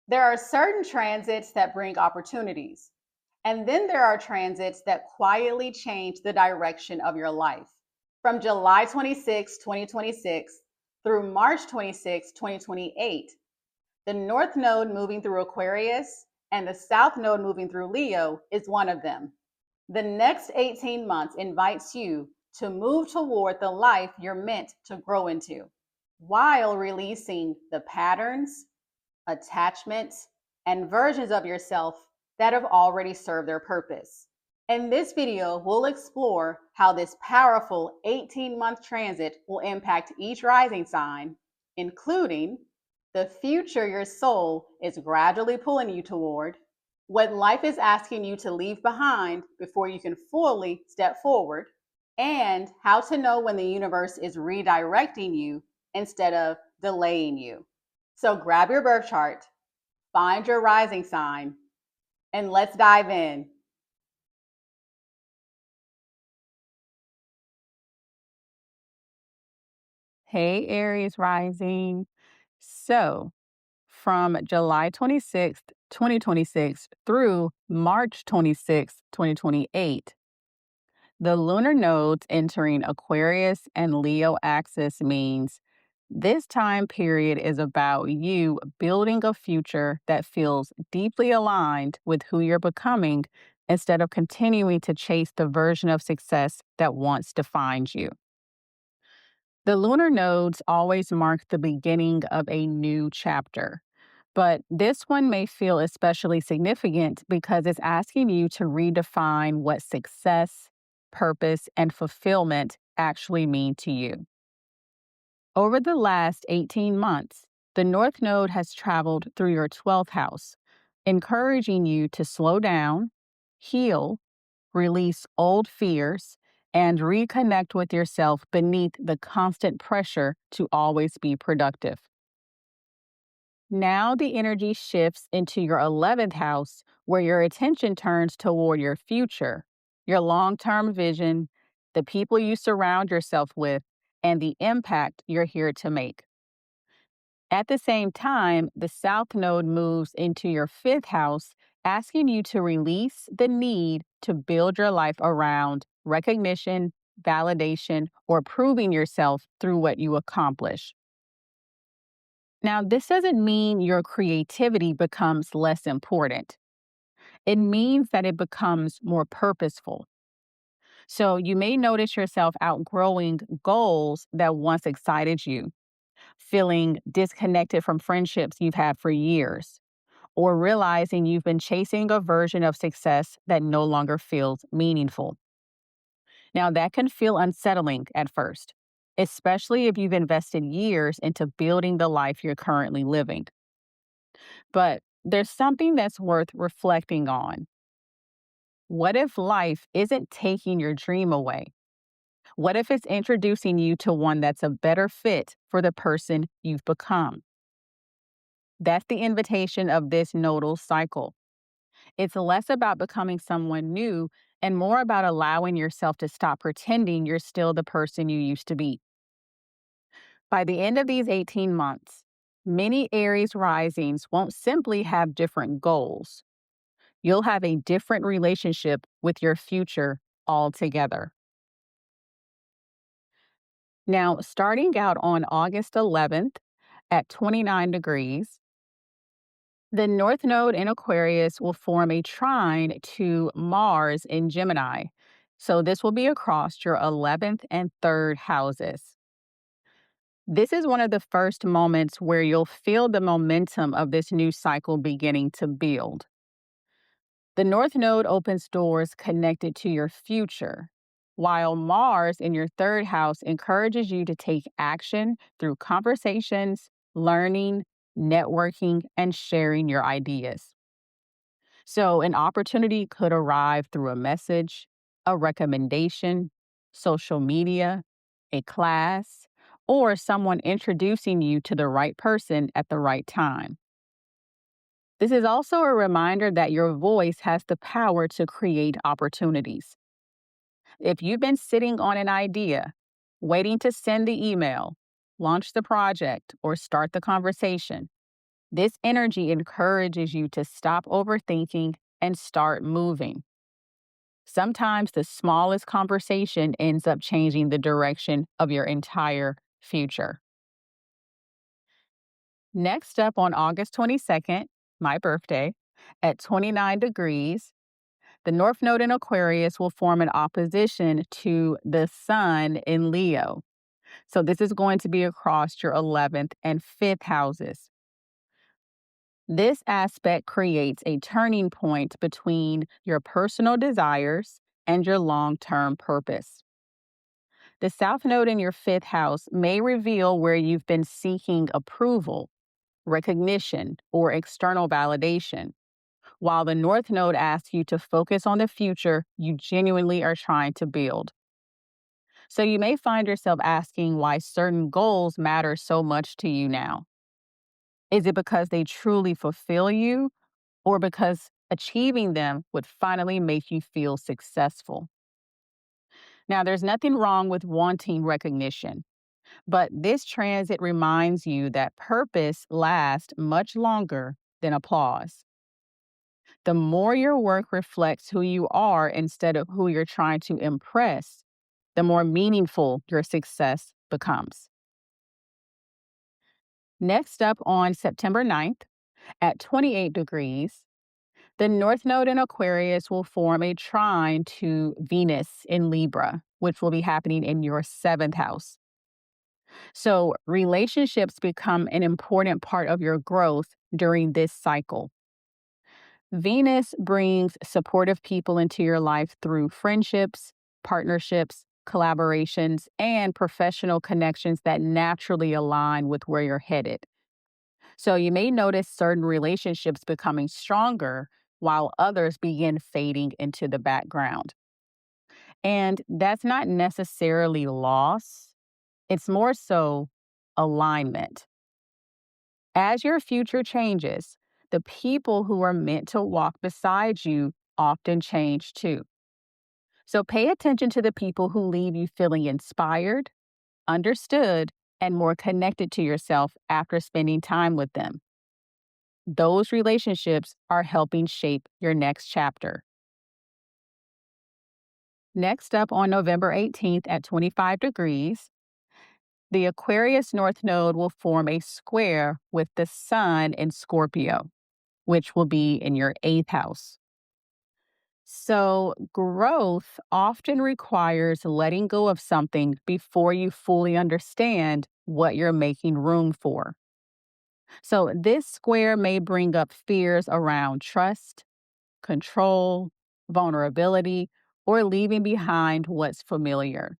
There are certain transits that bring opportunities, and then there are transits that quietly change the direction of your life. From July 26, 2026 through March 26, 2028, the North Node moving through Aquarius and the South Node moving through Leo is one of them. The next 18 months invites you to move toward the life you're meant to grow into, while releasing the patterns, attachments, and versions of yourself that have already served their purpose. In this video, we'll explore how this powerful 18-month transit will impact each rising sign, including the future your soul is gradually pulling you toward, what life is asking you to leave behind before you can fully step forward, and how to know when the universe is redirecting you instead of delaying you. So grab your birth chart, find your rising sign, and let's dive in. Hey, Aries rising. So, from July 26th, 2026 through March 26th, 2028, the lunar nodes entering Aquarius and Leo axis means this time period is about you building a future that feels deeply aligned with who you're becoming instead of continuing to chase the version of success that once defined you. The lunar nodes always mark the beginning of a new chapter, but this one may feel especially significant because it's asking you to redefine what success, purpose, and fulfillment actually mean to you. Over the last 18 months, the North Node has traveled through your 12th house, encouraging you to slow down, heal, release old fears, and reconnect with yourself beneath the constant pressure to always be productive. Now the energy shifts into your 11th house, where your attention turns toward your future, your long term vision, the people you surround yourself with, and the impact you're here to make. At the same time, the South Node moves into your 5th house, asking you to release the need to build your life around recognition, validation, or proving yourself through what you accomplish. Now, this doesn't mean your creativity becomes less important. It means that it becomes more purposeful. So you may notice yourself outgrowing goals that once excited you, feeling disconnected from friendships you've had for years, or realizing you've been chasing a version of success that no longer feels meaningful. Now, that can feel unsettling at first, especially if you've invested years into building the life you're currently living. But there's something that's worth reflecting on. What if life isn't taking your dream away? What if it's introducing you to one that's a better fit for the person you've become? That's the invitation of this nodal cycle. It's less about becoming someone new and more about allowing yourself to stop pretending you're still the person you used to be. By the end of these 18 months, many Aries risings won't simply have different goals. You'll have a different relationship with your future altogether. Now, starting out on August 11th at 29 degrees, the North Node in Aquarius will form a trine to Mars in Gemini. So, this will be across your 11th and 3rd houses. This is one of the first moments where you'll feel the momentum of this new cycle beginning to build. The North Node opens doors connected to your future, while Mars in your 3rd house encourages you to take action through conversations, learning, networking, and sharing your ideas. So, an opportunity could arrive through a message, a recommendation, social media, a class, or someone introducing you to the right person at the right time. This is also a reminder that your voice has the power to create opportunities. If you've been sitting on an idea, waiting to send the email, launch the project, or start the conversation, This energy encourages you to stop overthinking and start moving. Sometimes the smallest conversation ends up changing the direction of your entire future. Next up on August 22nd, my birthday, at 29 degrees, the North Node in Aquarius will form an opposition to the Sun in Leo. So this is going to be across your 11th and 5th houses. This aspect creates a turning point between your personal desires and your long-term purpose. The South Node in your 5th house may reveal where you've been seeking approval, recognition, or external validation, while the North Node asks you to focus on the future you genuinely are trying to build. So you may find yourself asking why certain goals matter so much to you now. Is it because they truly fulfill you, or because achieving them would finally make you feel successful? Now, there's nothing wrong with wanting recognition, but this transit reminds you that purpose lasts much longer than applause. The more your work reflects who you are instead of who you're trying to impress, the more meaningful your success becomes. Next up on September 9th, at 28 degrees, the North Node in Aquarius will form a trine to Venus in Libra, which will be happening in your 7th house. So, relationships become an important part of your growth during this cycle. Venus brings supportive people into your life through friendships, partnerships, collaborations, and professional connections that naturally align with where you're headed. So you may notice certain relationships becoming stronger while others begin fading into the background. And that's not necessarily loss, it's more so alignment. As your future changes, the people who are meant to walk beside you often change too. So pay attention to the people who leave you feeling inspired, understood, and more connected to yourself after spending time with them. Those relationships are helping shape your next chapter. Next up on November 18th at 25 degrees, the Aquarius North Node will form a square with the Sun in Scorpio, which will be in your 8th house. So, growth often requires letting go of something before you fully understand what you're making room for. So, this square may bring up fears around trust, control, vulnerability, or leaving behind what's familiar.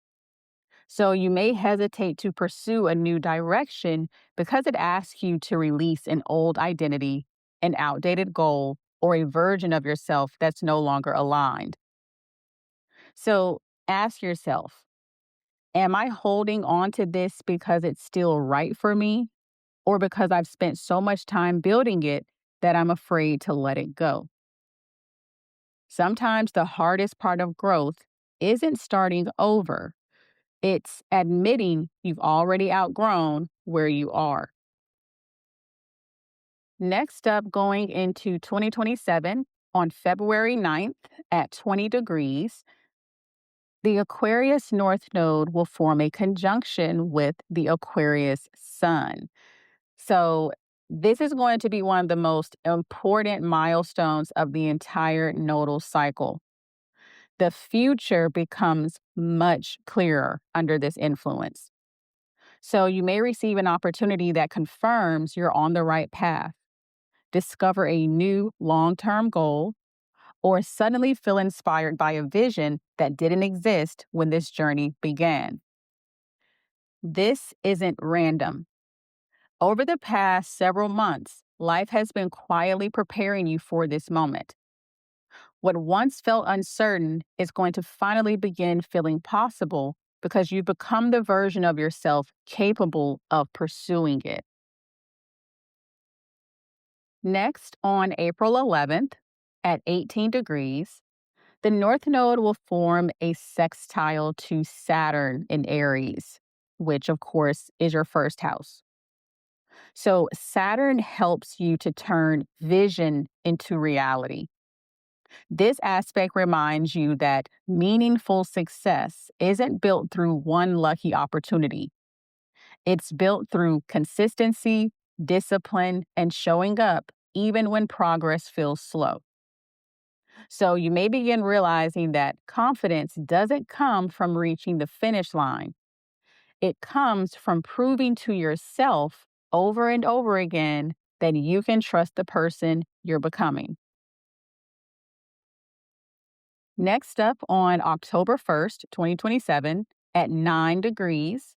So, you may hesitate to pursue a new direction because it asks you to release an old identity, an outdated goal, or a version of yourself that's no longer aligned. So ask yourself, am I holding on to this because it's still right for me, or because I've spent so much time building it that I'm afraid to let it go? Sometimes the hardest part of growth isn't starting over, it's admitting you've already outgrown where you are. Next up, going into 2027, on February 9th at 20 degrees, the Aquarius North Node will form a conjunction with the Aquarius Sun. So, this is going to be one of the most important milestones of the entire nodal cycle. The future becomes much clearer under this influence. So, you may receive an opportunity that confirms you're on the right path, discover a new long term goal, or suddenly feel inspired by a vision that didn't exist when this journey began. This isn't random. Over the past several months, life has been quietly preparing you for this moment. What once felt uncertain is going to finally begin feeling possible because you've become the version of yourself capable of pursuing it. Next, on April 11th at 18 degrees, the North Node will form a sextile to Saturn in Aries, which of course is your 1st house. So, Saturn helps you to turn vision into reality. This aspect reminds you that meaningful success isn't built through one lucky opportunity. It's built through consistency, discipline, and showing up even when progress feels slow. So you may begin realizing that confidence doesn't come from reaching the finish line. It comes from proving to yourself over and over again that you can trust the person you're becoming. Next up on October 1st, 2027, at 9 degrees,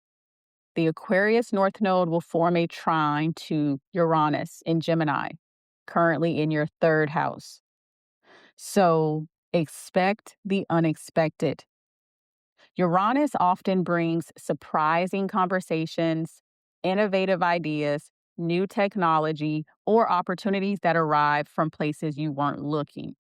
the Aquarius North Node will form a trine to Uranus in Gemini, currently in your third house. So expect the unexpected. Uranus often brings surprising conversations, innovative ideas, new technology, or opportunities that arrive from places you weren't looking.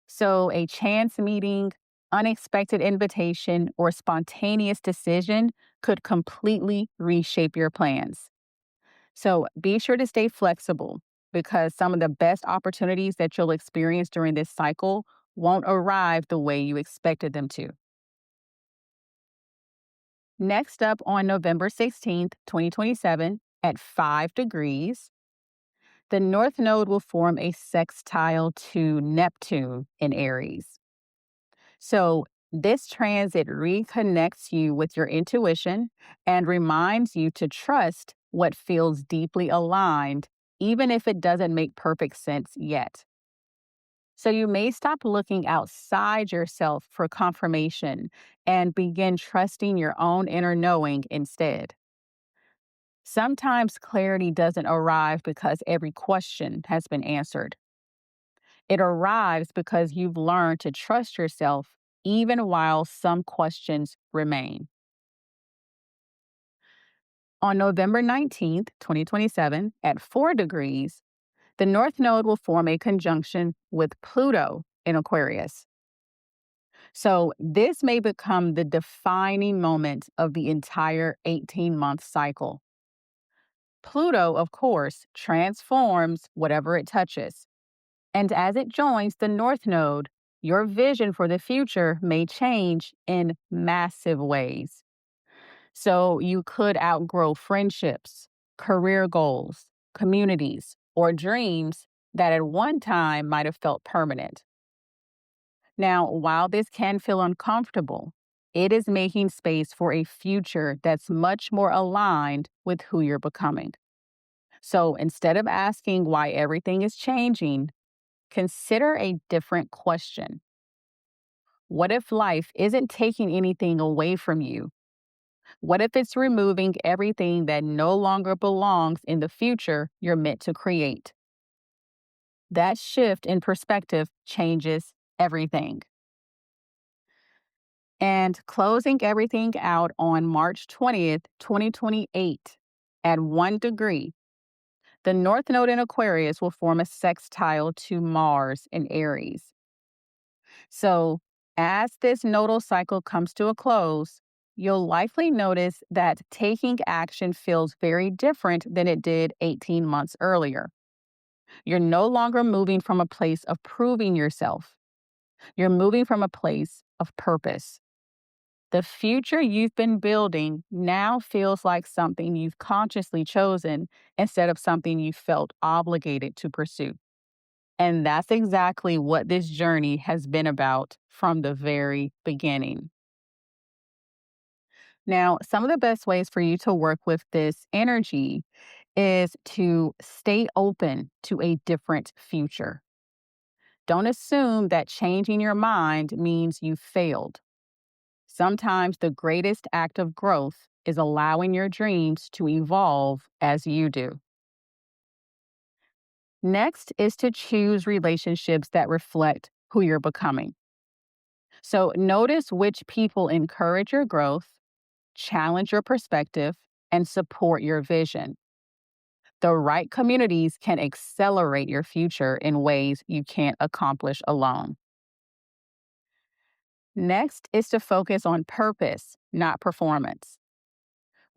So, a chance meeting, unexpected invitation, or spontaneous decision could completely reshape your plans. So, be sure to stay flexible because some of the best opportunities that you'll experience during this cycle won't arrive the way you expected them to. Next up on November 16th, 2027, at 5 degrees, the North Node will form a sextile to Neptune in Aries. So, this transit reconnects you with your intuition and reminds you to trust what feels deeply aligned, even if it doesn't make perfect sense yet. So, you may stop looking outside yourself for confirmation and begin trusting your own inner knowing instead. Sometimes clarity doesn't arrive because every question has been answered. It arrives because you've learned to trust yourself even while some questions remain. On November 19th, 2027, at 4 degrees, the North Node will form a conjunction with Pluto in Aquarius. So, this may become the defining moment of the entire 18-month cycle. Pluto, of course, transforms whatever it touches. And as it joins the North Node, your vision for the future may change in massive ways. So you could outgrow friendships, career goals, communities, or dreams that at one time might have felt permanent. Now, while this can feel uncomfortable, it is making space for a future that's much more aligned with who you're becoming. So instead of asking why everything is changing, consider a different question. What if life isn't taking anything away from you? What if it's removing everything that no longer belongs in the future you're meant to create? That shift in perspective changes everything. And closing everything out on March 20th, 2028, at 1 degree, the North Node in Aquarius will form a sextile to Mars in Aries. So, as this nodal cycle comes to a close, you'll likely notice that taking action feels very different than it did 18 months earlier. You're no longer moving from a place of proving yourself, you're moving from a place of purpose. The future you've been building now feels like something you've consciously chosen instead of something you felt obligated to pursue. And that's exactly what this journey has been about from the very beginning. Now, some of the best ways for you to work with this energy is to stay open to a different future. Don't assume that changing your mind means you failed. Sometimes the greatest act of growth is allowing your dreams to evolve as you do. Next is to choose relationships that reflect who you're becoming. So notice which people encourage your growth, challenge your perspective, and support your vision. The right communities can accelerate your future in ways you can't accomplish alone. Next is to focus on purpose, not performance.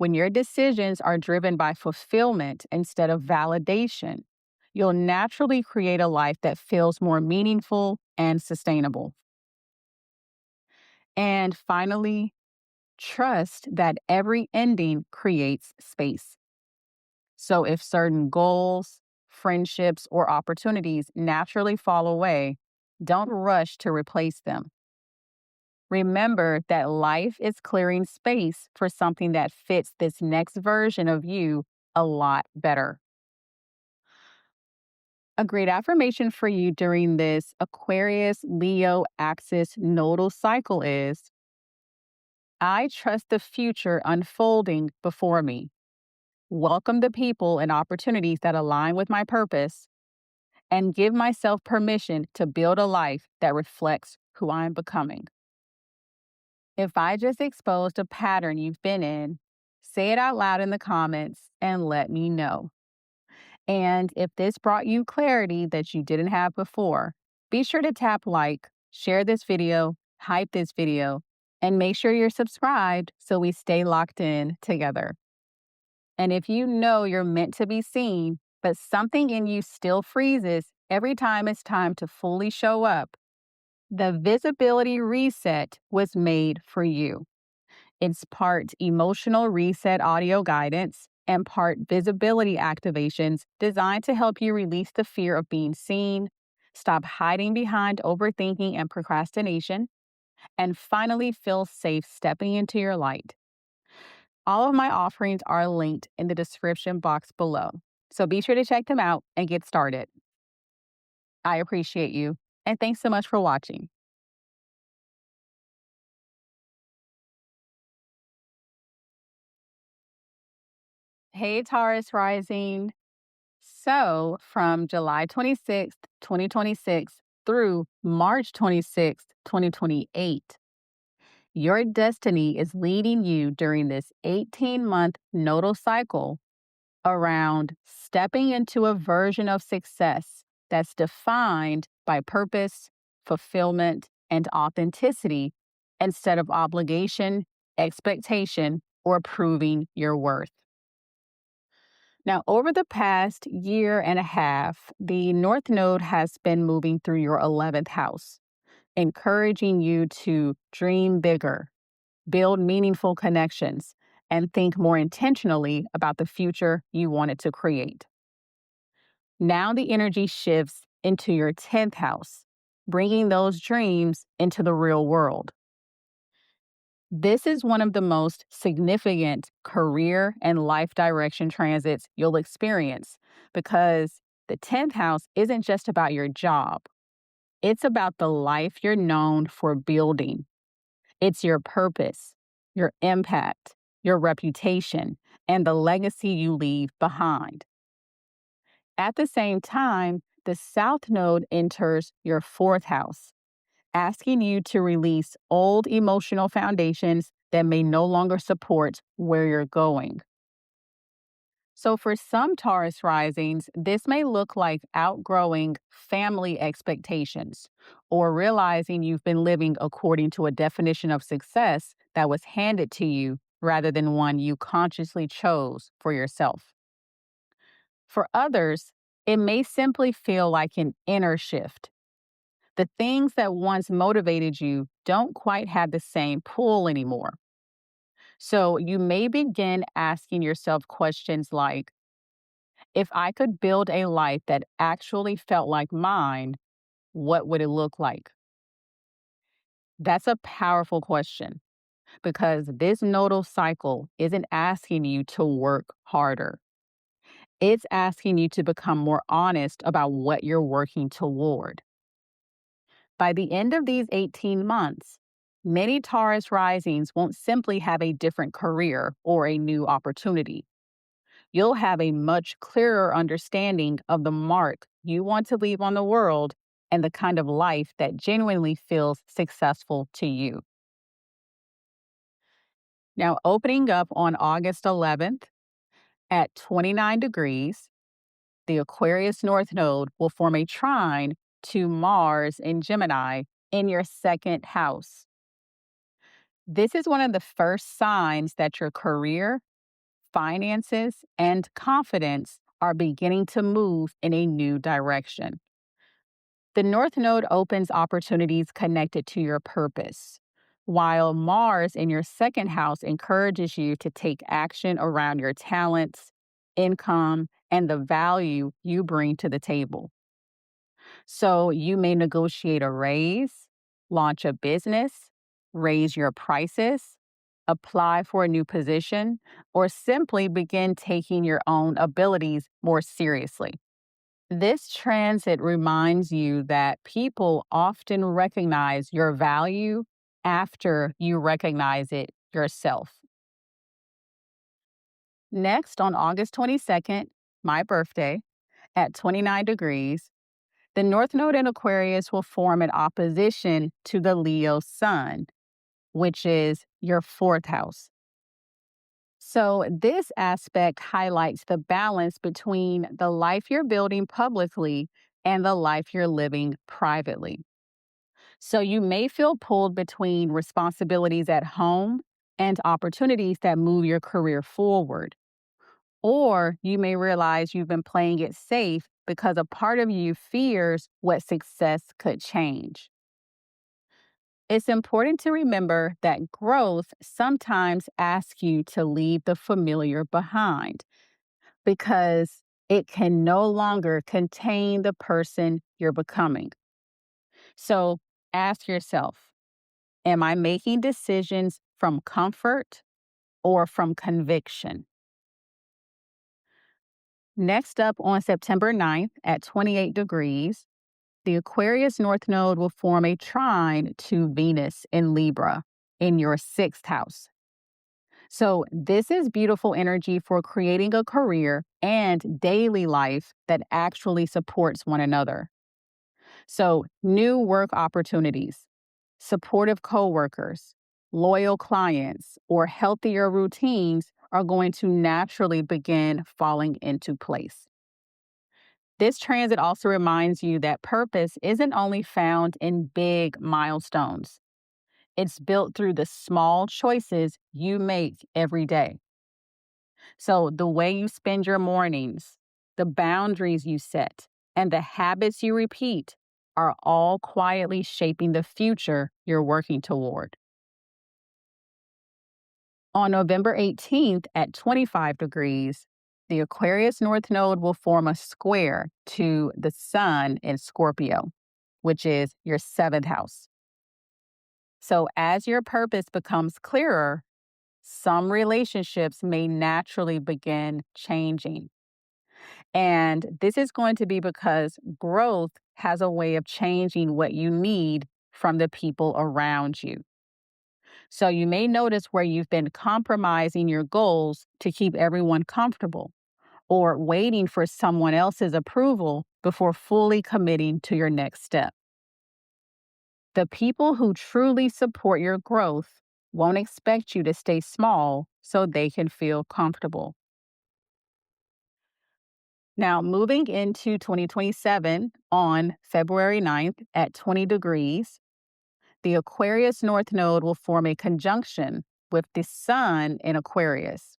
When your decisions are driven by fulfillment instead of validation, you'll naturally create a life that feels more meaningful and sustainable. And finally, trust that every ending creates space. So if certain goals, friendships, or opportunities naturally fall away, don't rush to replace them. Remember that life is clearing space for something that fits this next version of you a lot better. A great affirmation for you during this Aquarius Leo axis nodal cycle is: I trust the future unfolding before me. Welcome the people and opportunities that align with my purpose, and give myself permission to build a life that reflects who I am becoming. If I just exposed a pattern you've been in, say it out loud in the comments and let me know. And if this brought you clarity that you didn't have before, be sure to tap like, share this video, hype this video, and make sure you're subscribed so we stay locked in together. And if you know you're meant to be seen, but something in you still freezes every time it's time to fully show up, the visibility reset was made for you. It's part emotional reset audio guidance and part visibility activations designed to help you release the fear of being seen, stop hiding behind overthinking and procrastination, and finally feel safe stepping into your light. All of my offerings are linked in the description box below, so be sure to check them out and get started. I appreciate you, and thanks so much for watching. Hey, Taurus Rising. So, from July 26th, 2026 through March 26th, 2028, your destiny is leading you during this 18-month nodal cycle around stepping into a version of success that's defined by purpose, fulfillment, and authenticity instead of obligation, expectation, or proving your worth. Now, over the past year and a half, the North Node has been moving through your 11th house, encouraging you to dream bigger, build meaningful connections, and think more intentionally about the future you wanted to create. Now the energy shifts into your 10th house, bringing those dreams into the real world. This is one of the most significant career and life direction transits you'll experience because the 10th house isn't just about your job. It's about the life you're known for building. It's your purpose, your impact, your reputation, and the legacy you leave behind. At the same time, the South Node enters your 4th house, asking you to release old emotional foundations that may no longer support where you're going. So, for some Taurus risings, this may look like outgrowing family expectations or realizing you've been living according to a definition of success that was handed to you rather than one you consciously chose for yourself. For others, it may simply feel like an inner shift. The things that once motivated you don't quite have the same pull anymore. So you may begin asking yourself questions like, if I could build a life that actually felt like mine, what would it look like? That's a powerful question because this nodal cycle isn't asking you to work harder. It's asking you to become more honest about what you're working toward. By the end of these 18 months, many Taurus risings won't simply have a different career or a new opportunity. You'll have a much clearer understanding of the mark you want to leave on the world and the kind of life that genuinely feels successful to you. Now, opening up on August 11th at 29 degrees, the Aquarius North Node will form a trine to Mars in Gemini in your 2nd house. This is one of the first signs that your career, finances, and confidence are beginning to move in a new direction. The North Node opens opportunities connected to your purpose, while Mars in your second house encourages you to take action around your talents, income, and the value you bring to the table. So you may negotiate a raise, launch a business, raise your prices, apply for a new position, or simply begin taking your own abilities more seriously. This transit reminds you that people often recognize your value after you recognize it yourself. Next, on August 22nd, my birthday, at 29 degrees, the North Node in Aquarius will form an opposition to the Leo Sun, which is your fourth house. So, this aspect highlights the balance between the life you're building publicly and the life you're living privately. So, you may feel pulled between responsibilities at home and opportunities that move your career forward. Or you may realize you've been playing it safe because a part of you fears what success could change. It's important to remember that growth sometimes asks you to leave the familiar behind because it can no longer contain the person you're becoming. So ask yourself, am I making decisions from comfort or from conviction? Next up on September 9th at 28 degrees, the Aquarius North Node will form a trine to Venus in Libra in your sixth house. So, this is beautiful energy for creating a career and daily life that actually supports one another. So, new work opportunities, supportive coworkers, loyal clients, or healthier routines are going to naturally begin falling into place. This transit also reminds you that purpose isn't only found in big milestones. It's built through the small choices you make every day. So, the way you spend your mornings, the boundaries you set, and the habits you repeat are all quietly shaping the future you're working toward. On November 18th at 25 degrees, the Aquarius North Node will form a square to the Sun in Scorpio, which is your seventh house. So, as your purpose becomes clearer, some relationships may naturally begin changing. And this is going to be because growth has a way of changing what you need from the people around you. So you may notice where you've been compromising your goals to keep everyone comfortable or waiting for someone else's approval before fully committing to your next step. The people who truly support your growth won't expect you to stay small so they can feel comfortable. Now, moving into 2027 on February 9th at 20 degrees, the Aquarius North Node will form a conjunction with the Sun in Aquarius.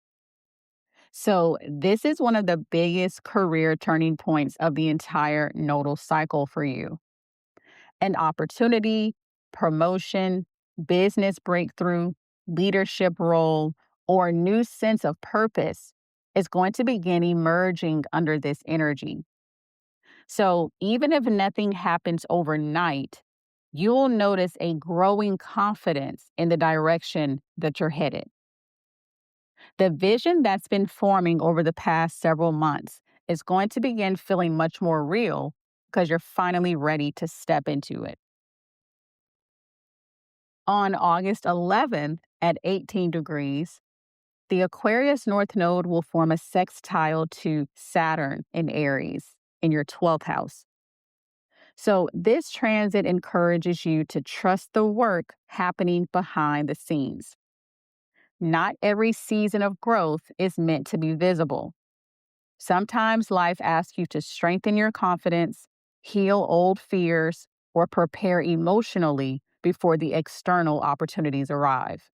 So, this is one of the biggest career turning points of the entire nodal cycle for you. An opportunity, promotion, business breakthrough, leadership role, or new sense of purpose is going to begin emerging under this energy. So, even if nothing happens overnight, you'll notice a growing confidence in the direction that you're headed. The vision that's been forming over the past several months is going to begin feeling much more real because you're finally ready to step into it. On August 11th at 18 degrees, the Aquarius North Node will form a sextile to Saturn in Aries in your 12th house. So, this transit encourages you to trust the work happening behind the scenes. Not every season of growth is meant to be visible. Sometimes life asks you to strengthen your confidence, heal old fears, or prepare emotionally before the external opportunities arrive.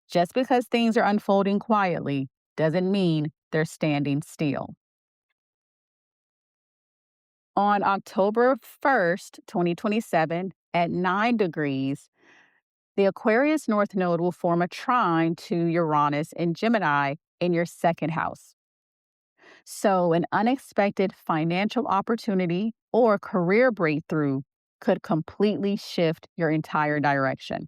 Just because things are unfolding quietly doesn't mean they're standing still. On October 1st, 2027, at 9 degrees, the Aquarius North Node will form a trine to Uranus in Gemini in your second house. So, an unexpected financial opportunity or career breakthrough could completely shift your entire direction.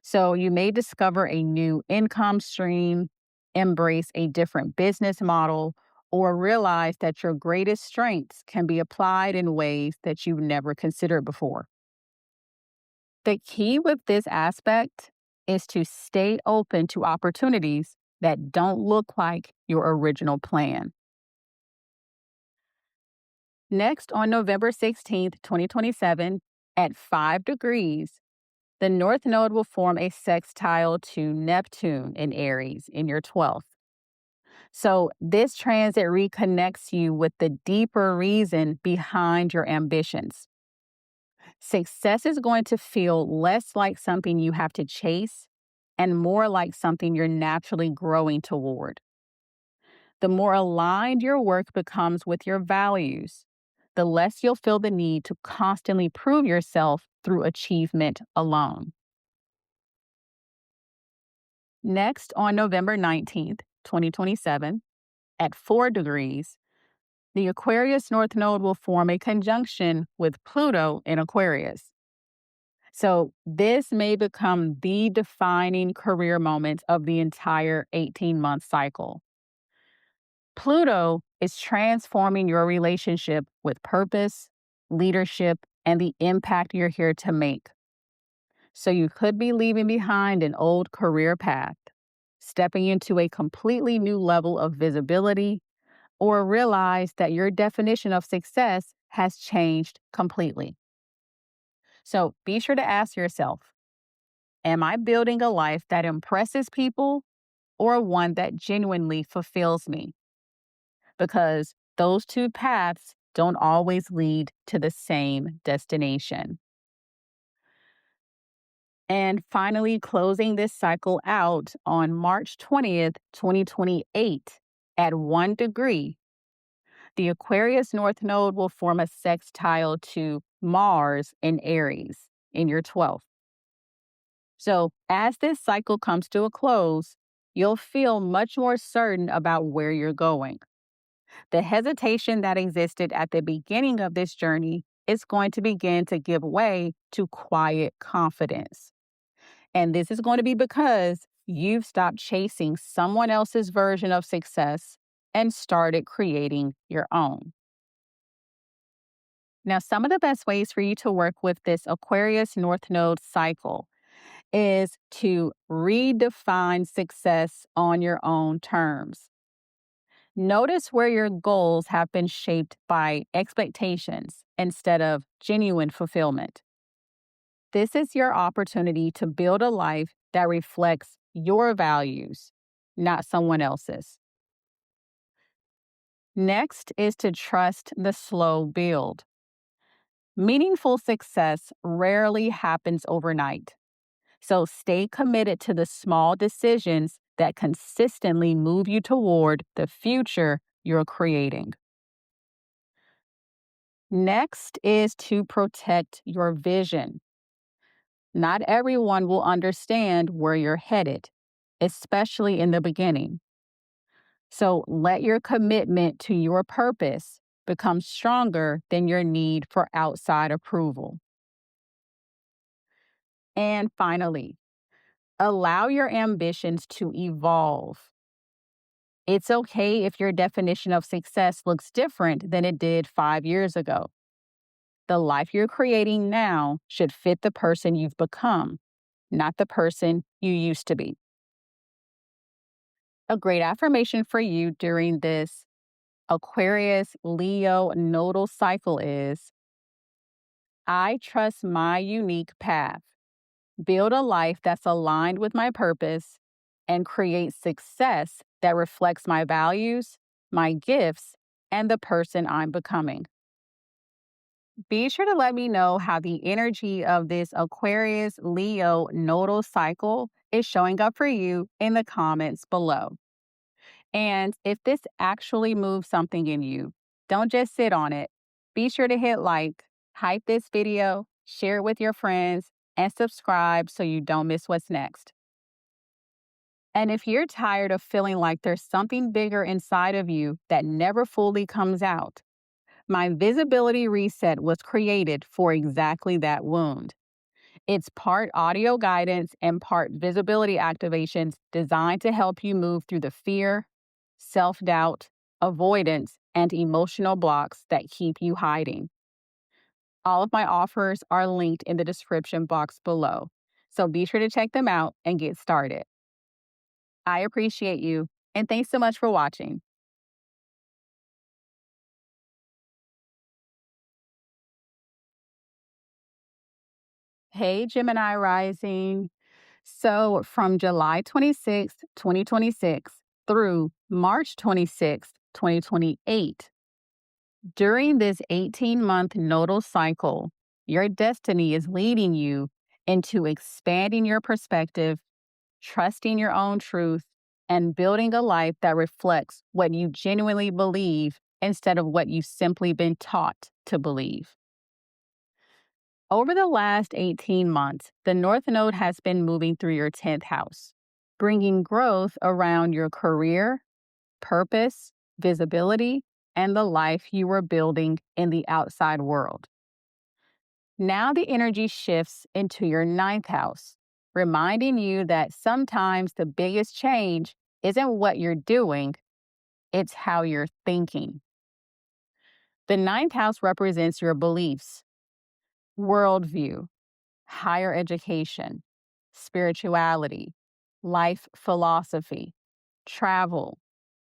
So, you may discover a new income stream, embrace a different business model, or realize that your greatest strengths can be applied in ways that you've never considered before. The key with this aspect is to stay open to opportunities that don't look like your original plan. Next, on November 16th, 2027, at 5 degrees, the North Node will form a sextile to Neptune in Aries in your 12th. So, this transit reconnects you with the deeper reason behind your ambitions. Success is going to feel less like something you have to chase and more like something you're naturally growing toward. The more aligned your work becomes with your values, the less you'll feel the need to constantly prove yourself through achievement alone. Next, on November 19th, 2027, at 4 degrees, the Aquarius North Node will form a conjunction with Pluto in Aquarius. So, this may become the defining career moment of the entire 18-month cycle. Pluto is transforming your relationship with purpose, leadership, and the impact you're here to make. So you could be leaving behind an old career path, stepping into a completely new level of visibility, or realize that your definition of success has changed completely. So be sure to ask yourself, am I building a life that impresses people or one that genuinely fulfills me? Because those two paths don't always lead to the same destination. And finally, closing this cycle out on March 20th, 2028, at 1 degree, the Aquarius North Node will form a sextile to Mars in Aries in your 12th. So, as this cycle comes to a close, you'll feel much more certain about where you're going. The hesitation that existed at the beginning of this journey is going to begin to give way to quiet confidence. And this is going to be because you've stopped chasing someone else's version of success and started creating your own. Now, some of the best ways for you to work with this Aquarius North Node cycle is to redefine success on your own terms. Notice where your goals have been shaped by expectations instead of genuine fulfillment. This is your opportunity to build a life that reflects your values, not someone else's. Next is to trust the slow build. Meaningful success rarely happens overnight. So stay committed to the small decisions that consistently move you toward the future you're creating. Next is to protect your vision. Not everyone will understand where you're headed, especially in the beginning. So let your commitment to your purpose become stronger than your need for outside approval. And finally, allow your ambitions to evolve. It's okay if your definition of success looks different than it did 5 years ago. The life you're creating now should fit the person you've become, not the person you used to be. A great affirmation for you during this Aquarius Leo nodal cycle is, I trust my unique path, build a life that's aligned with my purpose, and create success that reflects my values, my gifts, and the person I'm becoming. Be sure to let me know how the energy of this Aquarius Leo nodal cycle is showing up for you in the comments below. And if this actually moves something in you, don't just sit on it. Be sure to hit like, hype this video, share it with your friends, and subscribe so you don't miss what's next. And if you're tired of feeling like there's something bigger inside of you that never fully comes out, my visibility reset was created for exactly that wound. It's part audio guidance and part visibility activations designed to help you move through the fear, self doubt, avoidance, and emotional blocks that keep you hiding. All of my offers are linked in the description box below, so be sure to check them out and get started. I appreciate you, and thanks so much for watching. Hey, Gemini Rising. So, from July 26th, 2026 through March 26th, 2028, during this 18-month nodal cycle, your destiny is leading you into expanding your perspective, trusting your own truth, and building a life that reflects what you genuinely believe instead of what you've simply been taught to believe. Over the last 18 months, the North Node has been moving through your 10th house, bringing growth around your career, purpose, visibility, and the life you were building in the outside world. Now the energy shifts into your 9th house, reminding you that sometimes the biggest change isn't what you're doing, it's how you're thinking. The 9th house represents your beliefs, worldview, higher education, spirituality, life philosophy, travel,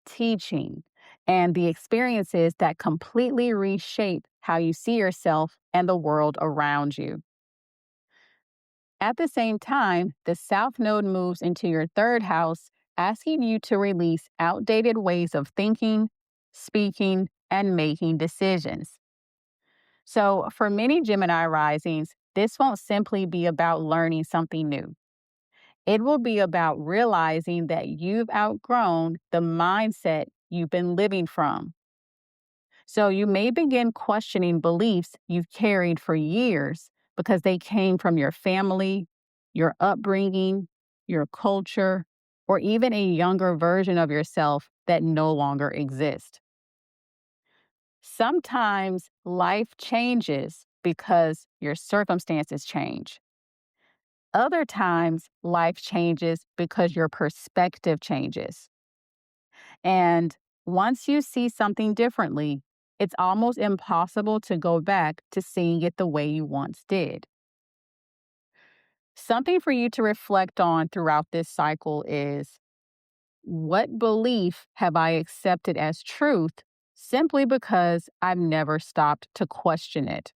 teaching, and the experiences that completely reshape how you see yourself and the world around you. At the same time, the South Node moves into your 3rd house, asking you to release outdated ways of thinking, speaking, and making decisions. So, for many Gemini risings, this won't simply be about learning something new. It will be about realizing that you've outgrown the mindset you've been living from. So, you may begin questioning beliefs you've carried for years because they came from your family, your upbringing, your culture, or even a younger version of yourself that no longer exists. Sometimes life changes because your circumstances change. Other times, life changes because your perspective changes. And once you see something differently, it's almost impossible to go back to seeing it the way you once did. Something for you to reflect on throughout this cycle is, what belief have I accepted as truth simply because I've never stopped to question it?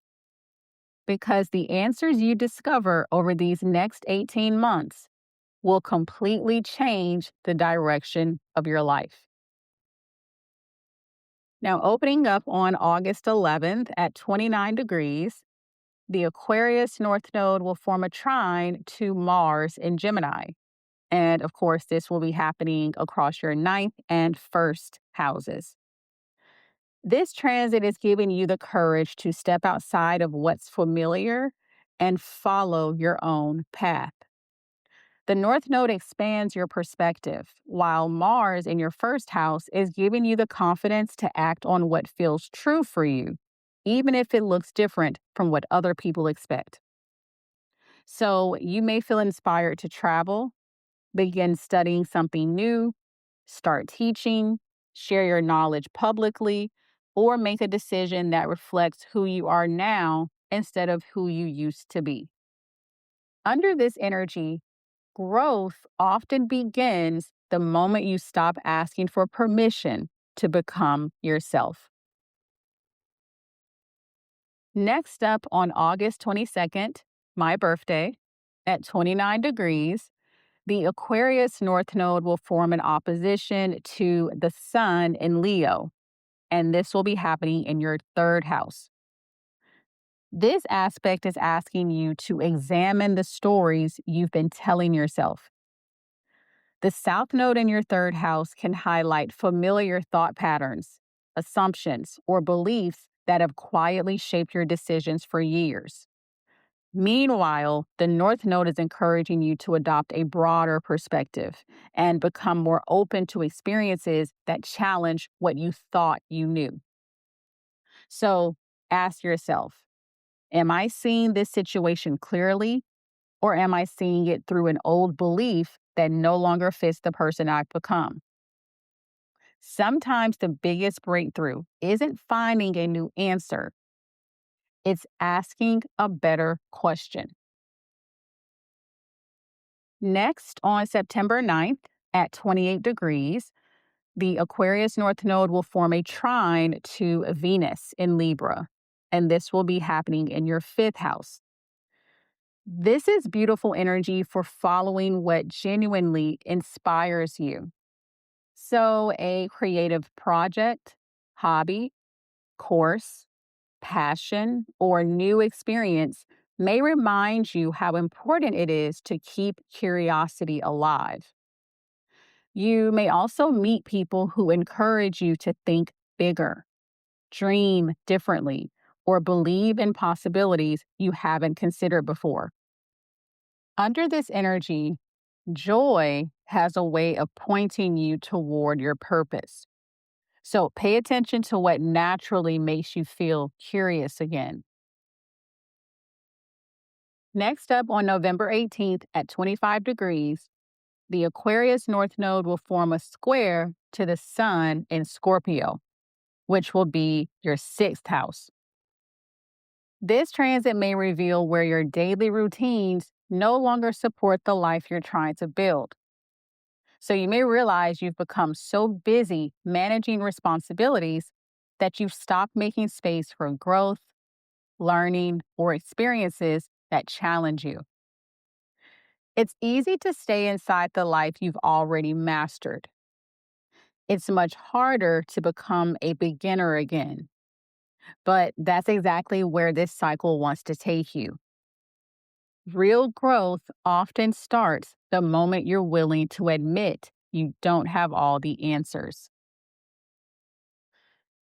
Because the answers you discover over these next 18 months will completely change the direction of your life. Now, opening up on August 11th at 29 degrees, the Aquarius North Node will form a trine to Mars in Gemini. And of course, this will be happening across your 9th and 1st houses. This transit is giving you the courage to step outside of what's familiar and follow your own path. The North Node expands your perspective, while Mars in your 1st house is giving you the confidence to act on what feels true for you, even if it looks different from what other people expect. So you may feel inspired to travel, begin studying something new, start teaching, share your knowledge publicly, or make a decision that reflects who you are now instead of who you used to be. Under this energy, growth often begins the moment you stop asking for permission to become yourself. Next up on August 22nd, my birthday, at 29 degrees, the Aquarius North Node will form an opposition to the Sun in Leo, and this will be happening in your 3rd house. This aspect is asking you to examine the stories you've been telling yourself. The South Node in your third house can highlight familiar thought patterns, assumptions, or beliefs that have quietly shaped your decisions for years. Meanwhile, the North Node is encouraging you to adopt a broader perspective and become more open to experiences that challenge what you thought you knew. So ask yourself, am I seeing this situation clearly, or am I seeing it through an old belief that no longer fits the person I've become? Sometimes the biggest breakthrough isn't finding a new answer, it's asking a better question. Next, on September 9th at 28 degrees, the Aquarius North Node will form a trine to Venus in Libra, and this will be happening in your fifth house. This is beautiful energy for following what genuinely inspires you. So, a creative project, hobby, course, passion, or new experience may remind you how important it is to keep curiosity alive. You may also meet people who encourage you to think bigger, dream differently, or believe in possibilities you haven't considered before. Under this energy, joy has a way of pointing you toward your purpose. So pay attention to what naturally makes you feel curious again. Next up, on November 18th at 25 degrees, the Aquarius North Node will form a square to the Sun in Scorpio, which will be your sixth house. This transit may reveal where your daily routines no longer support the life you're trying to build. So you may realize you've become so busy managing responsibilities that you've stopped making space for growth, learning, or experiences that challenge you. It's easy to stay inside the life you've already mastered. It's much harder to become a beginner again. But that's exactly where this cycle wants to take you. Real growth often starts the moment you're willing to admit you don't have all the answers.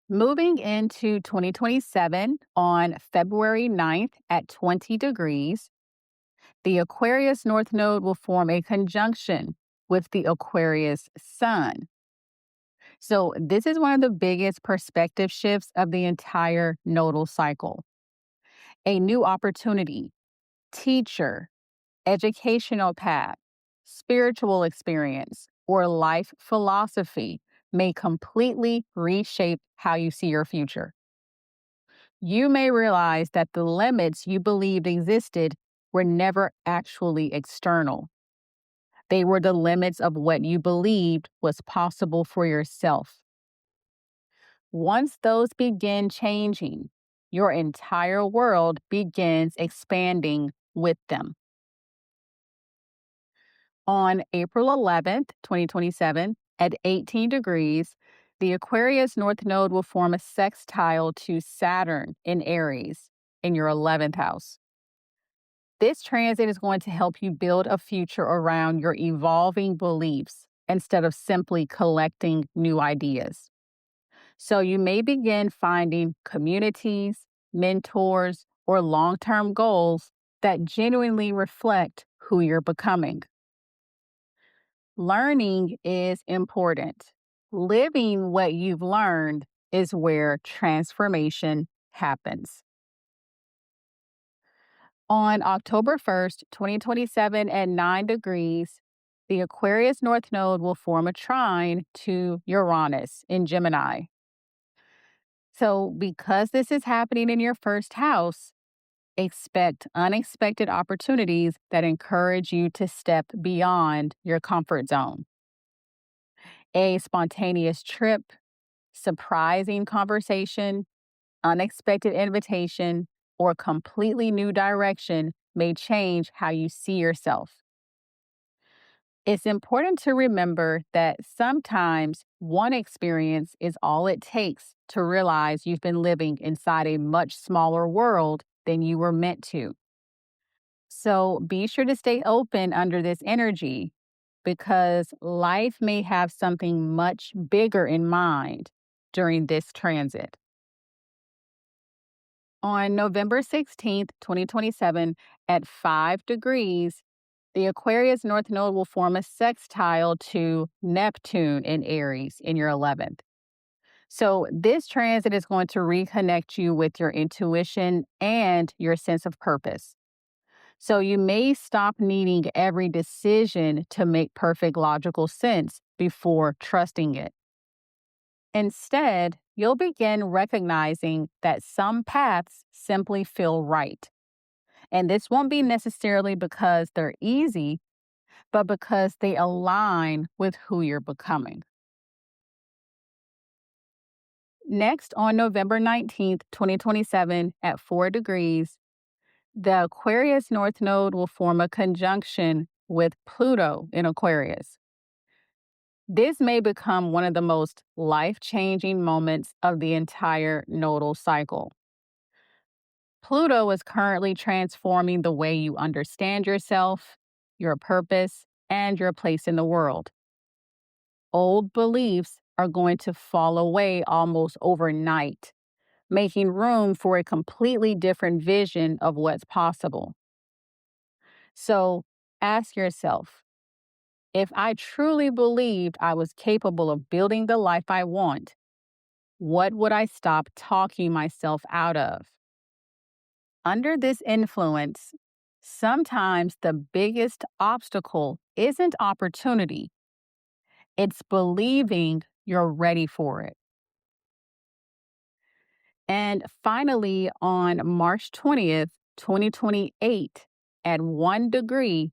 Moving into 2027 on February 9th at 20 degrees, the Aquarius North Node will form a conjunction with the Aquarius Sun. So, this is one of the biggest perspective shifts of the entire nodal cycle. A new opportunity, teacher, educational path, spiritual experience, or life philosophy may completely reshape how you see your future. You may realize that the limits you believed existed were never actually external. They were the limits of what you believed was possible for yourself. Once those begin changing, your entire world begins expanding with them. On April 11th, 2027, at 18 degrees, the Aquarius North Node will form a sextile to Saturn in Aries in your 11th house. This transit is going to help you build a future around your evolving beliefs instead of simply collecting new ideas. So you may begin finding communities, mentors, or long term goals that genuinely reflect who you're becoming. Learning is important. Living what you've learned is where transformation happens. On October 1st, 2027, at 9 degrees, the Aquarius North Node will form a trine to Uranus in Gemini. So, because this is happening in your first house, expect unexpected opportunities that encourage you to step beyond your comfort zone. A spontaneous trip, surprising conversation, unexpected invitation, or completely new direction may change how you see yourself. It's important to remember that sometimes one experience is all it takes to realize you've been living inside a much smaller world than you were meant to. So be sure to stay open under this energy because life may have something much bigger in mind during this transit. On November 16th, 2027, at 5 degrees, the Aquarius North Node will form a sextile to Neptune in Aries in your 11th. So, this transit is going to reconnect you with your intuition and your sense of purpose. So, you may stop needing every decision to make perfect logical sense before trusting it. Instead, you'll begin recognizing that some paths simply feel right. And this won't be necessarily because they're easy, but because they align with who you're becoming. Next, on November 19th, 2027, at 4 degrees, the Aquarius North Node will form a conjunction with Pluto in Aquarius. This may become one of the most life changing moments of the entire nodal cycle. Pluto is currently transforming the way you understand yourself, your purpose, and your place in the world. Old beliefs are going to fall away almost overnight, making room for a completely different vision of what's possible. So ask yourself, if I truly believed I was capable of building the life I want, what would I stop talking myself out of? Under this influence, sometimes the biggest obstacle isn't opportunity, it's believing you're ready for it. And finally, on March 20th, 2028, at 1 degree,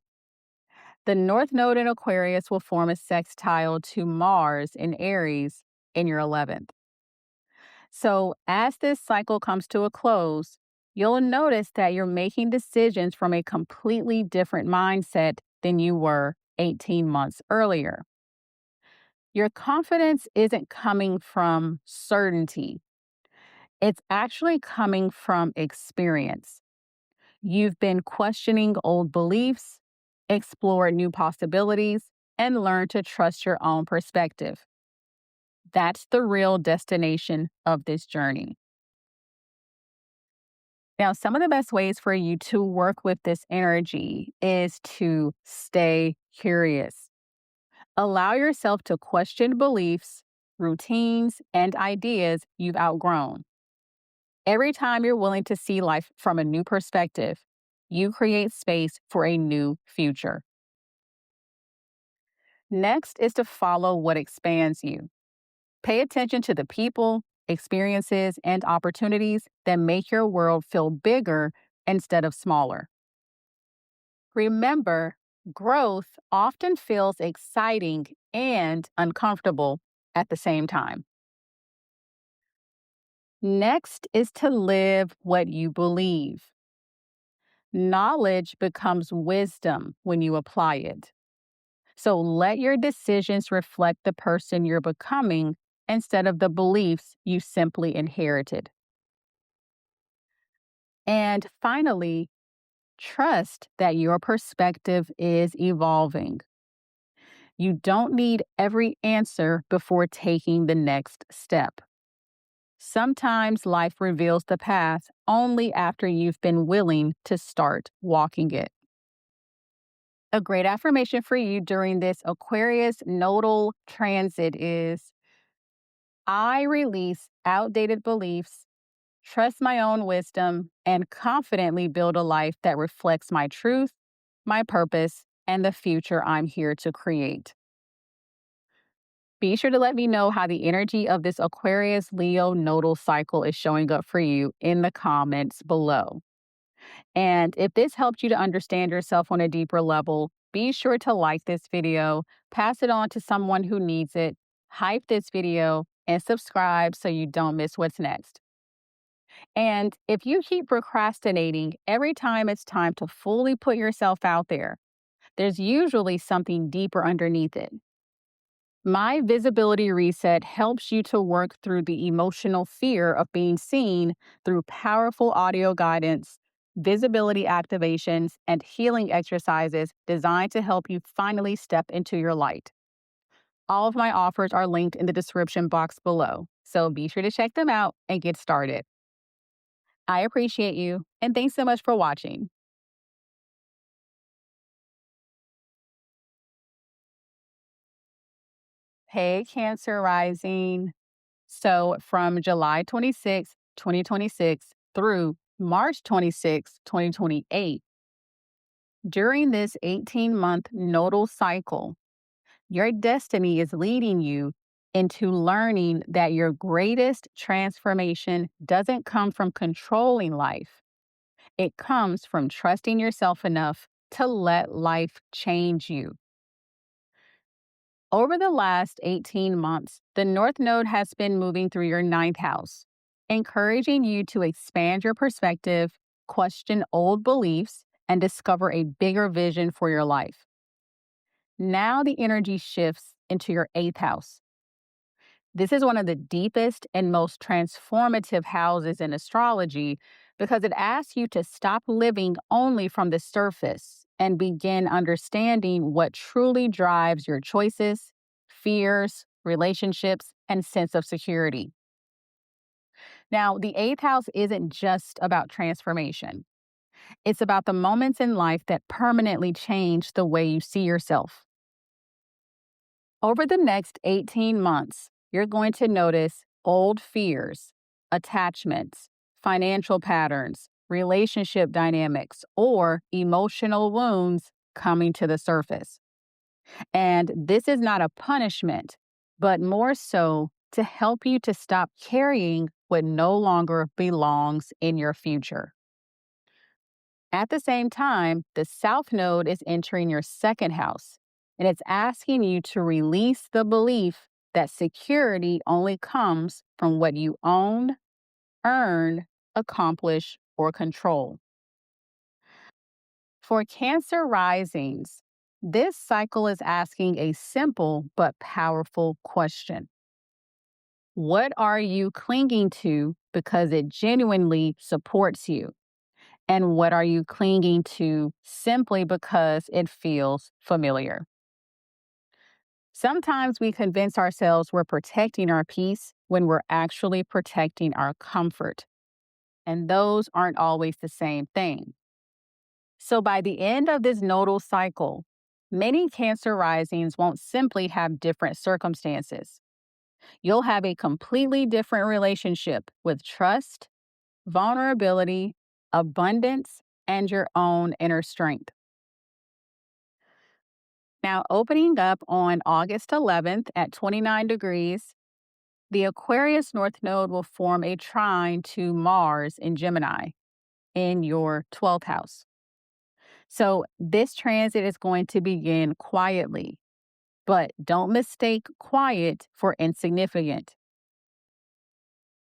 the North Node in Aquarius will form a sextile to Mars in Aries in your 11th. So, as this cycle comes to a close, you'll notice that you're making decisions from a completely different mindset than you were 18 months earlier. Your confidence isn't coming from certainty, it's actually coming from experience. You've been questioning old beliefs, explored new possibilities, and learned to trust your own perspective. That's the real destination of this journey. Now, some of the best ways for you to work with this energy is to stay curious. Allow yourself to question beliefs, routines, and ideas you've outgrown. Every time you're willing to see life from a new perspective, you create space for a new future. Next is to follow what expands you. Pay attention to the people, experiences, and opportunities that make your world feel bigger instead of smaller. Remember, growth often feels exciting and uncomfortable at the same time. Next is to live what you believe. Knowledge becomes wisdom when you apply it. So let your decisions reflect the person you're becoming instead of the beliefs you simply inherited. And finally, trust that your perspective is evolving. You don't need every answer before taking the next step. Sometimes life reveals the path only after you've been willing to start walking it. A great affirmation for you during this Aquarius nodal transit is: I release outdated beliefs, trust my own wisdom, and confidently build a life that reflects my truth, my purpose, and the future I'm here to create. Be sure to let me know how the energy of this Aquarius Leo nodal cycle is showing up for you in the comments below. And if this helped you to understand yourself on a deeper level, be sure to like this video, pass it on to someone who needs it, hype this video, and subscribe so you don't miss what's next. And if you keep procrastinating every time it's time to fully put yourself out there, there's usually something deeper underneath it. My visibility reset helps you to work through the emotional fear of being seen through powerful audio guidance, visibility activations, and healing exercises designed to help you finally step into your light. All of my offers are linked in the description box below, so be sure to check them out and get started. I appreciate you, and thanks so much for watching. Hey, Cancer Rising. So, from July 26, 2026 through March 26, 2028, during this 18-month nodal cycle, your destiny is leading you into learning that your greatest transformation doesn't come from controlling life. It comes from trusting yourself enough to let life change you. Over the last 18 months, the North Node has been moving through your ninth house, encouraging you to expand your perspective, question old beliefs, and discover a bigger vision for your life. Now the energy shifts into your eighth house. This is one of the deepest and most transformative houses in astrology because it asks you to stop living only from the surface and begin understanding what truly drives your choices, fears, relationships, and sense of security. Now, the eighth house isn't just about transformation. It's about the moments in life that permanently change the way you see yourself. Over the next 18 months, you're going to notice old fears, attachments, financial patterns, relationship dynamics, or emotional wounds coming to the surface. And this is not a punishment, but more so to help you to stop carrying what no longer belongs in your future. At the same time, the South Node is entering your second house, and it's asking you to release the belief that security only comes from what you own, earn, accomplish, or control. For Cancer risings, this cycle is asking a simple but powerful question. What are you clinging to because it genuinely supports you? And what are you clinging to simply because it feels familiar? Sometimes we convince ourselves we're protecting our peace when we're actually protecting our comfort. And those aren't always the same thing. So by the end of this nodal cycle, many Cancer risings won't simply have different circumstances. You'll have a completely different relationship with trust, vulnerability, abundance, and your own inner strength. Now, opening up on August 11th at 29 degrees, the Aquarius North Node will form a trine to Mars in Gemini in your 12th house. So, this transit is going to begin quietly, but don't mistake quiet for insignificant.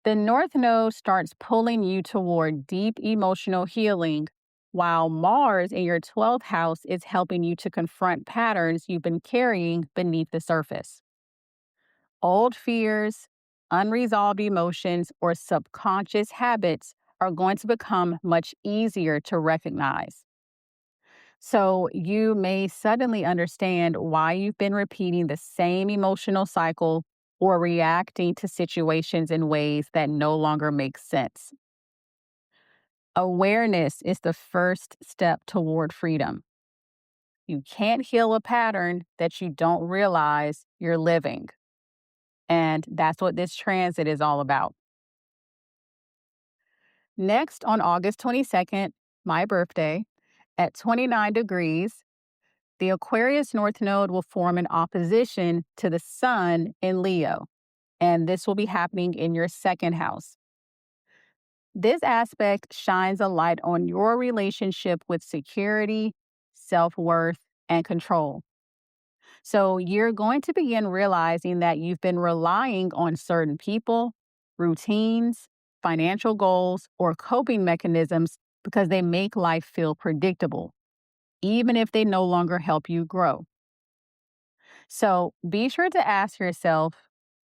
The North Node starts pulling you toward deep emotional healing, while Mars in your 12th house is helping you to confront patterns you've been carrying beneath the surface. Old fears, unresolved emotions, or subconscious habits are going to become much easier to recognize. So, you may suddenly understand why you've been repeating the same emotional cycle or reacting to situations in ways that no longer make sense. Awareness is the first step toward freedom. You can't heal a pattern that you don't realize you're living. And that's what this transit is all about. Next, on August 22nd, my birthday, at 29 degrees, the Aquarius North Node will form an opposition to the Sun in Leo, and this will be happening in your second house. This aspect shines a light on your relationship with security, self-worth, and control. So you're going to begin realizing that you've been relying on certain people, routines, financial goals, or coping mechanisms because they make life feel predictable, even if they no longer help you grow. So be sure to ask yourself,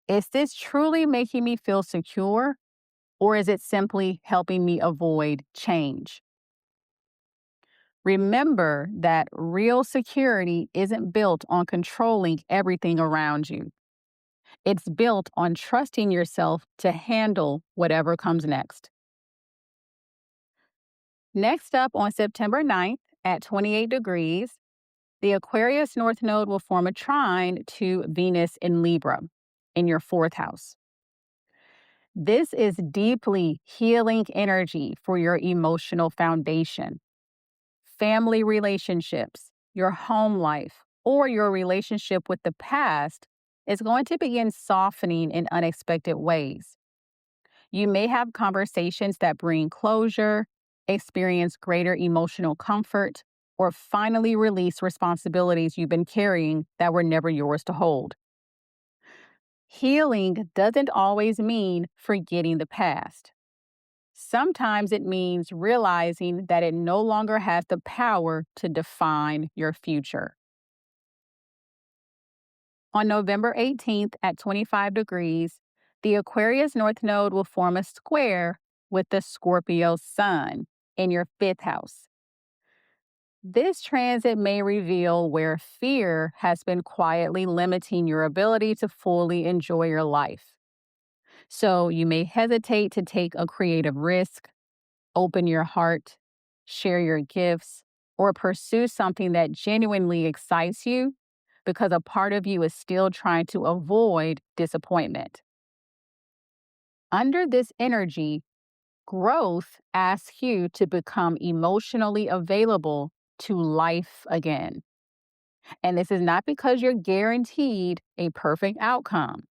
is this truly making me feel secure, or is it simply helping me avoid change? Remember that real security isn't built on controlling everything around you. It's built on trusting yourself to handle whatever comes next. Next up, on September 9th at 28 degrees, the Aquarius North Node will form a trine to Venus in Libra in your fourth house. This is deeply healing energy for your emotional foundation, family relationships, your home life, or your relationship with the past is going to begin softening in unexpected ways. You may have conversations that bring closure, experience greater emotional comfort, or finally release responsibilities you've been carrying that were never yours to hold. Healing doesn't always mean forgetting the past. Sometimes it means realizing that it no longer has the power to define your future. On November 18th at 25 degrees, the Aquarius North Node will form a square with the Scorpio Sun in your fifth house. This transit may reveal where fear has been quietly limiting your ability to fully enjoy your life. So you may hesitate to take a creative risk, open your heart, share your gifts, or pursue something that genuinely excites you because a part of you is still trying to avoid disappointment. Under this energy, growth asks you to become emotionally available to life again. And this is not because you're guaranteed a perfect outcome,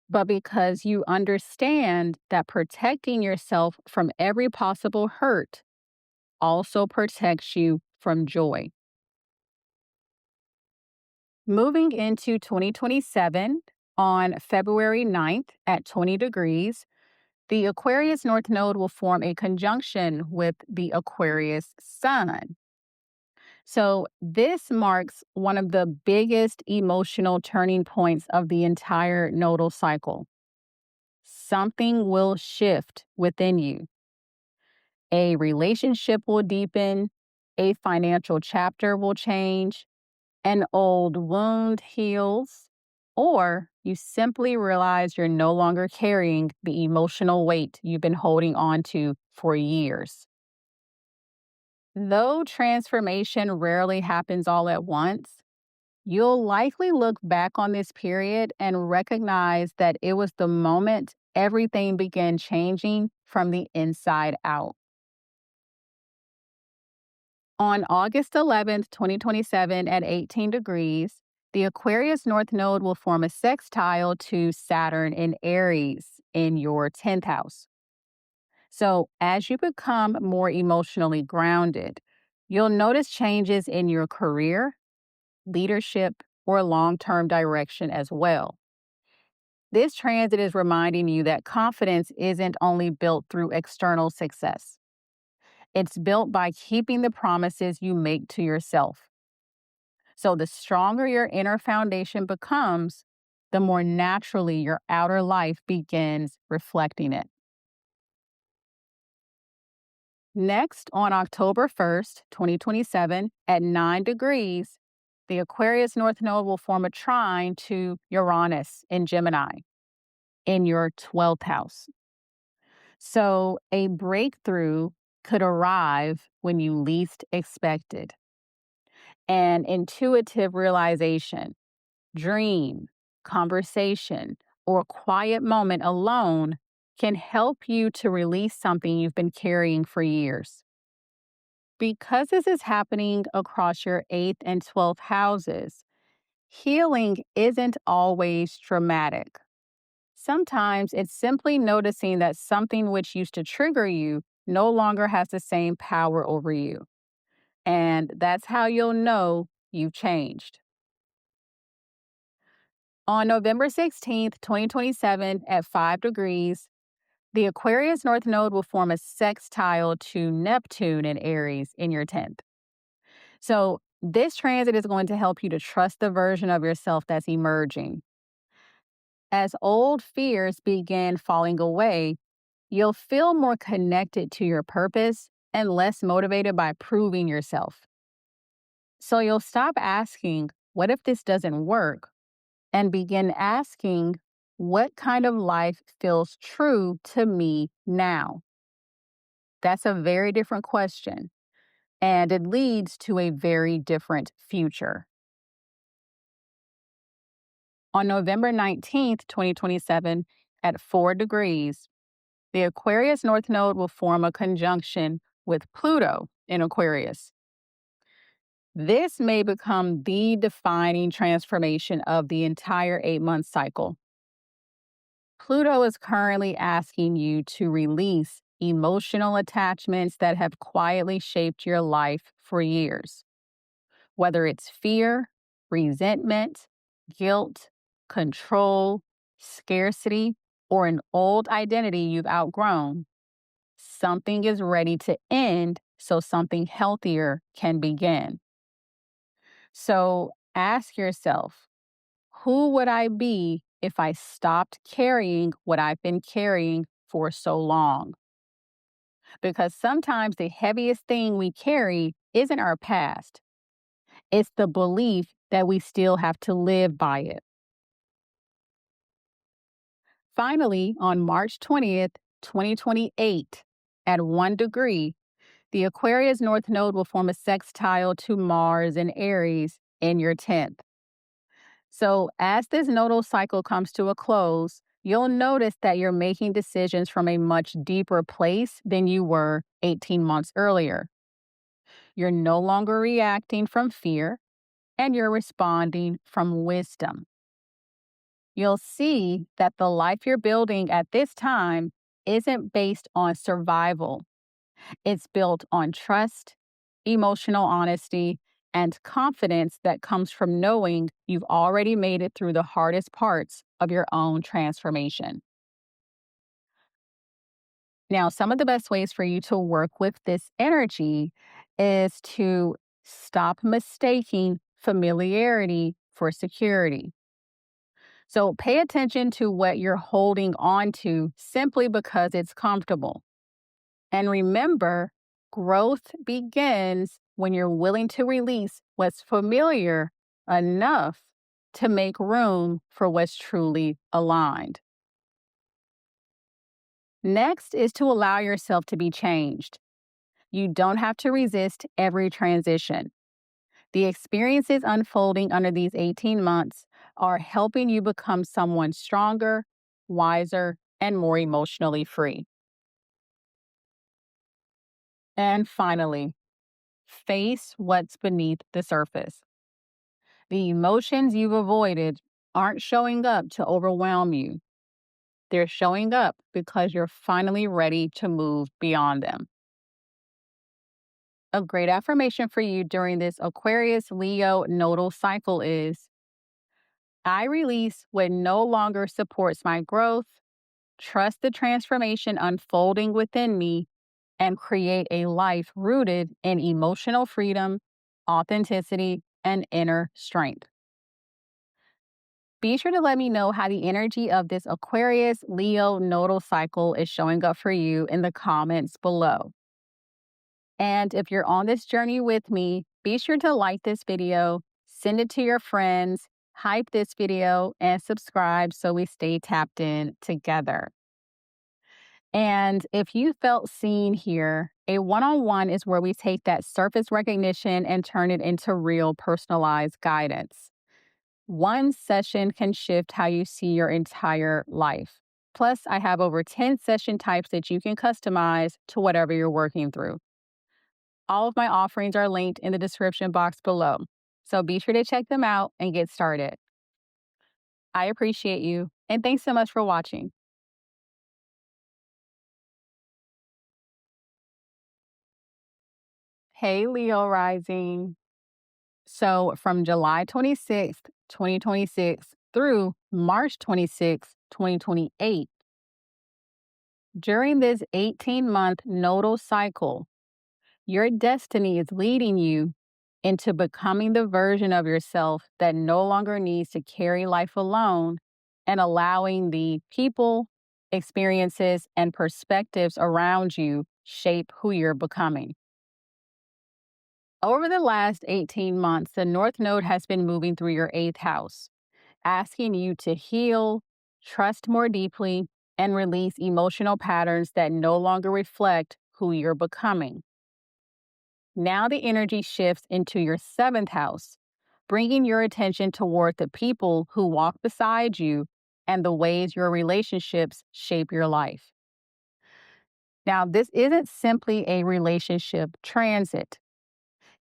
but because you understand that protecting yourself from every possible hurt also protects you from joy. Moving into 2027, on February 9th at 20 degrees, the Aquarius North Node will form a conjunction with the Aquarius Sun. So, this marks one of the biggest emotional turning points of the entire nodal cycle. Something will shift within you. A relationship will deepen, a financial chapter will change, an old wound heals, or you simply realize you're no longer carrying the emotional weight you've been holding on to for years. Though transformation rarely happens all at once, you'll likely look back on this period and recognize that it was the moment everything began changing from the inside out. On August 11th, 2027, at 18 degrees, the Aquarius North Node will form a sextile to Saturn in Aries in your 10th house. So, as you become more emotionally grounded, you'll notice changes in your career, leadership, or long term direction as well. This transit is reminding you that confidence isn't only built through external success. It's built by keeping the promises you make to yourself. So, the stronger your inner foundation becomes, the more naturally your outer life begins reflecting it. Next, on October 1st, 2027, at 9 degrees, the Aquarius North Node will form a trine to Uranus in Gemini in your 12th house. So, a breakthrough could arrive when you least expect it. An intuitive realization, dream, conversation, or quiet moment alone can help you to release something you've been carrying for years. Because this is happening across your 8th and 12th houses, healing isn't always dramatic. Sometimes it's simply noticing that something which used to trigger you no longer has the same power over you. And that's how you'll know you've changed. On November 16th, 2027, at 5 degrees, the Aquarius North Node will form a sextile to Neptune in Aries in your 10th. So, this transit is going to help you to trust the version of yourself that's emerging. As old fears begin falling away, you'll feel more connected to your purpose and less motivated by proving yourself. So you'll stop asking, what if this doesn't work? And begin asking, what kind of life feels true to me now? That's a very different question, and it leads to a very different future. On November 19th, 2027, at 4 degrees, the Aquarius North Node will form a conjunction with Pluto in Aquarius. This may become the defining transformation of the entire 8-month cycle. Pluto is currently asking you to release emotional attachments that have quietly shaped your life for years. Whether it's fear, resentment, guilt, control, scarcity, or an old identity you've outgrown, something is ready to end so something healthier can begin. So ask yourself, who would I be if I stopped carrying what I've been carrying for so long? Because sometimes the heaviest thing we carry isn't our past. It's the belief that we still have to live by it. Finally, on March 20th, 2028, at 1 degree, the Aquarius North Node will form a sextile to Mars and Aries in your 10th. So as this nodal cycle comes to a close, you'll notice that you're making decisions from a much deeper place than you were 18 months earlier. You're no longer reacting from fear, and you're responding from wisdom. You'll see that the life you're building at this time isn't based on survival. It's built on trust, emotional honesty, and confidence that comes from knowing you've already made it through the hardest parts of your own transformation. Now, some of the best ways for you to work with this energy is to stop mistaking familiarity for security. So pay attention to what you're holding on to simply because it's comfortable. And remember, growth begins when you're willing to release what's familiar enough to make room for what's truly aligned. Next is to allow yourself to be changed. You don't have to resist every transition. The experiences unfolding under these 18 months are helping you become someone stronger, wiser, and more emotionally free. And finally, face what's beneath the surface. The emotions you've avoided aren't showing up to overwhelm you. They're showing up because you're finally ready to move beyond them. A great affirmation for you during this Aquarius Leo nodal cycle is, I release what no longer supports my growth, trust the transformation unfolding within me, and create a life rooted in emotional freedom, authenticity, and inner strength. Be sure to let me know how the energy of this Aquarius Leo nodal cycle is showing up for you in the comments below. And if you're on this journey with me, be sure to like this video, send it to your friends, hype this video, and subscribe so we stay tapped in together. And if you felt seen here, a one-on-one is where we take that surface recognition and turn it into real personalized guidance. One session can shift how you see your entire life. Plus, I have over 10 session types that you can customize to whatever you're working through. All of my offerings are linked in the description box below, so be sure to check them out and get started. I appreciate you, and thanks so much for watching. Hey, Leo Rising. So from July 26th, 2026 through March 26th, 2028, during this 18-month nodal cycle, your destiny is leading you into becoming the version of yourself that no longer needs to carry life alone and allowing the people, experiences, and perspectives around you shape who you're becoming. Over the last 18 months, the North Node has been moving through your 8th house, asking you to heal, trust more deeply, and release emotional patterns that no longer reflect who you're becoming. Now the energy shifts into your 7th house, bringing your attention toward the people who walk beside you and the ways your relationships shape your life. Now, this isn't simply a relationship transit,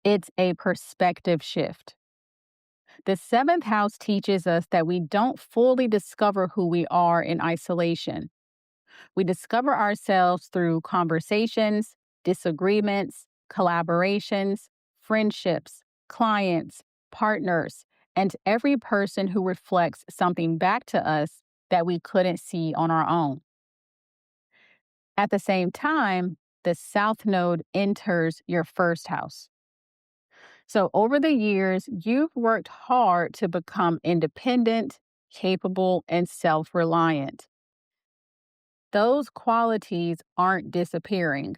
it's a perspective shift. The 7th house teaches us that we don't fully discover who we are in isolation. We discover ourselves through conversations, disagreements, collaborations, friendships, clients, partners, and every person who reflects something back to us that we couldn't see on our own. At the same time, the South Node enters your 1st house. So, over the years, you've worked hard to become independent, capable, and self reliant. Those qualities aren't disappearing,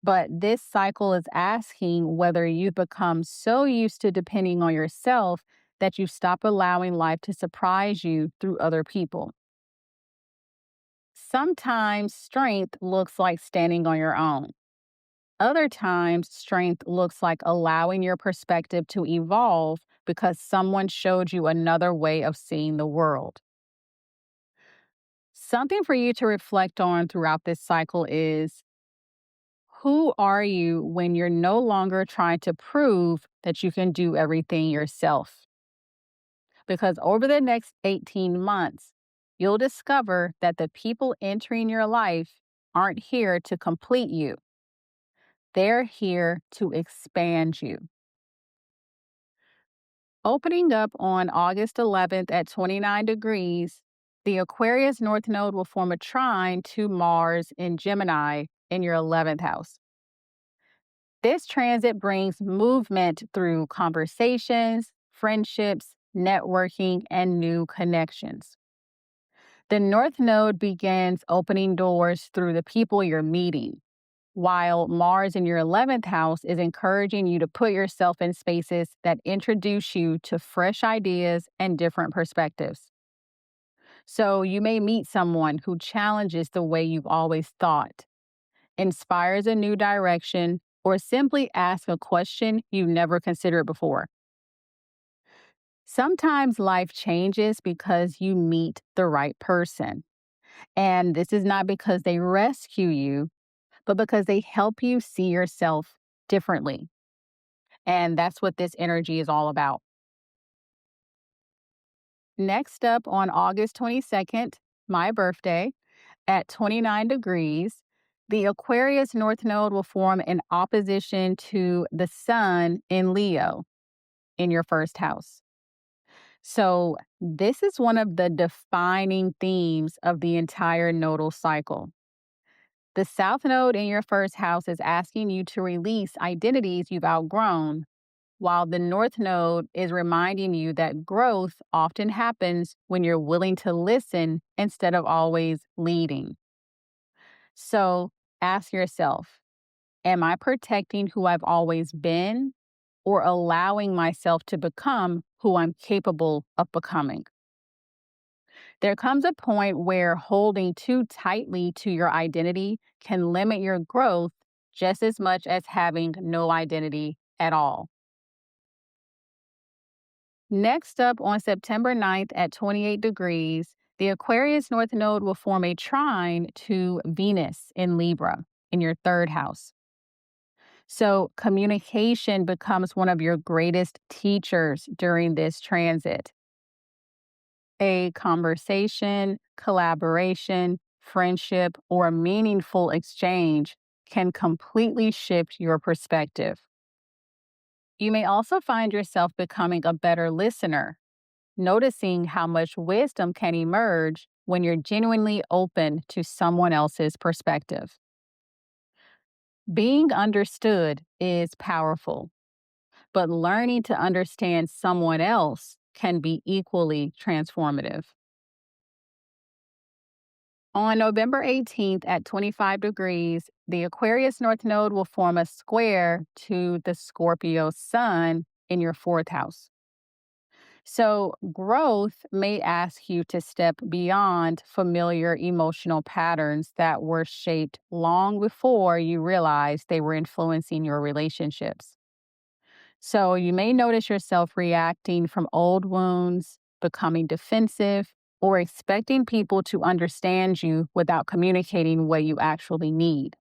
but this cycle is asking whether you've become so used to depending on yourself that you stop allowing life to surprise you through other people. Sometimes strength looks like standing on your own. Other times, strength looks like allowing your perspective to evolve because someone showed you another way of seeing the world. Something for you to reflect on throughout this cycle is, who are you when you're no longer trying to prove that you can do everything yourself? Because over the next 18 months, you'll discover that the people entering your life aren't here to complete you. They're here to expand you. Opening up on August 11th at 29 degrees, the Aquarius North Node will form a trine to Mars in Gemini in your 11th house. This transit brings movement through conversations, friendships, networking, and new connections. The North Node begins opening doors through the people you're meeting, while Mars in your 11th house is encouraging you to put yourself in spaces that introduce you to fresh ideas and different perspectives. So you may meet someone who challenges the way you've always thought, inspires a new direction, or simply asks a question you never considered before. Sometimes life changes because you meet the right person. And this is not because they rescue you, but because they help you see yourself differently. And that's what this energy is all about. Next up on August 22nd, my birthday, at 29 degrees, the Aquarius North Node will form an opposition to the Sun in Leo in your 1st house. So, this is one of the defining themes of the entire nodal cycle. The South Node in your 1st house is asking you to release identities you've outgrown, while the North Node is reminding you that growth often happens when you're willing to listen instead of always leading. So ask yourself, am I protecting who I've always been or allowing myself to become who I'm capable of becoming? There comes a point where holding too tightly to your identity can limit your growth just as much as having no identity at all. Next up on September 9th at 28 degrees, the Aquarius North Node will form a trine to Venus in Libra in your 3rd house. So, communication becomes one of your greatest teachers during this transit. A conversation, collaboration, friendship, or meaningful exchange can completely shift your perspective. You may also find yourself becoming a better listener, noticing how much wisdom can emerge when you're genuinely open to someone else's perspective. Being understood is powerful, but learning to understand someone else can be equally transformative. On November 18th at 25 degrees, the Aquarius North Node will form a square to the Scorpio Sun in your fourth house. So, growth may ask you to step beyond familiar emotional patterns that were shaped long before you realized they were influencing your relationships. So, you may notice yourself reacting from old wounds, becoming defensive, or expecting people to understand you without communicating what you actually need.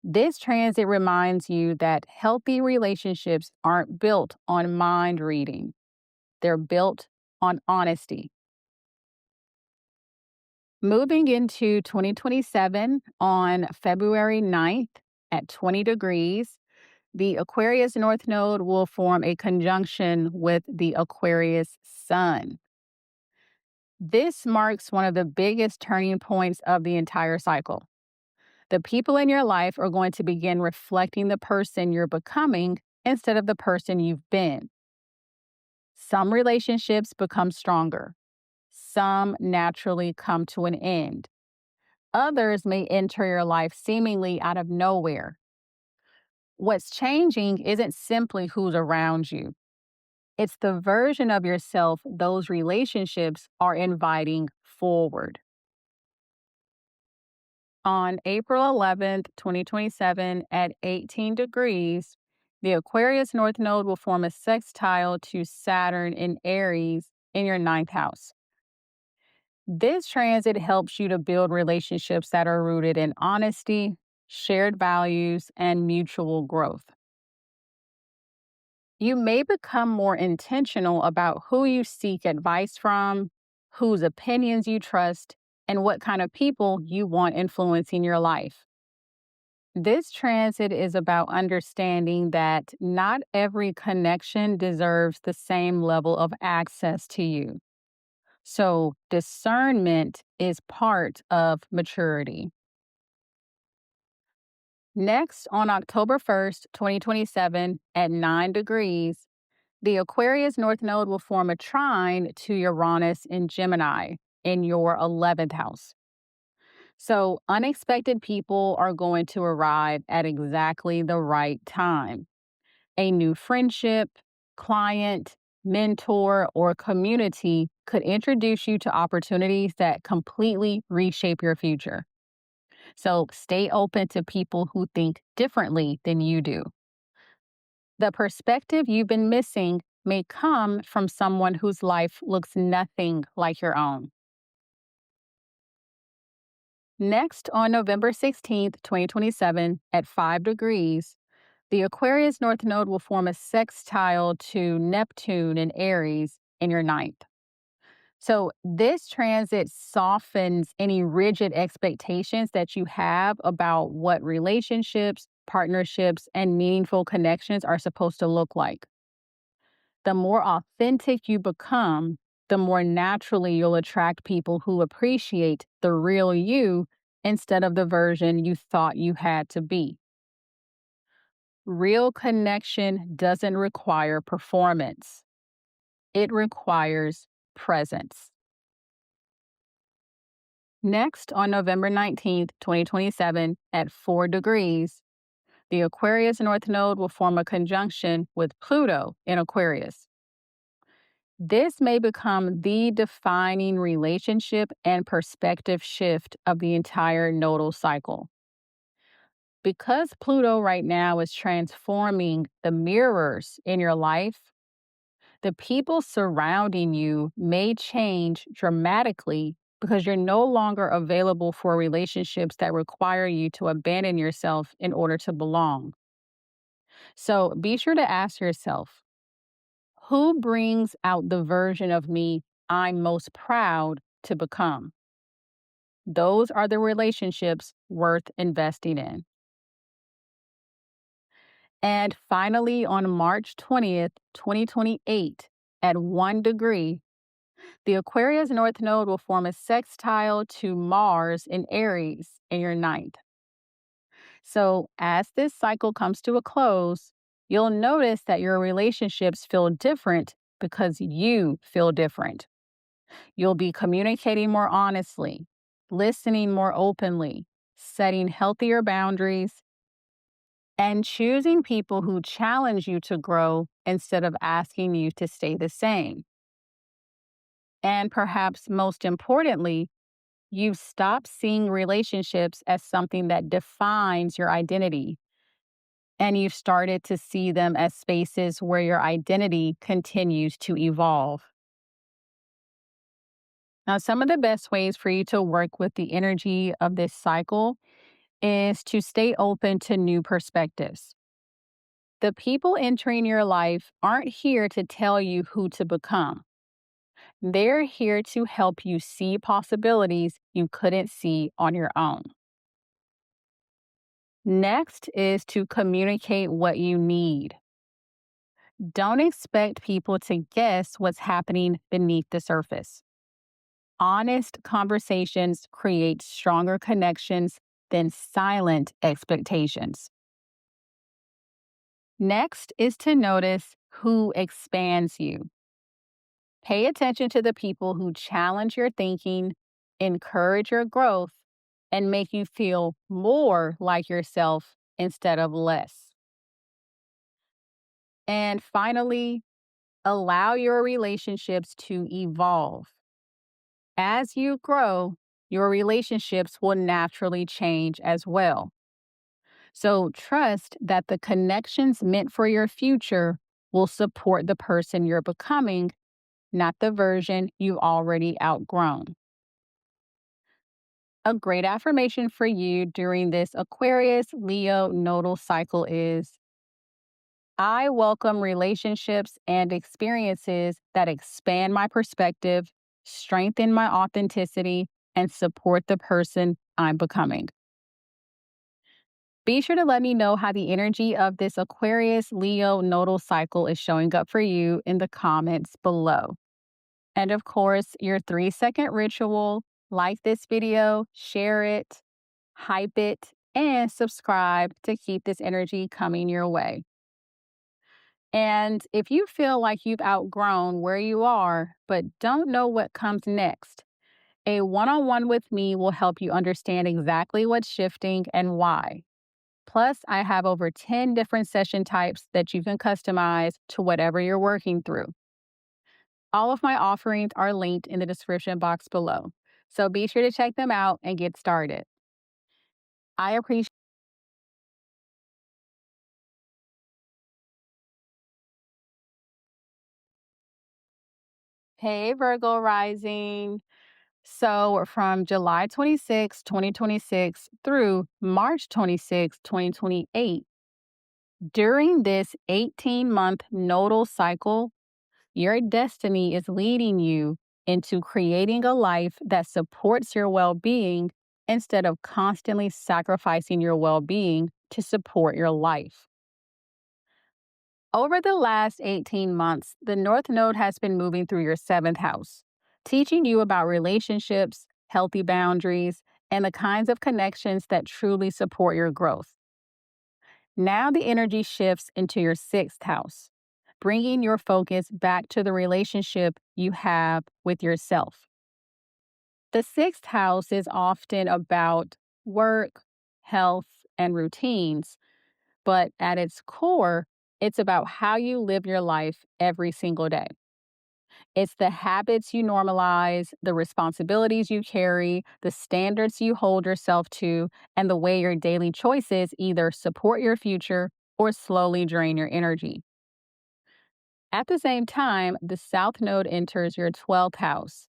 This transit reminds you that healthy relationships aren't built on mind reading. They're built on honesty. Moving into 2027 on February 9th at 20 degrees, the Aquarius North Node will form a conjunction with the Aquarius Sun. This marks one of the biggest turning points of the entire cycle. The people in your life are going to begin reflecting the person you're becoming instead of the person you've been. Some relationships become stronger. Some naturally come to an end. Others may enter your life seemingly out of nowhere. What's changing isn't simply who's around you, it's the version of yourself those relationships are inviting forward. On April 11th, 2027, at 18 degrees, the Aquarius North Node will form a sextile to Saturn in Aries in your ninth house. This transit helps you to build relationships that are rooted in honesty, shared values, and mutual growth. You may become more intentional about who you seek advice from, whose opinions you trust, and what kind of people you want influencing your life. This transit is about understanding that not every connection deserves the same level of access to you. So, discernment is part of maturity. Next, on October 1st, 2027, at 9 degrees, the Aquarius North Node will form a trine to Uranus in Gemini in your 11th house. So, unexpected people are going to arrive at exactly the right time. A new friendship, client, mentor, or community could introduce you to opportunities that completely reshape your future. So, stay open to people who think differently than you do. The perspective you've been missing may come from someone whose life looks nothing like your own. Next, on November 16th, 2027, at 5 degrees, the Aquarius North Node will form a sextile to Neptune in Aries in your ninth. So, this transit softens any rigid expectations that you have about what relationships, partnerships, and meaningful connections are supposed to look like. The more authentic you become, the more naturally you'll attract people who appreciate the real you instead of the version you thought you had to be. Real connection doesn't require performance, it requires presence. Next, on November 19th, 2027, at 4 degrees, the Aquarius North Node will form a conjunction with Pluto in Aquarius. This may become the defining relationship and perspective shift of the entire nodal cycle. Because Pluto right now is transforming the mirrors in your life, the people surrounding you may change dramatically because you're no longer available for relationships that require you to abandon yourself in order to belong. So be sure to ask yourself, who brings out the version of me I'm most proud to become? Those are the relationships worth investing in. And finally, on March 20th, 2028, at 1 degree, the Aquarius North Node will form a sextile to Mars in Aries in your ninth. So, as this cycle comes to a close, you'll notice that your relationships feel different because you feel different. You'll be communicating more honestly, listening more openly, setting healthier boundaries, and choosing people who challenge you to grow instead of asking you to stay the same. And perhaps most importantly, you've stopped seeing relationships as something that defines your identity, and you've started to see them as spaces where your identity continues to evolve. Now, some of the best ways for you to work with the energy of this cycle is to stay open to new perspectives. The people entering your life aren't here to tell you who to become. They're here to help you see possibilities you couldn't see on your own. Next is to communicate what you need. Don't expect people to guess what's happening beneath the surface. Honest conversations create stronger connections than silent expectations. Next is to notice who expands you. Pay attention to the people who challenge your thinking, encourage your growth, and make you feel more like yourself instead of less. And finally, allow your relationships to evolve. As you grow, your relationships will naturally change as well. So trust that the connections meant for your future will support the person you're becoming, not the version you've already outgrown. A great affirmation for you during this Aquarius Leo nodal cycle is: I welcome relationships and experiences that expand my perspective, strengthen my authenticity, and support the person I'm becoming. Be sure to let me know how the energy of this Aquarius Leo nodal cycle is showing up for you in the comments below. And of course, your 3-second ritual: like this video, share it, hype it, and subscribe to keep this energy coming your way. And if you feel like you've outgrown where you are, but don't know what comes next, a one-on-one with me will help you understand exactly what's shifting and why. Plus, I have over 10 different session types that you can customize to whatever you're working through. All of my offerings are linked in the description box below, so be sure to check them out and get started. I appreciate Hey Virgo rising. So from July 26, 2026 through March 26, 2028, during this 18-month nodal cycle, your destiny is leading you into creating a life that supports your well-being instead of constantly sacrificing your well-being to support your life. Over the last 18 months, the North Node has been moving through your 7th house, teaching you about relationships, healthy boundaries, and the kinds of connections that truly support your growth. Now the energy shifts into your 6th house, bringing your focus back to the relationship you have with yourself. The 6th house is often about work, health, and routines, but at its core, it's about how you live your life every single day. It's the habits you normalize, the responsibilities you carry, the standards you hold yourself to, and the way your daily choices either support your future or slowly drain your energy. At the same time, the South Node enters your 12th house,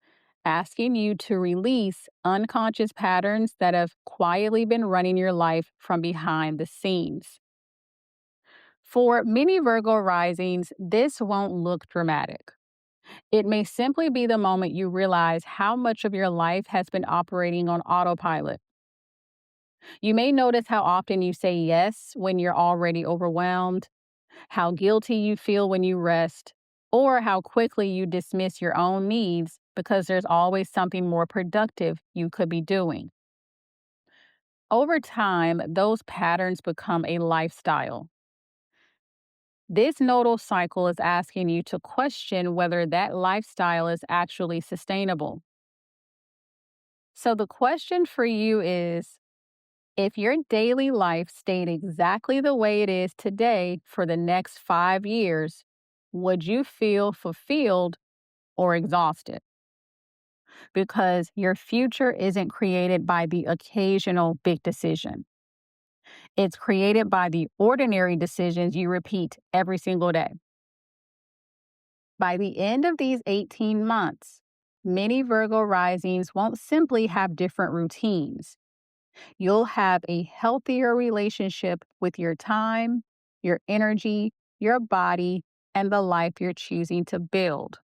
asking you to release unconscious patterns that have quietly been running your life from behind the scenes. For many Virgo risings, this won't look dramatic. It may simply be the moment you realize how much of your life has been operating on autopilot. You may notice how often you say yes when you're already overwhelmed, how guilty you feel when you rest, or how quickly you dismiss your own needs because there's always something more productive you could be doing. Over time, those patterns become a lifestyle. This nodal cycle is asking you to question whether that lifestyle is actually sustainable. So the question for you is, if your daily life stayed exactly the way it is today for the next 5 years, would you feel fulfilled or exhausted? Because your future isn't created by the occasional big decision. It's created by the ordinary decisions you repeat every single day. By the end of these 18 months, many Virgo risings won't simply have different routines. You'll have a healthier relationship with your time, your energy, your body, and the life you're choosing to build.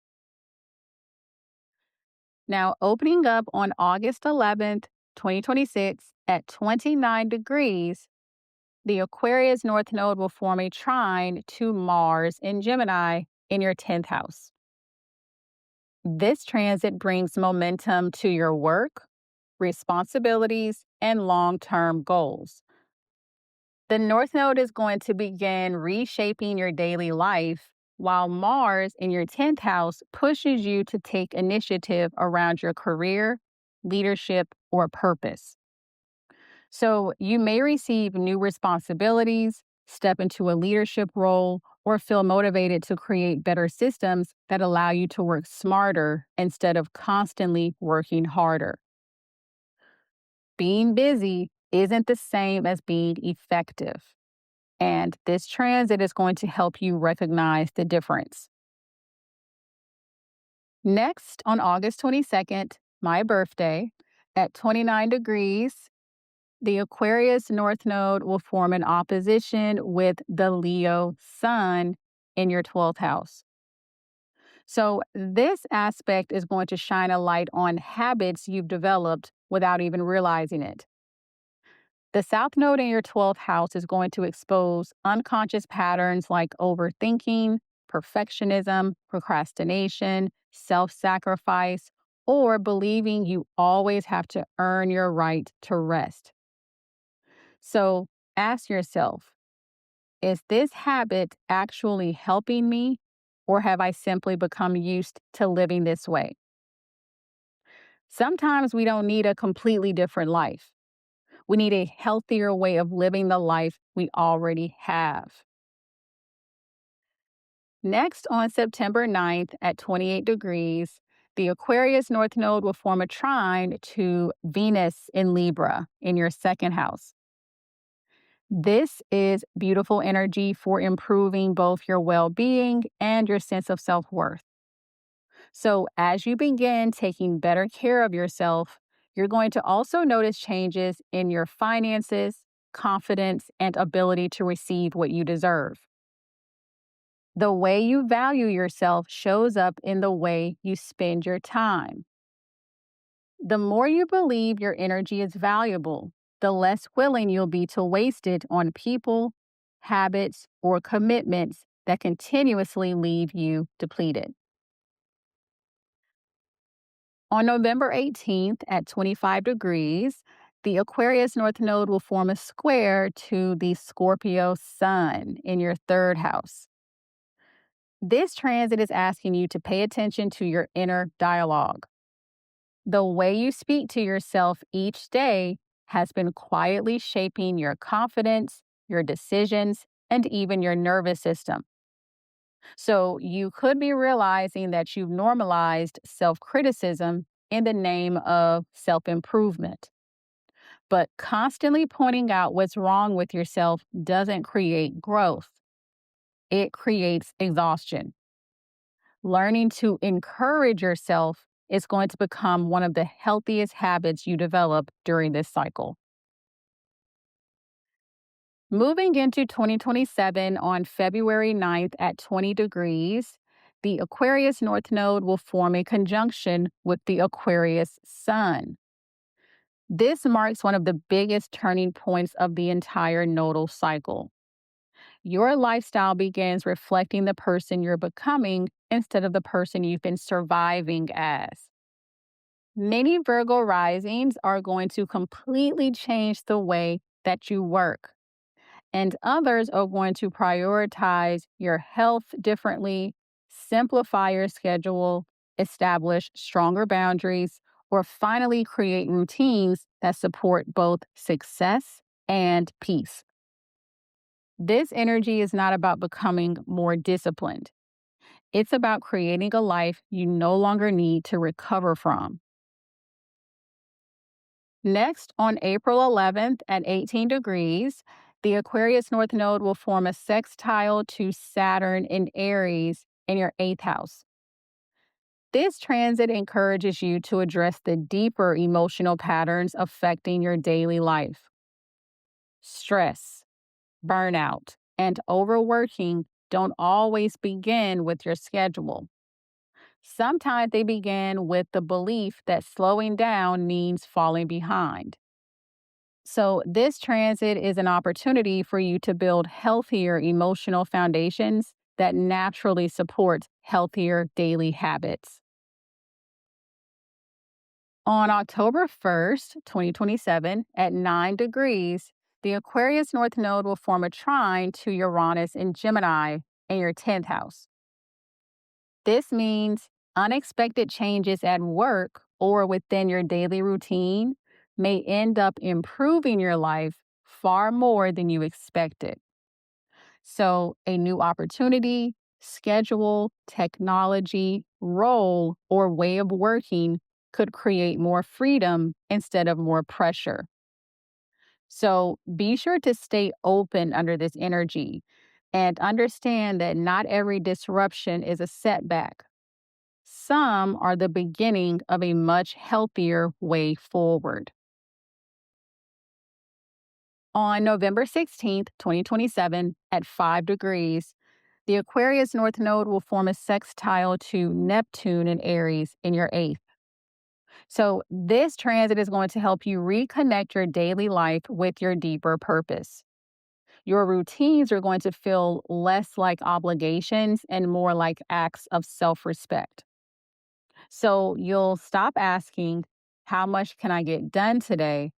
Now, opening up on August 11th, 2026, at 29 degrees, the Aquarius North Node will form a trine to Mars in Gemini in your 10th house. This transit brings momentum to your work, responsibilities, and long term goals. The North Node is going to begin reshaping your daily life, while Mars in your 10th house pushes you to take initiative around your career, leadership, or purpose. So you may receive new responsibilities, step into a leadership role, or feel motivated to create better systems that allow you to work smarter instead of constantly working harder. Being busy isn't the same as being effective. And this transit is going to help you recognize the difference. Next, on August 22nd, my birthday, at 29 degrees, the Aquarius North Node will form an opposition with the Leo Sun in your 12th house. So, this aspect is going to shine a light on habits you've developed without even realizing it. The South Node in your 12th house is going to expose unconscious patterns like overthinking, perfectionism, procrastination, self sacrifice, or believing you always have to earn your right to rest. So ask yourself, is this habit actually helping me, or have I simply become used to living this way? Sometimes we don't need a completely different life. We need a healthier way of living the life we already have. Next, on September 9th at 28 degrees, the Aquarius North Node will form a trine to Venus in Libra in your second house. This is beautiful energy for improving both your well being and your sense of self worth. So, as you begin taking better care of yourself, you're going to also notice changes in your finances, confidence, and ability to receive what you deserve. The way you value yourself shows up in the way you spend your time. The more you believe your energy is valuable, the less willing you'll be to waste it on people, habits, or commitments that continuously leave you depleted. On November 18th at 25 degrees, the Aquarius North Node will form a square to the Scorpio Sun in your third house. This transit is asking you to pay attention to your inner dialogue. The way you speak to yourself each day has been quietly shaping your confidence, your decisions, and even your nervous system. So you could be realizing that you've normalized self criticism in the name of self improvement. But constantly pointing out what's wrong with yourself doesn't create growth, it creates exhaustion. Learning to encourage yourself is going to become one of the healthiest habits you develop during this cycle. Moving into 2027 on February 9th at 20 degrees, the Aquarius North Node will form a conjunction with the Aquarius Sun. This marks one of the biggest turning points of the entire nodal cycle. Your lifestyle begins reflecting the person you're becoming instead of the person you've been surviving as. Many Virgo risings are going to completely change the way that you work, and others are going to prioritize your health differently, simplify your schedule, establish stronger boundaries, or finally create routines that support both success and peace. This energy is not about becoming more disciplined. It's about creating a life you no longer need to recover from. Next, on April 11th at 18 degrees, the Aquarius North Node will form a sextile to Saturn in Aries in your 8th house. This transit encourages you to address the deeper emotional patterns affecting your daily life. Stress, burnout, and overworking don't always begin with your schedule. Sometimes they begin with the belief that slowing down means falling behind. So, this transit is an opportunity for you to build healthier emotional foundations that naturally support healthier daily habits. On October 1st, 2027, at 9 degrees, the Aquarius North Node will form a trine to Uranus in Gemini in your 10th house. This means unexpected changes at work or within your daily routine may end up improving your life far more than you expected. So, a new opportunity, schedule, technology, role, or way of working could create more freedom instead of more pressure. So, be sure to stay open under this energy and understand that not every disruption is a setback. Some are the beginning of a much healthier way forward. On November 16th, 2027, at 5 degrees, the Aquarius North Node will form a sextile to Neptune in Aries in your 8th. So, this transit is going to help you reconnect your daily life with your deeper purpose. Your routines are going to feel less like obligations and more like acts of self respect. So, you'll stop asking, how much can I get done today?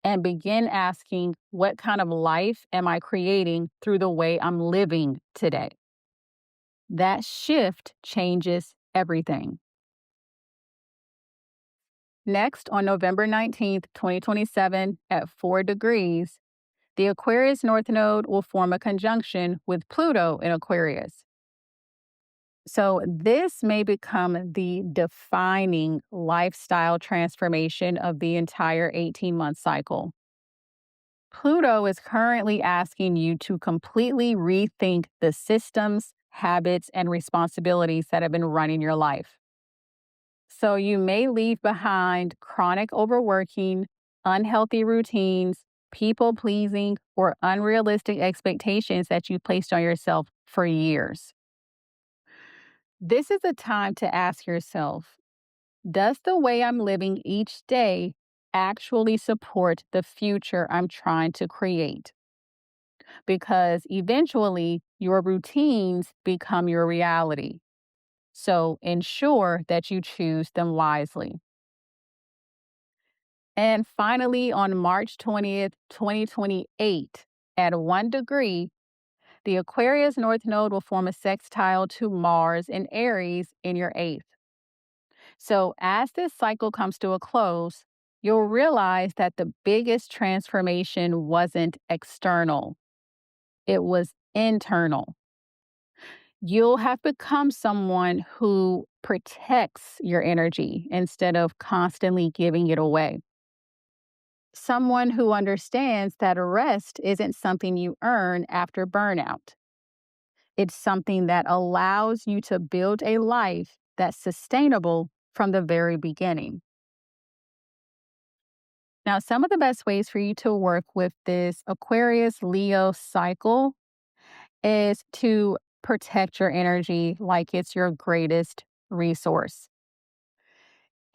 And begin asking, what kind of life am I creating through the way I'm living today? That shift changes everything. Next, on November 19th, 2027, at 4 degrees, the Aquarius North Node will form a conjunction with Pluto in Aquarius. So, this may become the defining lifestyle transformation of the entire 18-month cycle. Pluto is currently asking you to completely rethink the systems, habits, and responsibilities that have been running your life. So you may leave behind chronic overworking, unhealthy routines, people pleasing, or unrealistic expectations that you placed on yourself for years. This is a time to ask yourself, does the way I'm living each day actually support the future I'm trying to create? Because eventually your routines become your reality. So ensure that you choose them wisely. And finally, on March 20th, 2028, at 1 degree, the Aquarius North Node will form a sextile to Mars in Aries in your 8th. So as this cycle comes to a close, you'll realize that the biggest transformation wasn't external, it was internal. You'll have become someone who protects your energy instead of constantly giving it away. Someone who understands that rest isn't something you earn after burnout. It's something that allows you to build a life that's sustainable from the very beginning. Now, some of the best ways for you to work with this Aquarius Leo cycle is to protect your energy like it's your greatest resource.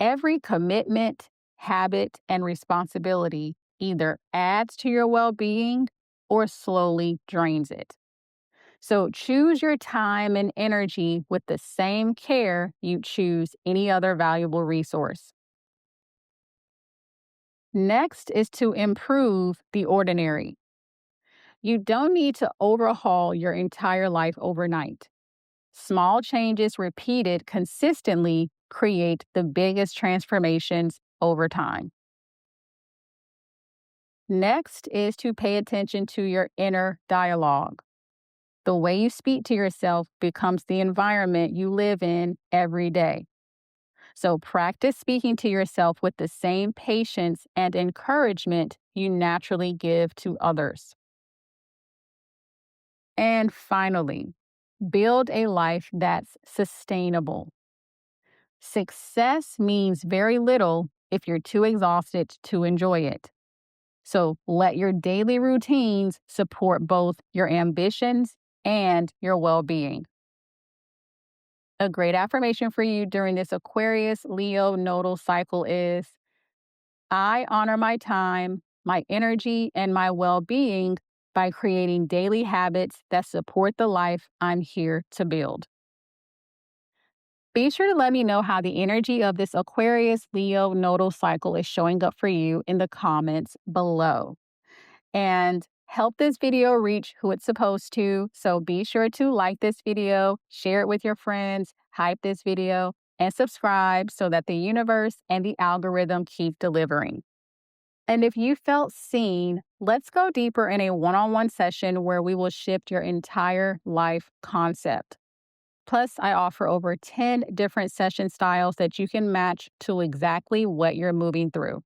Every commitment, habit, and responsibility either adds to your well being or slowly drains it. So choose your time and energy with the same care you choose any other valuable resource. Next is to improve the ordinary. You don't need to overhaul your entire life overnight. Small changes repeated consistently create the biggest transformations over time. Next is to pay attention to your inner dialogue. The way you speak to yourself becomes the environment you live in every day. So practice speaking to yourself with the same patience and encouragement you naturally give to others. And finally, build a life that's sustainable. Success means very little if you're too exhausted to enjoy it. So let your daily routines support both your ambitions and your well being. A great affirmation for you during this Aquarius Leo nodal cycle is: I honor my time, my energy, and my well being by creating daily habits that support the life I'm here to build. Be sure to let me know how the energy of this Aquarius Leo nodal cycle is showing up for you in the comments below. And help this video reach who it's supposed to. So be sure to like this video, share it with your friends, hype this video, and subscribe so that the universe and the algorithm keep delivering. And if you felt seen, let's go deeper in a one-on-one session where we will shift your entire life concept. Plus, I offer over 10 different session styles that you can match to exactly what you're moving through.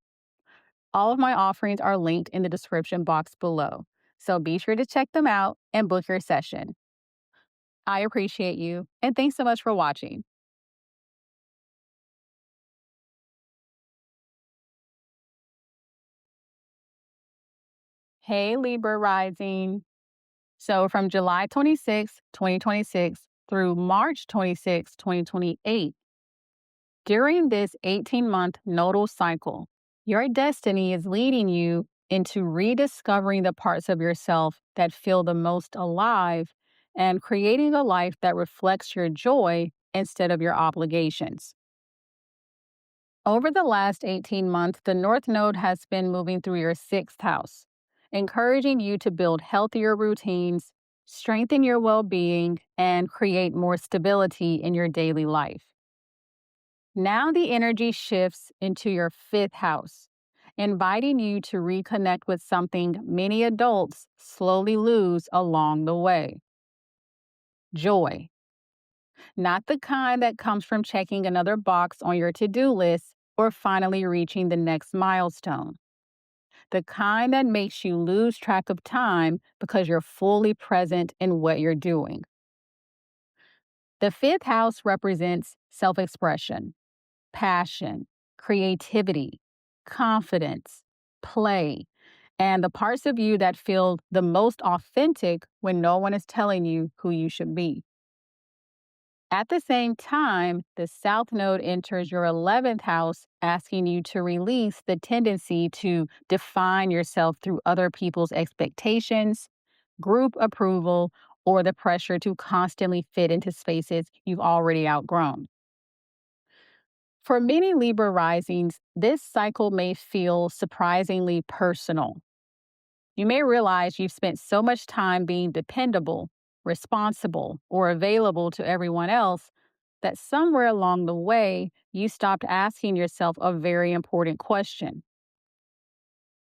All of my offerings are linked in the description box below, so be sure to check them out and book your session. I appreciate you, and thanks so much for watching. Hey, Libra rising. So from July 26, 2026 through March 26, 2028, during this 18-month nodal cycle, your destiny is leading you into rediscovering the parts of yourself that feel the most alive and creating a life that reflects your joy instead of your obligations. Over the last 18 months, the North Node has been moving through your sixth house, encouraging you to build healthier routines, strengthen your well being, and create more stability in your daily life. Now the energy shifts into your fifth house, inviting you to reconnect with something many adults slowly lose along the way: joy. Not the kind that comes from checking another box on your to-do list or finally reaching the next milestone. The kind that makes you lose track of time because you're fully present in what you're doing. The fifth house represents self-expression, passion, creativity, confidence, play, and the parts of you that feel the most authentic when no one is telling you who you should be. At the same time, the South Node enters your 11th house, asking you to release the tendency to define yourself through other people's expectations, group approval, or the pressure to constantly fit into spaces you've already outgrown. For many Libra risings, this cycle may feel surprisingly personal. You may realize you've spent so much time being dependable, responsible, or available to everyone else that somewhere along the way, you stopped asking yourself a very important question: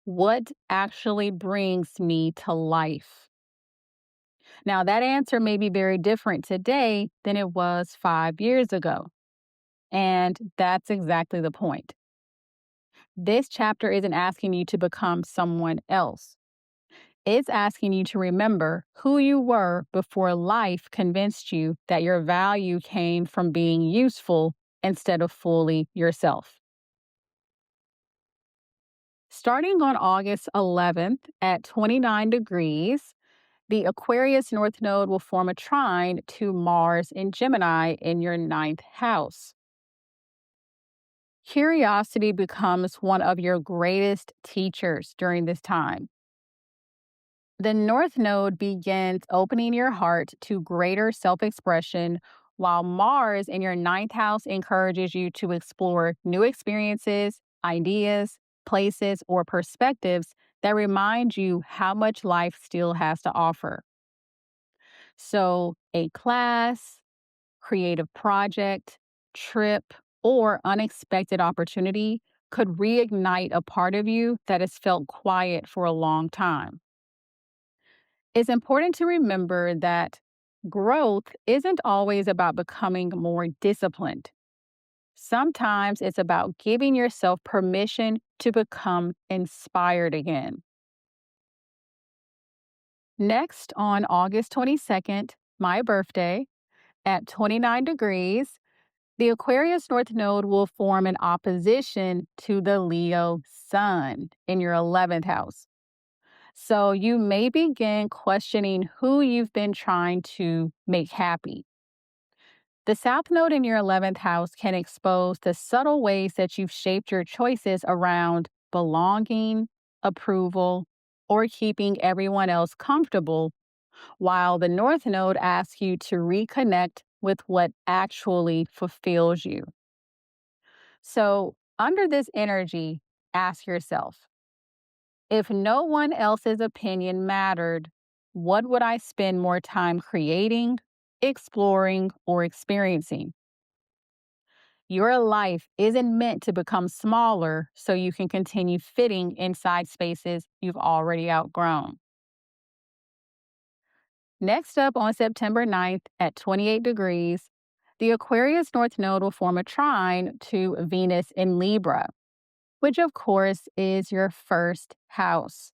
what actually brings me to life? Now, that answer may be very different today than it was 5 years ago. And that's exactly the point. This chapter isn't asking you to become someone else. It's asking you to remember who you were before life convinced you that your value came from being useful instead of fully yourself. Starting on August 11th at 29 degrees, the Aquarius North Node will form a trine to Mars in Gemini in your ninth house. Curiosity becomes one of your greatest teachers during this time. The North Node begins opening your heart to greater self expression, while Mars in your ninth house encourages you to explore new experiences, ideas, places, or perspectives that remind you how much life still has to offer. So, a class, creative project, trip, or unexpected opportunity could reignite a part of you that has felt quiet for a long time. It's important to remember that growth isn't always about becoming more disciplined. Sometimes it's about giving yourself permission to become inspired again. Next, on August 22nd, my birthday, at 29 degrees, the Aquarius North Node will form an opposition to the Leo Sun in your 11th house. So you may begin questioning who you've been trying to make happy. The South Node in your 11th house can expose the subtle ways that you've shaped your choices around belonging, approval, or keeping everyone else comfortable, while the North Node asks you to reconnect with what actually fulfills you. So, under this energy, ask yourself, if no one else's opinion mattered, what would I spend more time creating, exploring, or experiencing? Your life isn't meant to become smaller so you can continue fitting inside spaces you've already outgrown. Next up, on September 9th at 28 degrees, the Aquarius North Node will form a trine to Venus in Libra, which of course is your first house.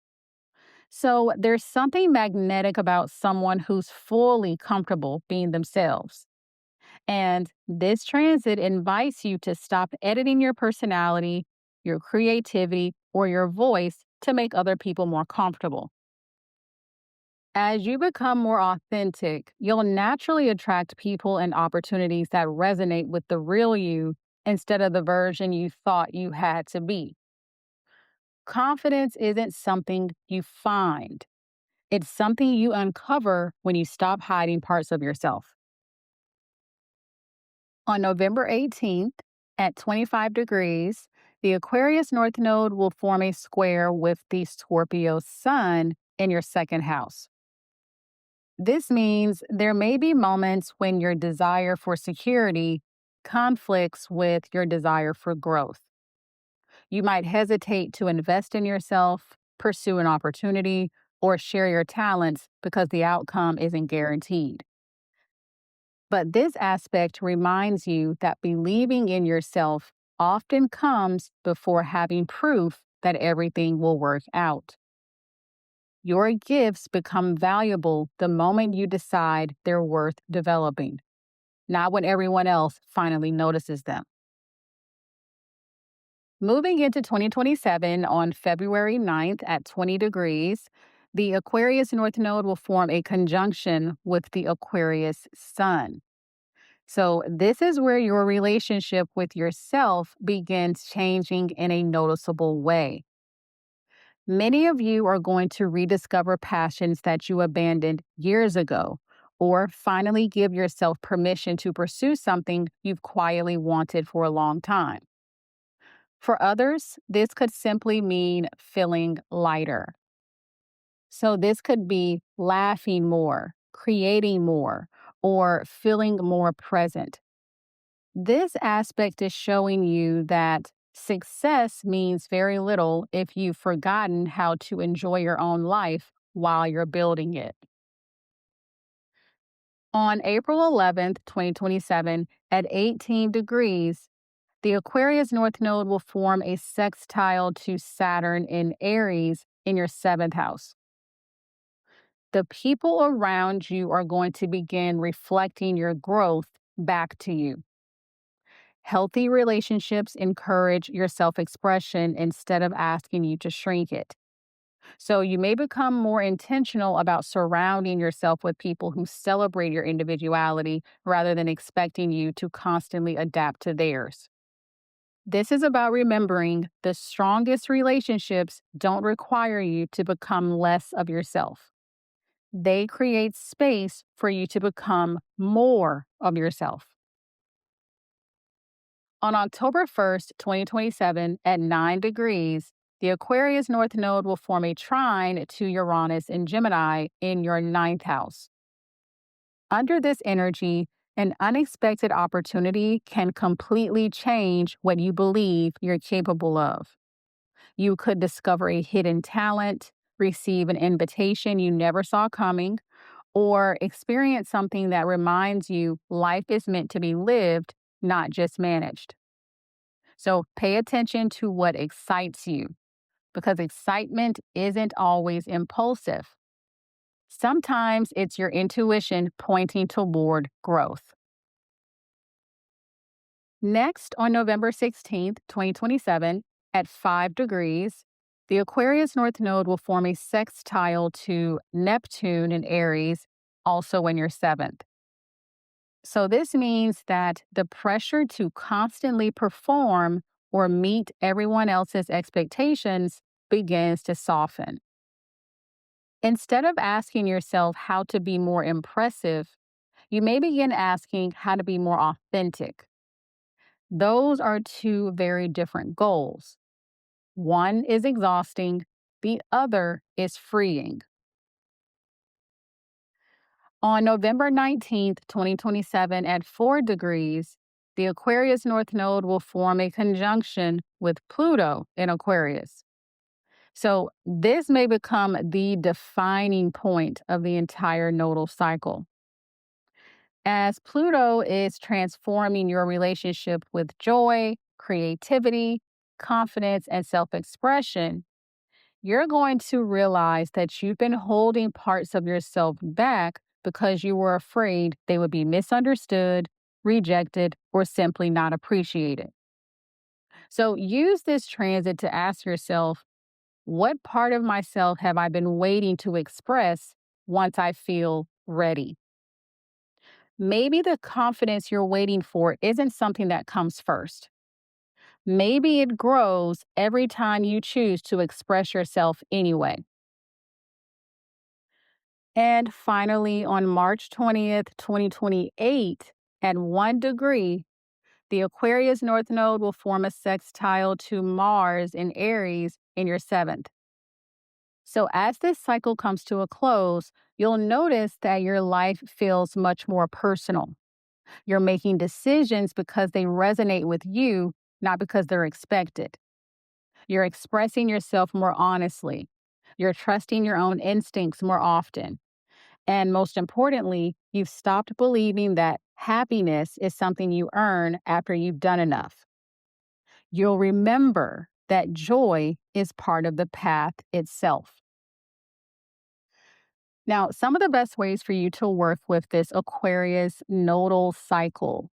So there's something magnetic about someone who's fully comfortable being themselves. And this transit invites you to stop editing your personality, your creativity, or your voice to make other people more comfortable. As you become more authentic, you'll naturally attract people and opportunities that resonate with the real you instead of the version you thought you had to be. Confidence isn't something you find, it's something you uncover when you stop hiding parts of yourself. On November 18th at 25 degrees, the Aquarius North Node will form a square with the Scorpio Sun in your second house. This means there may be moments when your desire for security conflicts with your desire for growth. You might hesitate to invest in yourself, pursue an opportunity, or share your talents because the outcome isn't guaranteed. But this aspect reminds you that believing in yourself often comes before having proof that everything will work out. Your gifts become valuable the moment you decide they're worth developing, not when everyone else finally notices them. Moving into 2027 on February 9th at 20 degrees, the Aquarius North Node will form a conjunction with the Aquarius Sun. So, this is where your relationship with yourself begins changing in a noticeable way. Many of you are going to rediscover passions that you abandoned years ago, or finally give yourself permission to pursue something you've quietly wanted for a long time. For others, this could simply mean feeling lighter. So, this could be laughing more, creating more, or feeling more present. This aspect is showing you that success means very little if you've forgotten how to enjoy your own life while you're building it. On April 11th, 2027, at 18 degrees, the Aquarius North Node will form a sextile to Saturn in Aries in your seventh house. The people around you are going to begin reflecting your growth back to you. Healthy relationships encourage your self expression instead of asking you to shrink it. So you may become more intentional about surrounding yourself with people who celebrate your individuality rather than expecting you to constantly adapt to theirs. This is about remembering the strongest relationships don't require you to become less of yourself. They create space for you to become more of yourself. On October 1st, 2027, at 9 degrees, the Aquarius North Node will form a trine to Uranus in Gemini in your ninth house. Under this energy, An unexpected opportunity can completely change what you believe you're capable of. You could discover a hidden talent, receive an invitation you never saw coming, or experience something that reminds you life is meant to be lived, not just managed. So pay attention to what excites you because excitement isn't always impulsive. Sometimes it's your intuition pointing toward growth. Next, on November 16th, 2027, at 5 degrees, the Aquarius North Node will form a sextile to Neptune in Aries, also in your seventh. So, this means that the pressure to constantly perform or meet everyone else's expectations begins to soften. Instead of asking yourself how to be more impressive, you may begin asking how to be more authentic. Those are two very different goals. One is exhausting, the other is freeing. On November 19th, 2027, at 4 degrees, the Aquarius North Node will form a conjunction with Pluto in Aquarius. So, this may become the defining point of the entire nodal cycle. As Pluto is transforming your relationship with joy, creativity, confidence, and self expression, you're going to realize that you've been holding parts of yourself back because you were afraid they would be misunderstood, rejected, or simply not appreciated. So use this transit to ask yourself, what part of myself have I been waiting to express once I feel ready? Maybe the confidence you're waiting for isn't something that comes first. Maybe it grows every time you choose to express yourself anyway. And finally, on March 20th, 2028, at 1 degree, the Aquarius North Node will form a sextile to Mars in Aries in your seventh. So, as this cycle comes to a close, you'll notice that your life feels much more personal. You're making decisions because they resonate with you, not because they're expected. You're expressing yourself more honestly. You're trusting your own instincts more often. And most importantly, you've stopped believing that happiness is something you earn after you've done enough. You'll remember that joy is part of the path itself. Now, some of the best ways for you to work with this Aquarius nodal cycle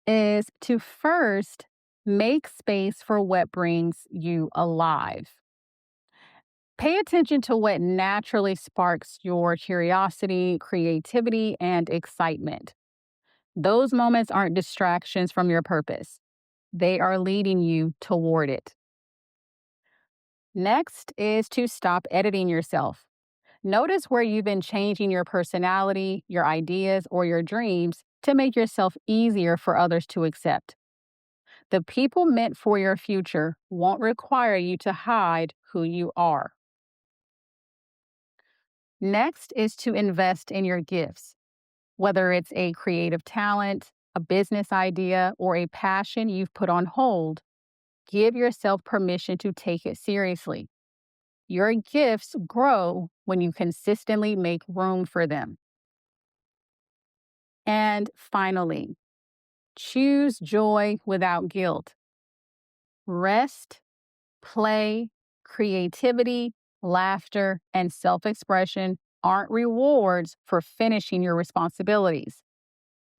is to first make space for what brings you alive. Pay attention to what naturally sparks your curiosity, creativity, and excitement. Those moments aren't distractions from your purpose, they are leading you toward it. Next is to stop editing yourself. Notice where you've been changing your personality, your ideas, or your dreams to make yourself easier for others to accept. The people meant for your future won't require you to hide who you are. Next is to invest in your gifts. Whether it's a creative talent, a business idea, or a passion you've put on hold, give yourself permission to take it seriously. Your gifts grow when you consistently make room for them. And finally, choose joy without guilt. Rest, play, creativity, laughter, and self expression aren't rewards for finishing your responsibilities.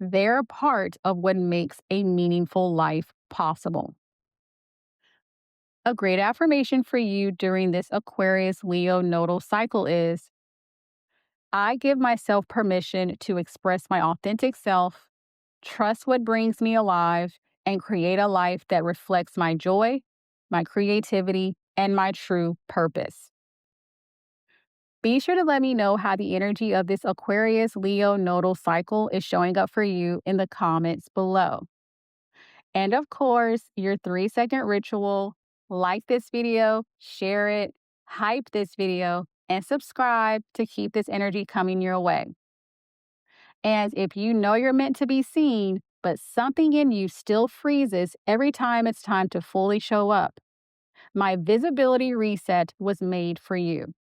They're part of what makes a meaningful life possible. A great affirmation for you during this Aquarius Leo nodal cycle is: I give myself permission to express my authentic self, trust what brings me alive, and create a life that reflects my joy, my creativity, and my true purpose. Be sure to let me know how the energy of this Aquarius Leo nodal cycle is showing up for you in the comments below. And of course, your 3-second ritual: like this video, share it, hype this video, and subscribe to keep this energy coming your way. And if you know you're meant to be seen, but something in you still freezes every time it's time to fully show up, my visibility reset was made for you.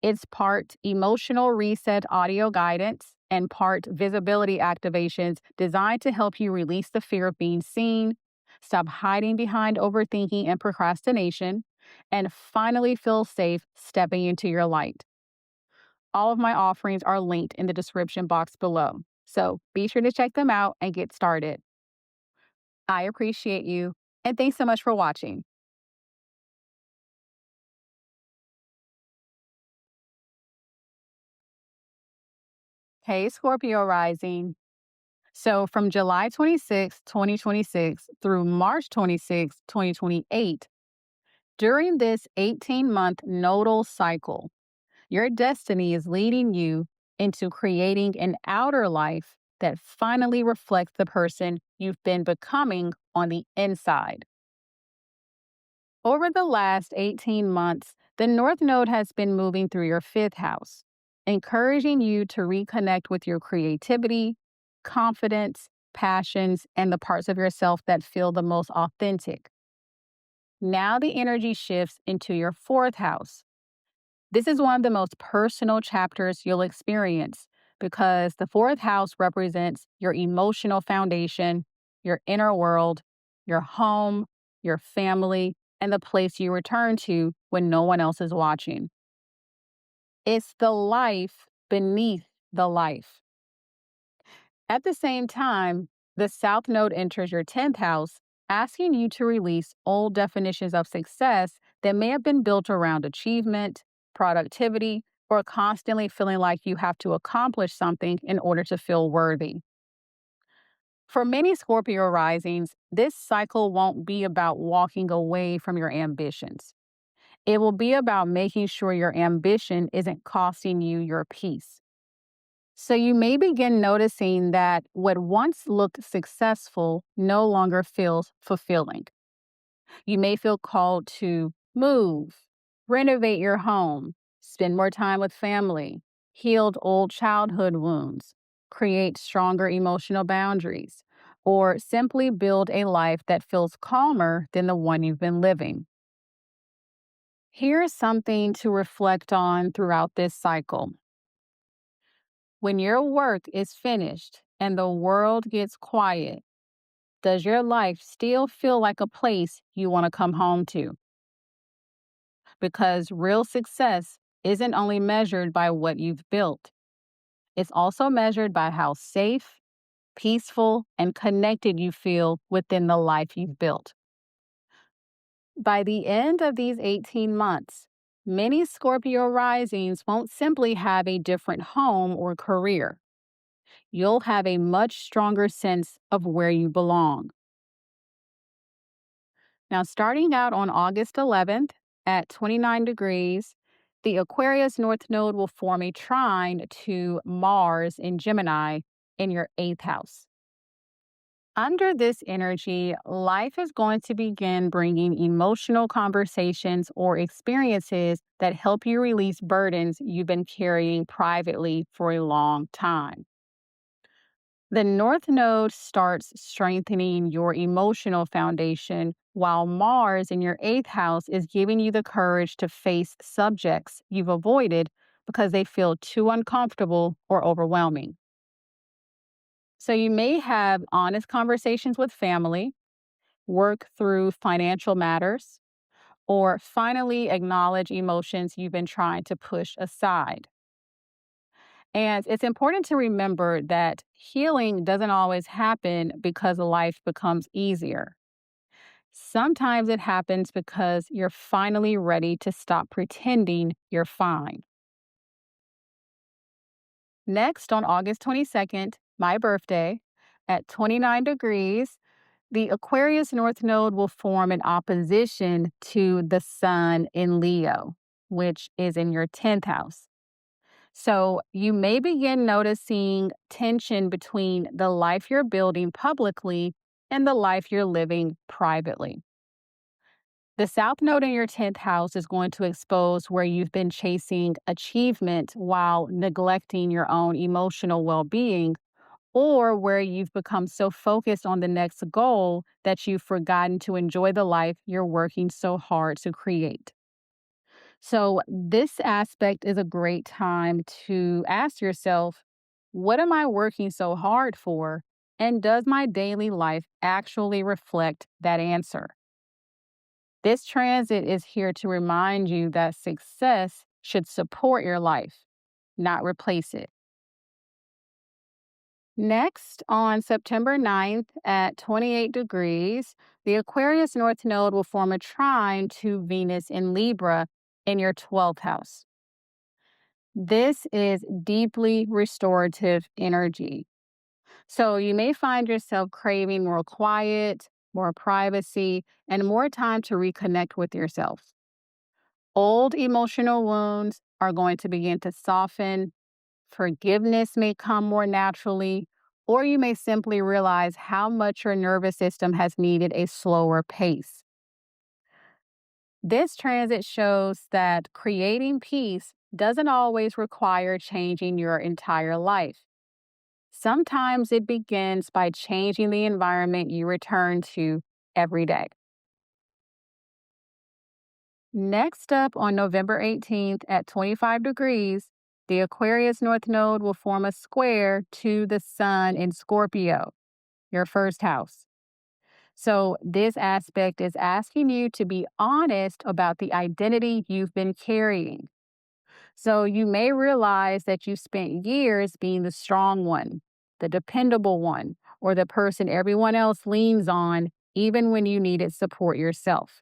It's part emotional reset audio guidance and part visibility activations designed to help you release the fear of being seen, stop hiding behind overthinking and procrastination, and finally feel safe stepping into your light. All of my offerings are linked in the description box below. So be sure to check them out and get started. I appreciate you, and thanks so much for watching. Hey, Scorpio rising. So from July 26, 2026 through March 26, 2028, during this 18-month nodal cycle, your destiny is leading you into creating an outer life that finally reflects the person you've been becoming on the inside. Over the last 18 months, the North Node has been moving through your fifth house, encouraging you to reconnect with your creativity, confidence, passions, and the parts of yourself that feel the most authentic. Now the energy shifts into your fourth house. This is one of the most personal chapters you'll experience because the fourth house represents your emotional foundation, your inner world, your home, your family, and the place you return to when no one else is watching. It's the life beneath the life. At the same time, the South Node enters your 10th house, asking you to release old definitions of success that may have been built around achievement, productivity, or constantly feeling like you have to accomplish something in order to feel worthy. For many Scorpio risings, this cycle won't be about walking away from your ambitions. It will be about making sure your ambition isn't costing you your peace. So you may begin noticing that what once looked successful no longer feels fulfilling. You may feel called to move, renovate your home, spend more time with family, heal old childhood wounds, create stronger emotional boundaries, or simply build a life that feels calmer than the one you've been living. Here's something to reflect on throughout this cycle. When your work is finished and the world gets quiet, does your life still feel like a place you want to come home to? Because real success isn't only measured by what you've built, it's also measured by how safe, peaceful, and connected you feel within the life you've built. By the end of these 18 months, many Scorpio risings won't simply have a different home or career. You'll have a much stronger sense of where you belong. Now, starting out on August 11th at 29 degrees, the Aquarius North Node will form a trine to Mars in Gemini in your eighth house. Under this energy, life is going to begin bringing emotional conversations or experiences that help you release burdens you've been carrying privately for a long time. The North Node starts strengthening your emotional foundation, while Mars in your eighth house is giving you the courage to face subjects you've avoided because they feel too uncomfortable or overwhelming. So you may have honest conversations with family, work through financial matters, or finally acknowledge emotions you've been trying to push aside. And it's important to remember that healing doesn't always happen because life becomes easier. Sometimes it happens because you're finally ready to stop pretending you're fine. Next, on August 22nd, my birthday, at 29 degrees, the Aquarius North Node will form an opposition to the Sun in Leo, which is in your 10th house. So you may begin noticing tension between the life you're building publicly and the life you're living privately. The South Node in your 10th house is going to expose where you've been chasing achievement while neglecting your own emotional well being, or where you've become so focused on the next goal that you've forgotten to enjoy the life you're working so hard to create. So, this aspect is a great time to ask yourself, what am I working so hard for? And does my daily life actually reflect that answer? This transit is here to remind you that success should support your life, not replace it. Next, on September 9th at 28 degrees, the Aquarius North Node will form a trine to Venus in Libra in your 12th house. This is deeply restorative energy. So you may find yourself craving more quiet, more privacy, and more time to reconnect with yourself. Old emotional wounds are going to begin to soften. Forgiveness may come more naturally, or you may simply realize how much your nervous system has needed a slower pace. This transit shows that creating peace doesn't always require changing your entire life. Sometimes it begins by changing the environment you return to every day. Next up, on November 18th at 25 degrees, the Aquarius North Node will form a square to the Sun in Scorpio, your first house. So, this aspect is asking you to be honest about the identity you've been carrying. So, you may realize that you spent years being the strong one, the dependable one, or the person everyone else leans on, even when you needed support yourself.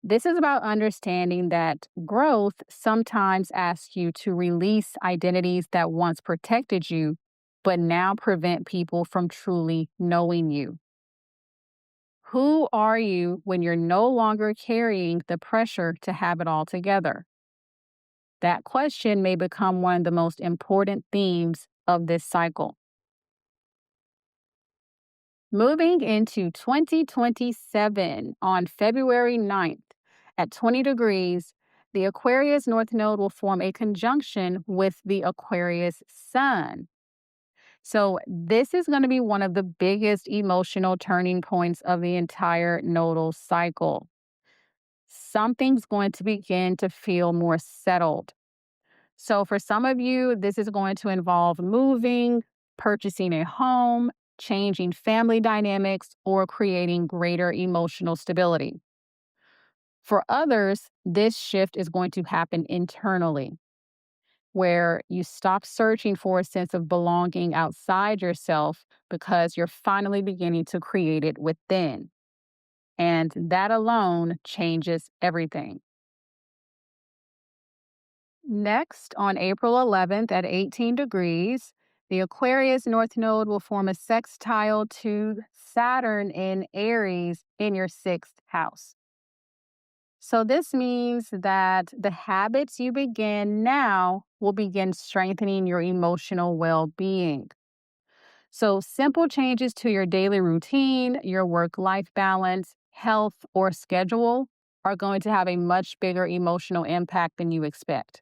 This is about understanding that growth sometimes asks you to release identities that once protected you, but now prevent people from truly knowing you. Who are you when you're no longer carrying the pressure to have it all together? That question may become one of the most important themes of this cycle. Moving into 2027 on February 9th at 20 degrees, the Aquarius North Node will form a conjunction with the Aquarius Sun. So, this is going to be one of the biggest emotional turning points of the entire nodal cycle. Something's going to begin to feel more settled. So, for some of you, this is going to involve moving, purchasing a home, changing family dynamics, or creating greater emotional stability. For others, this shift is going to happen internally, where you stop searching for a sense of belonging outside yourself because you're finally beginning to create it within. And that alone changes everything. Next, on April 11th at 18 degrees, the Aquarius North Node will form a sextile to Saturn in Aries in your sixth house. So, this means that the habits you begin now will begin strengthening your emotional well being. So, simple changes to your daily routine, your work life balance, health, or schedule are going to have a much bigger emotional impact than you expect.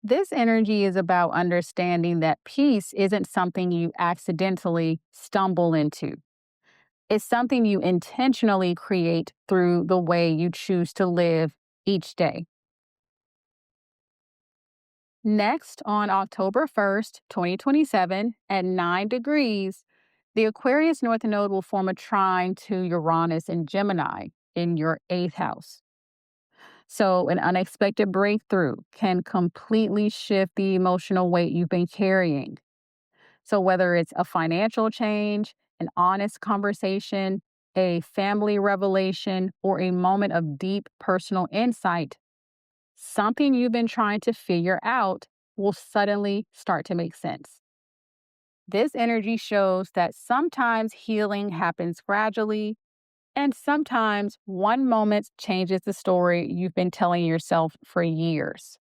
This energy is about understanding that peace isn't something you accidentally stumble into. It's something you intentionally create through the way you choose to live each day. Next, on October 1st, 2027, at 9 degrees, the Aquarius North Node will form a trine to Uranus in Gemini in your eighth house. So, an unexpected breakthrough can completely shift the emotional weight you've been carrying. So, whether it's a financial change, an honest conversation, a family revelation, or a moment of deep personal insight, something you've been trying to figure out will suddenly start to make sense. This energy shows that sometimes healing happens gradually, and sometimes one moment changes the story you've been telling yourself for years.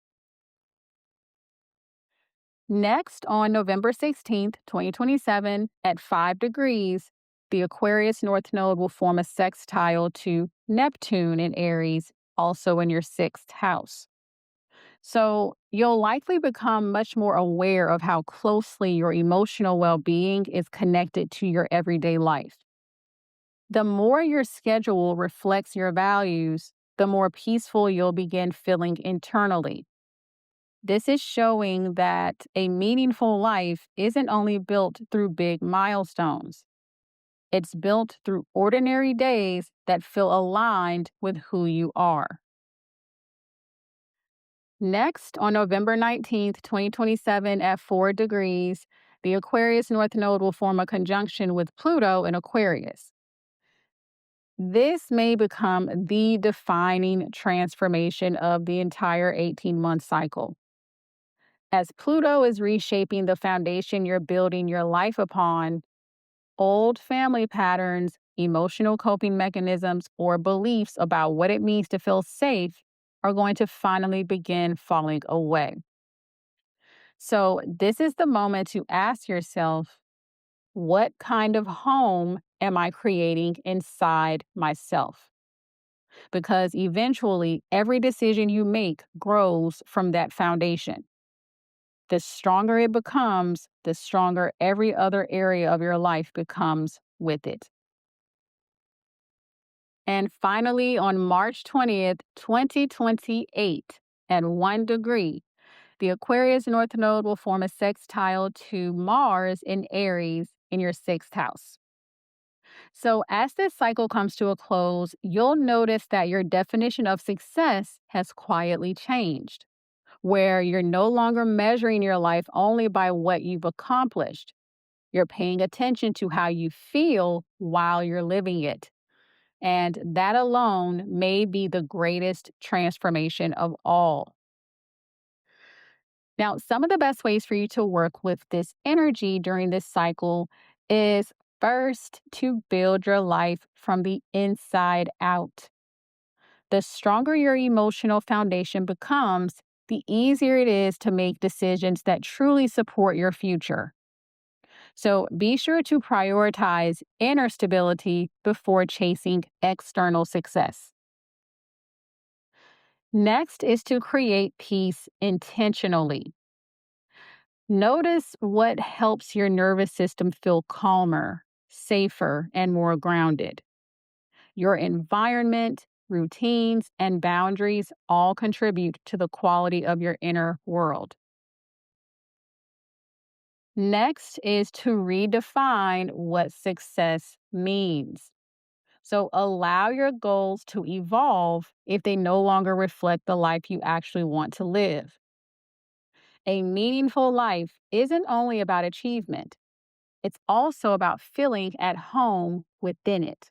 Next, on November 16th, 2027, at 5 degrees, the Aquarius North Node will form a sextile to Neptune in Aries, also in your sixth house. So you'll likely become much more aware of how closely your emotional well being is connected to your everyday life. The more your schedule reflects your values, the more peaceful you'll begin feeling internally. This is showing that a meaningful life isn't only built through big milestones, it's built through ordinary days that feel aligned with who you are. Next, on November 19th, 2027, at 4 degrees, the Aquarius North Node will form a conjunction with Pluto in Aquarius. This may become the defining transformation of the entire 18-month cycle. As Pluto is reshaping the foundation you're building your life upon, old family patterns, emotional coping mechanisms, or beliefs about what it means to feel safe are going to finally begin falling away. So, this is the moment to ask yourself, what kind of home am I creating inside myself? Because eventually, every decision you make grows from that foundation. The stronger it becomes, the stronger every other area of your life becomes with it. And finally, on March 20th, 2028, at 1 degree, the Aquarius North Node will form a sextile to Mars in Aries in your sixth house. So, as this cycle comes to a close, you'll notice that your definition of success has quietly changed, where you're no longer measuring your life only by what you've accomplished. You're paying attention to how you feel while you're living it. And that alone may be the greatest transformation of all. Now, some of the best ways for you to work with this energy during this cycle is first to build your life from the inside out. The stronger your emotional foundation becomes, the easier it is to make decisions that truly support your future. So be sure to prioritize inner stability before chasing external success. Next is to create peace intentionally. Notice what helps your nervous system feel calmer, safer, and more grounded. Your environment, routines, and boundaries all contribute to the quality of your inner world. Next is to redefine what success means. So allow your goals to evolve if they no longer reflect the life you actually want to live. A meaningful life isn't only about achievement, it's also about feeling at home within it.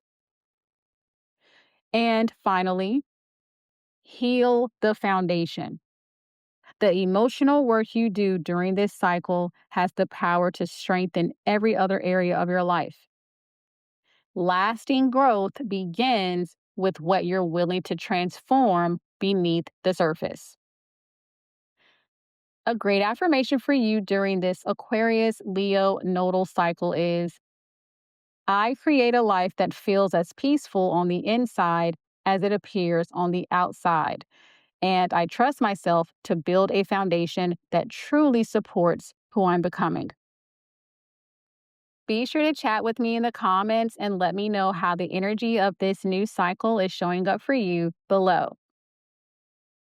And finally, heal the foundation. The emotional work you do during this cycle has the power to strengthen every other area of your life. Lasting growth begins with what you're willing to transform beneath the surface. A great affirmation for you during this Aquarius Leo nodal cycle is, I create a life that feels as peaceful on the inside as it appears on the outside. And I trust myself to build a foundation that truly supports who I'm becoming. Be sure to chat with me in the comments and let me know how the energy of this new cycle is showing up for you below.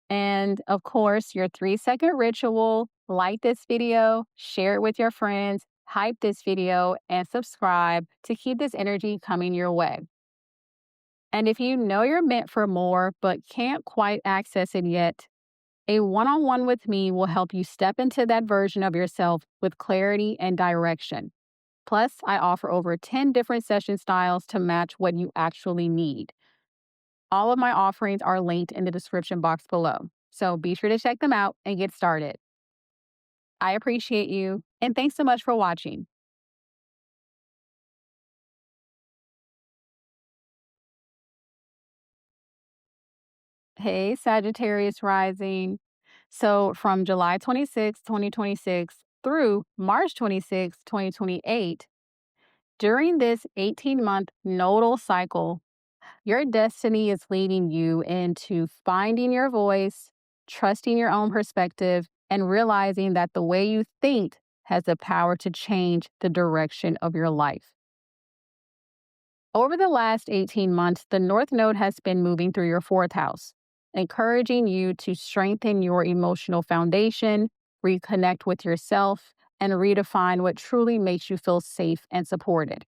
And of course, your 3-second ritual: like this video, share it with your friends, hype this video, and subscribe to keep this energy coming your way. And if you know you're meant for more but can't quite access it yet, a one-on-one with me will help you step into that version of yourself with clarity and direction. Plus, I offer over 10 different session styles to match what you actually need. All of my offerings are linked in the description box below, so be sure to check them out and get started. I appreciate you, and thanks so much for watching. Hey, Sagittarius rising. So, from July 26, 2026 through March 26, 2028, during this 18-month nodal cycle, your destiny is leading you into finding your voice, trusting your own perspective, and realizing that the way you think has the power to change the direction of your life. Over the last 18 months, the North Node has been moving through your fourth house, encouraging you to strengthen your emotional foundation, reconnect with yourself, and redefine what truly makes you feel safe and supported.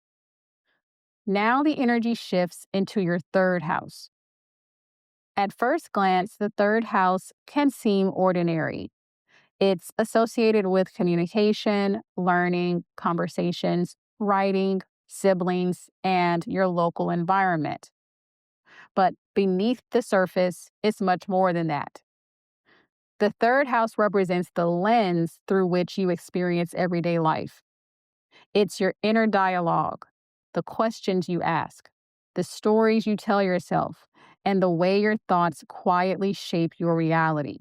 Now the energy shifts into your third house. At first glance, the third house can seem ordinary. It's associated with communication, learning, conversations, writing, siblings, and your local environment. But beneath the surface, it's much more than that. The third house represents the lens through which you experience everyday life. It's your inner dialogue, the questions you ask, the stories you tell yourself, and the way your thoughts quietly shape your reality.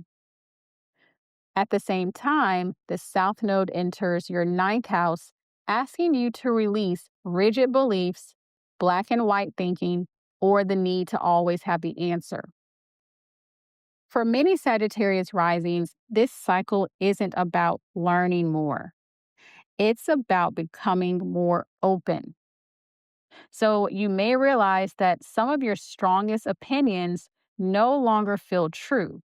At the same time, the South Node enters your ninth house, asking you to release rigid beliefs, black and white thinking, or the need to always have the answer. For many Sagittarius risings, this cycle isn't about learning more. It's about becoming more open. So you may realize that some of your strongest opinions no longer feel true,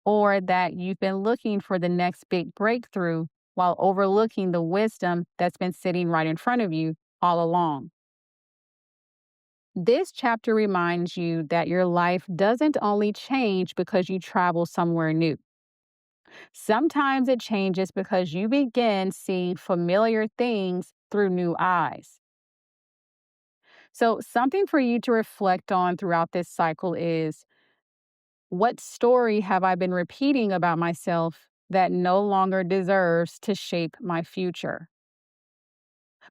or that you've been looking for the next big breakthrough while overlooking the wisdom that's been sitting right in front of you all along. This chapter reminds you that your life doesn't only change because you travel somewhere new. Sometimes it changes because you begin seeing familiar things through new eyes. So, something for you to reflect on throughout this cycle is, what story have I been repeating about myself that no longer deserves to shape my future?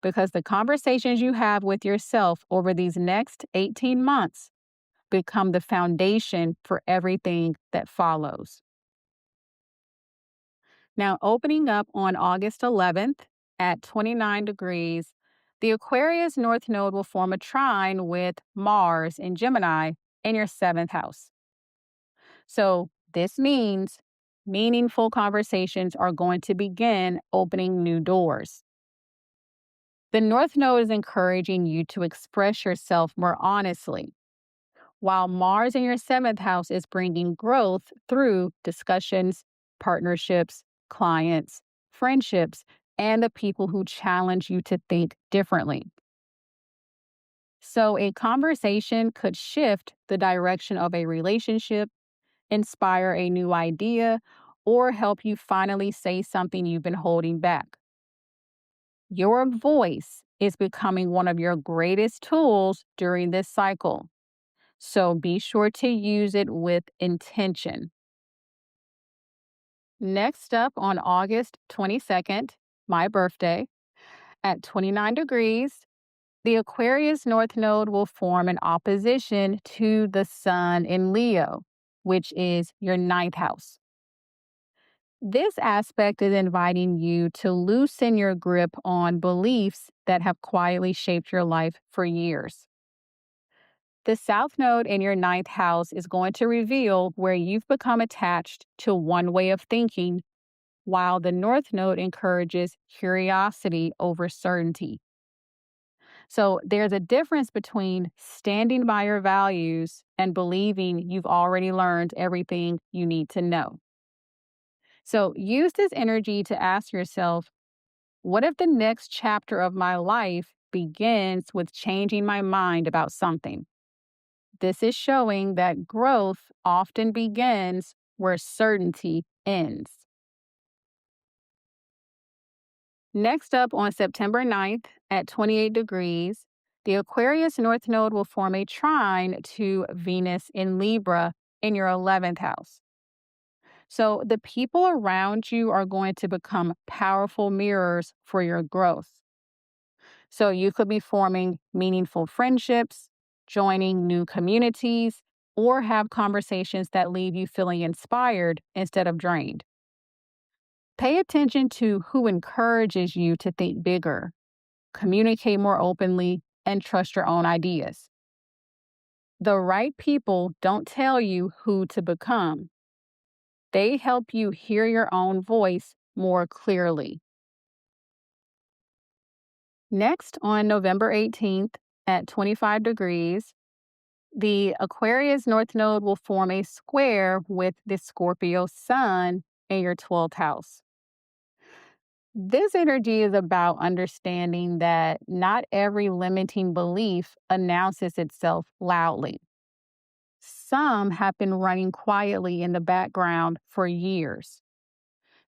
Because the conversations you have with yourself over these next 18 months become the foundation for everything that follows. Now, opening up on August 11th at 29 degrees, the Aquarius North Node will form a trine with Mars in Gemini in your seventh house. So, this means meaningful conversations are going to begin opening new doors. The North Node is encouraging you to express yourself more honestly, while Mars in your seventh house is bringing growth through discussions, partnerships, clients, friendships, and the people who challenge you to think differently. So, a conversation could shift the direction of a relationship, inspire a new idea, or help you finally say something you've been holding back. Your voice is becoming one of your greatest tools during this cycle. So be sure to use it with intention. Next up on August 22nd, my birthday, at 29 degrees, the Aquarius North Node will form an opposition to the Sun in Leo, which is your ninth house. This aspect is inviting you to loosen your grip on beliefs that have quietly shaped your life for years. The South Node in your ninth house is going to reveal where you've become attached to one way of thinking, while the North Node encourages curiosity over certainty. So there's a difference between standing by your values and believing you've already learned everything you need to know. So use this energy to ask yourself, what if the next chapter of my life begins with changing my mind about something? This is showing that growth often begins where certainty ends. Next up on September 9th at 28 degrees, the Aquarius North Node will form a trine to Venus in Libra in your 11th house. So the people around you are going to become powerful mirrors for your growth. So you could be forming meaningful friendships, joining new communities, or have conversations that leave you feeling inspired instead of drained. Pay attention to who encourages you to think bigger, communicate more openly, and trust your own ideas. The right people don't tell you who to become. They help you hear your own voice more clearly. Next, on November 18th at 25 degrees, the Aquarius North Node will form a square with the Scorpio Sun in your 12th house. This energy is about understanding that not every limiting belief announces itself loudly. Some have been running quietly in the background for years.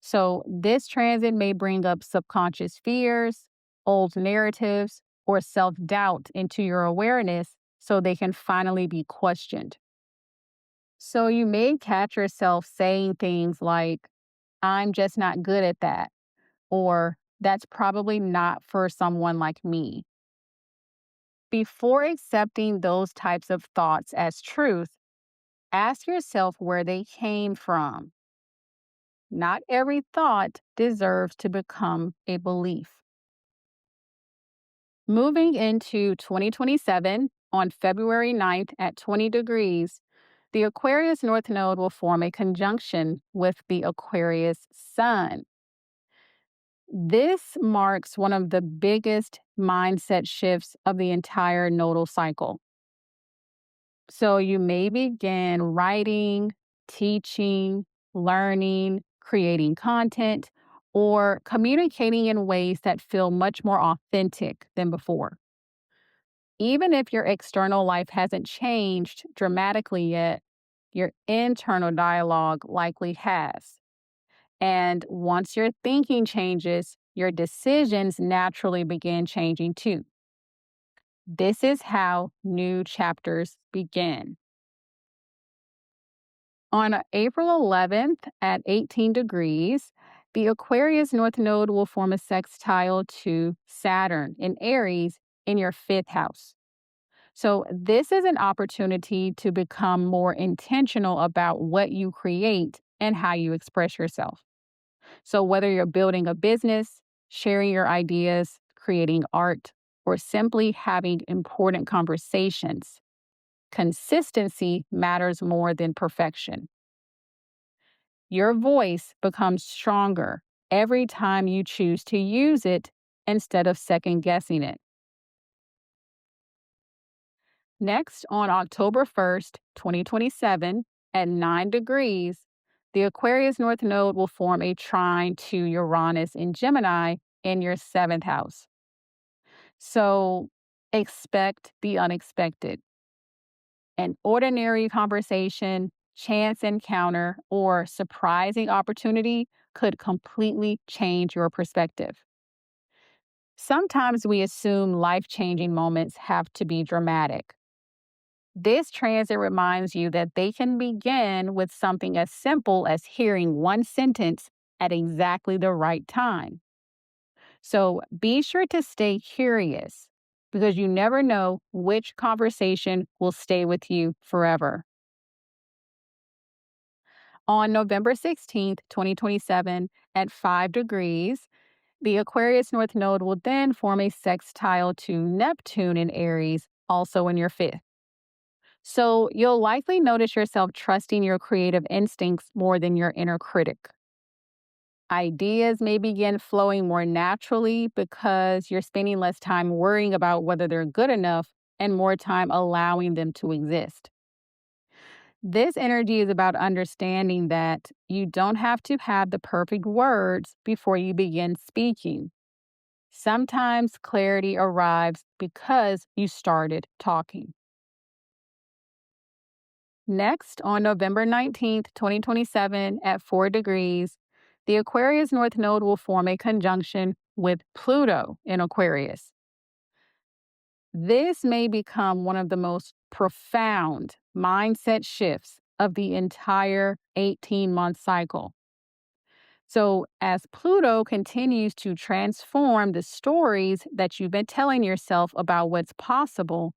So, this transit may bring up subconscious fears, old narratives, or self doubt into your awareness so they can finally be questioned. So, you may catch yourself saying things like, I'm just not good at that, or that's probably not for someone like me. Before accepting those types of thoughts as truth, ask yourself where they came from. Not every thought deserves to become a belief. Moving into 2027, on February 9th at 20 degrees, the Aquarius North Node will form a conjunction with the Aquarius Sun. This marks one of the biggest mindset shifts of the entire nodal cycle. So you may begin writing, teaching, learning, creating content, or communicating in ways that feel much more authentic than before. Even if your external life hasn't changed dramatically yet, your internal dialogue likely has. And once your thinking changes, your decisions naturally begin changing too. This is how new chapters begin. On April 11th at 18 degrees, the Aquarius North Node will form a sextile to Saturn in Aries in your fifth house. So, this is an opportunity to become more intentional about what you create and how you express yourself. So, whether you're building a business, sharing your ideas, creating art, or simply having important conversations, consistency matters more than perfection. Your voice becomes stronger every time you choose to use it instead of second guessing it. Next, on October 1st, 2027, at 9 degrees, the Aquarius North Node will form a trine to Uranus in Gemini in your seventh house. So, expect the unexpected. An ordinary conversation, chance encounter, or surprising opportunity could completely change your perspective. Sometimes we assume life changing moments have to be dramatic. This transit reminds you that they can begin with something as simple as hearing one sentence at exactly the right time. So be sure to stay curious because you never know which conversation will stay with you forever. On November 16th, 2027, at 5 degrees, the Aquarius North Node will then form a sextile to Neptune in Aries, also in your fifth. So you'll likely notice yourself trusting your creative instincts more than your inner critic. Ideas may begin flowing more naturally because you're spending less time worrying about whether they're good enough and more time allowing them to exist. This energy is about understanding that you don't have to have the perfect words before you begin speaking. Sometimes clarity arrives because you started talking. Next, on November 19th, 2027, at 4 degrees, the Aquarius North Node will form a conjunction with Pluto in Aquarius. This may become one of the most profound mindset shifts of the entire 18-month cycle. So, as Pluto continues to transform the stories that you've been telling yourself about what's possible,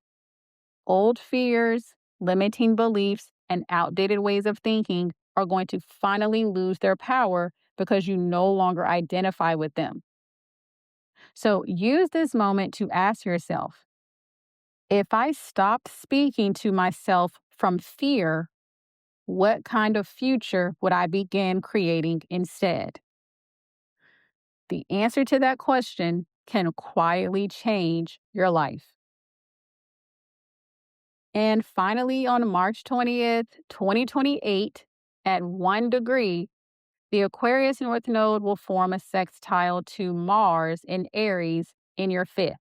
old fears, limiting beliefs, and outdated ways of thinking are going to finally lose their power because you no longer identify with them. So, use this moment to ask yourself, if I stopped speaking to myself from fear, What kind of future would I begin creating instead? The answer to that question can quietly change your life. And finally, on March 20th, 2028, at 1 degree, the Aquarius North Node will form a sextile to Mars in Aries in your fifth.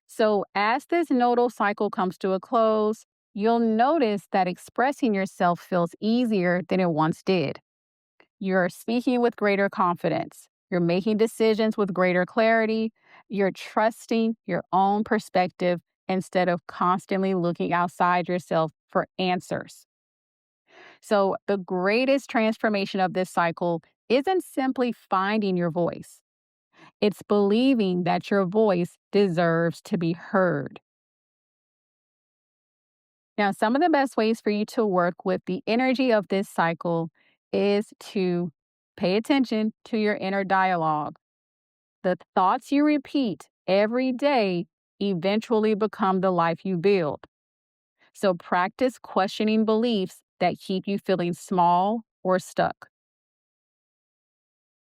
So, as this nodal cycle comes to a close, you'll notice that expressing yourself feels easier than it once did. You're speaking with greater confidence. You're making decisions with greater clarity. You're trusting your own perspective instead of constantly looking outside yourself for answers. So, the greatest transformation of this cycle isn't simply finding your voice, it's believing that your voice deserves to be heard. Now, some of the best ways for you to work with the energy of this cycle is to pay attention to your inner dialogue. The thoughts you repeat every day eventually become the life you build. So practice questioning beliefs that keep you feeling small or stuck.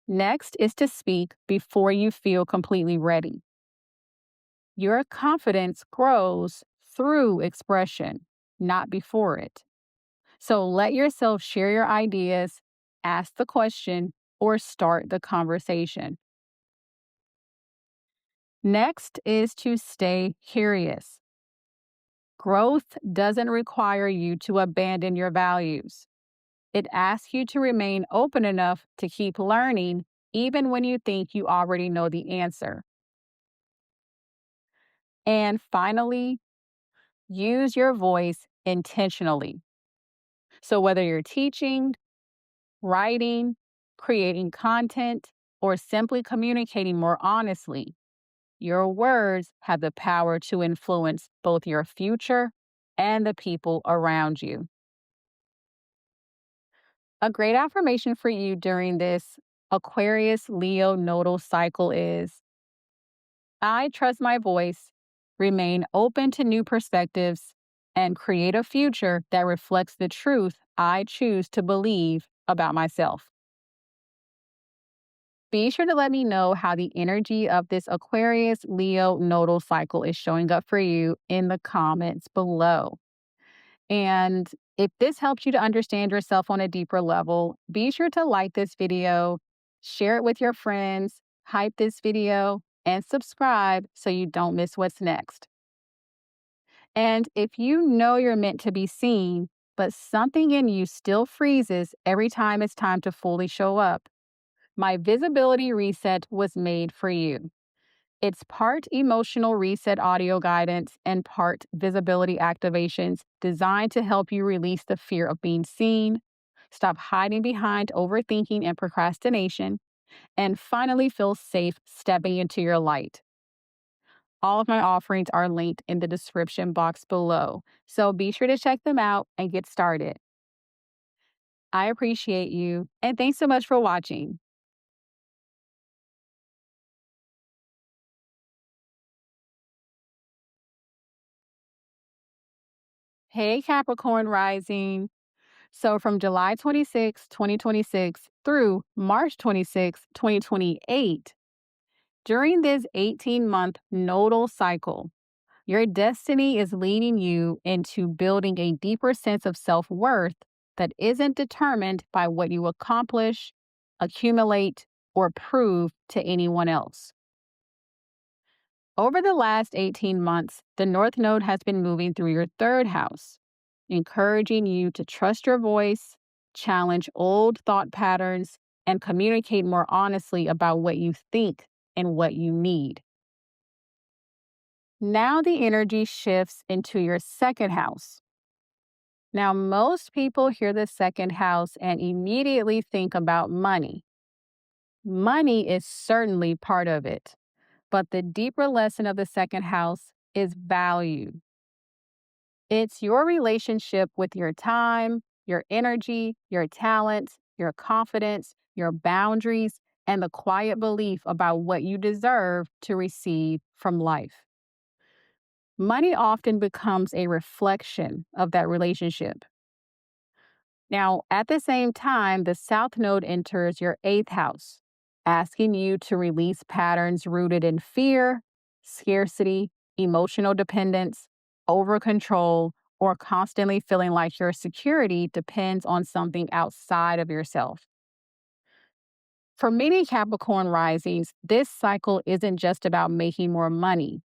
Next is to speak before you feel completely ready. Your confidence grows through expression, not before it. So let yourself share your ideas, ask the question, or start the conversation. Next is to stay curious. Growth doesn't require you to abandon your values. It asks you to remain open enough to keep learning, even when you think you already know the answer. And finally, use your voice intentionally. So whether you're teaching, writing, creating content, or simply communicating more honestly, your words have the power to influence both your future and the people around you. A great affirmation for you during this Aquarius Leo nodal cycle is: I trust my voice, remain open to new perspectives, and create a future that reflects the truth I choose to believe about myself. Be sure to let me know how the energy of this Aquarius Leo nodal cycle is showing up for you in the comments below. And if this helps you to understand yourself on a deeper level, be sure to like this video, share it with your friends, hype this video, and subscribe so you don't miss what's next. And if you know you're meant to be seen, but something in you still freezes every time it's time to fully show up, my visibility reset was made for you. It's part emotional reset audio guidance and part visibility activations designed to help you release the fear of being seen, stop hiding behind overthinking and procrastination, and finally feel safe stepping into your light. All of my offerings are linked in the description box below, so be sure to check them out and get started. I appreciate you, and thanks so much for watching. Hey, Capricorn rising. So from July 26, 2026 through March 26, 2028, during this 18-month nodal cycle, your destiny is leading you into building a deeper sense of self-worth that isn't determined by what you accomplish, accumulate, or prove to anyone else. Over the last 18 months, the North Node has been moving through your third house, encouraging you to trust your voice, challenge old thought patterns, and communicate more honestly about what you think and what you need. Now the energy shifts into your second house. Now, most people hear the second house and immediately think about money. Money is certainly part of it, but the deeper lesson of the second house is value. It's your relationship with your time, your energy, your talents, your confidence, your boundaries, and the quiet belief about what you deserve to receive from life. Money often becomes a reflection of that relationship. Now, at the same time, the South Node enters your 8th house, asking you to release patterns rooted in fear, scarcity, emotional dependence, over control, or constantly feeling like your security depends on something outside of yourself. For many Capricorn risings, this cycle isn't just about making more money.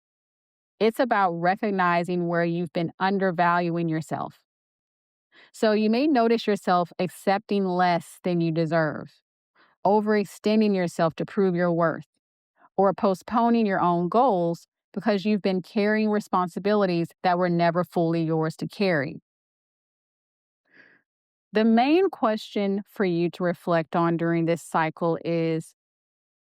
It's about recognizing where you've been undervaluing yourself. So you may notice yourself accepting less than you deserve, overextending yourself to prove your worth, or postponing your own goals because you've been carrying responsibilities that were never fully yours to carry. The main question for you to reflect on during this cycle is,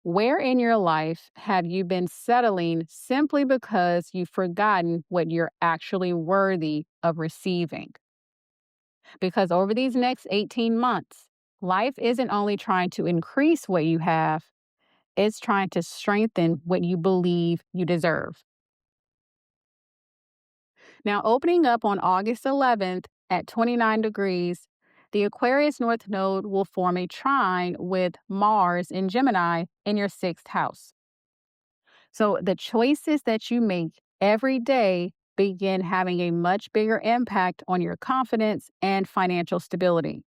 where in your life have you been settling simply because you've forgotten what you're actually worthy of receiving? Because over these next 18 months, life isn't only trying to increase what you have, it's trying to strengthen what you believe you deserve. Now, opening up on August 11th at 29 degrees, the Aquarius North Node will form a trine with Mars in Gemini in your 6th house. So the choices that you make every day begin having a much bigger impact on your confidence and financial stability.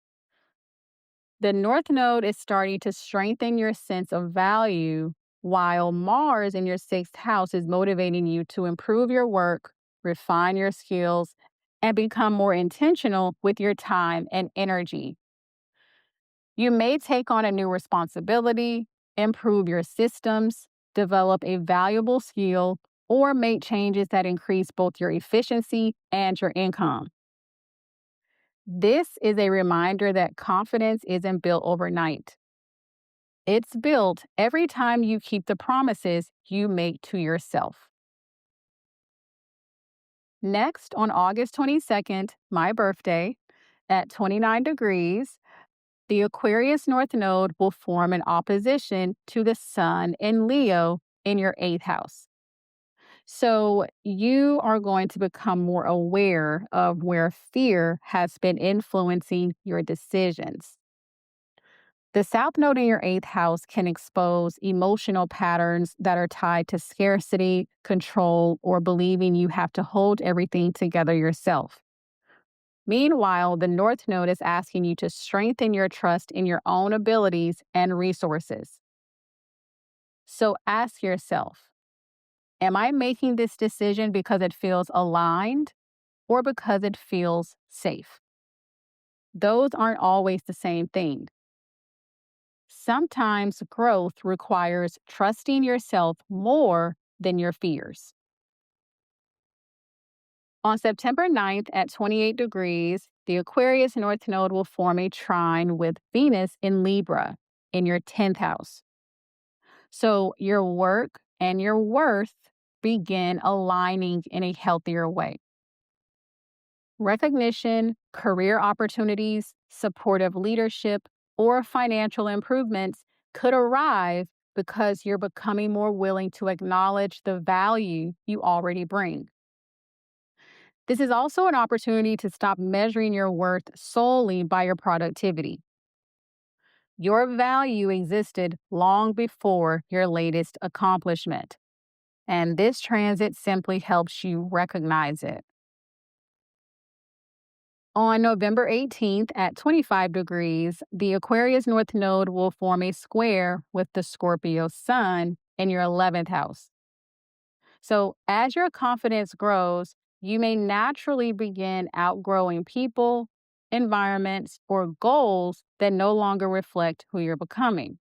The North Node is starting to strengthen your sense of value, while Mars in your 6th house is motivating you to improve your work, refine your skills, and become more intentional with your time and energy. You may take on a new responsibility, improve your systems, develop a valuable skill, or make changes that increase both your efficiency and your income. This is a reminder that confidence isn't built overnight. It's built every time you keep the promises you make to yourself. Next, on August 22nd, my birthday, at 29 degrees, the Aquarius North Node will form an opposition to the Sun in Leo in your 8th house. So you are going to become more aware of where fear has been influencing your decisions. The South Node in your 8th house can expose emotional patterns that are tied to scarcity, control, or believing you have to hold everything together yourself. Meanwhile, the North Node is asking you to strengthen your trust in your own abilities and resources. So ask yourself, am I making this decision because it feels aligned or because it feels safe? Those aren't always the same thing. Sometimes growth requires trusting yourself more than your fears. On September 9th at 28 degrees, the Aquarius North Node will form a trine with Venus in Libra in your 10th house. So your work and your worth begin aligning in a healthier way. Recognition, career opportunities, supportive leadership, or financial improvements could arrive because you're becoming more willing to acknowledge the value you already bring. This is also an opportunity to stop measuring your worth solely by your productivity. Your value existed long before your latest accomplishment, and this transit simply helps you recognize it. On November 18th at 25 degrees, the Aquarius North Node will form a square with the Scorpio Sun in your 11th house. So, as your confidence grows, you may naturally begin outgrowing people, environments, or goals that no longer reflect who you're becoming.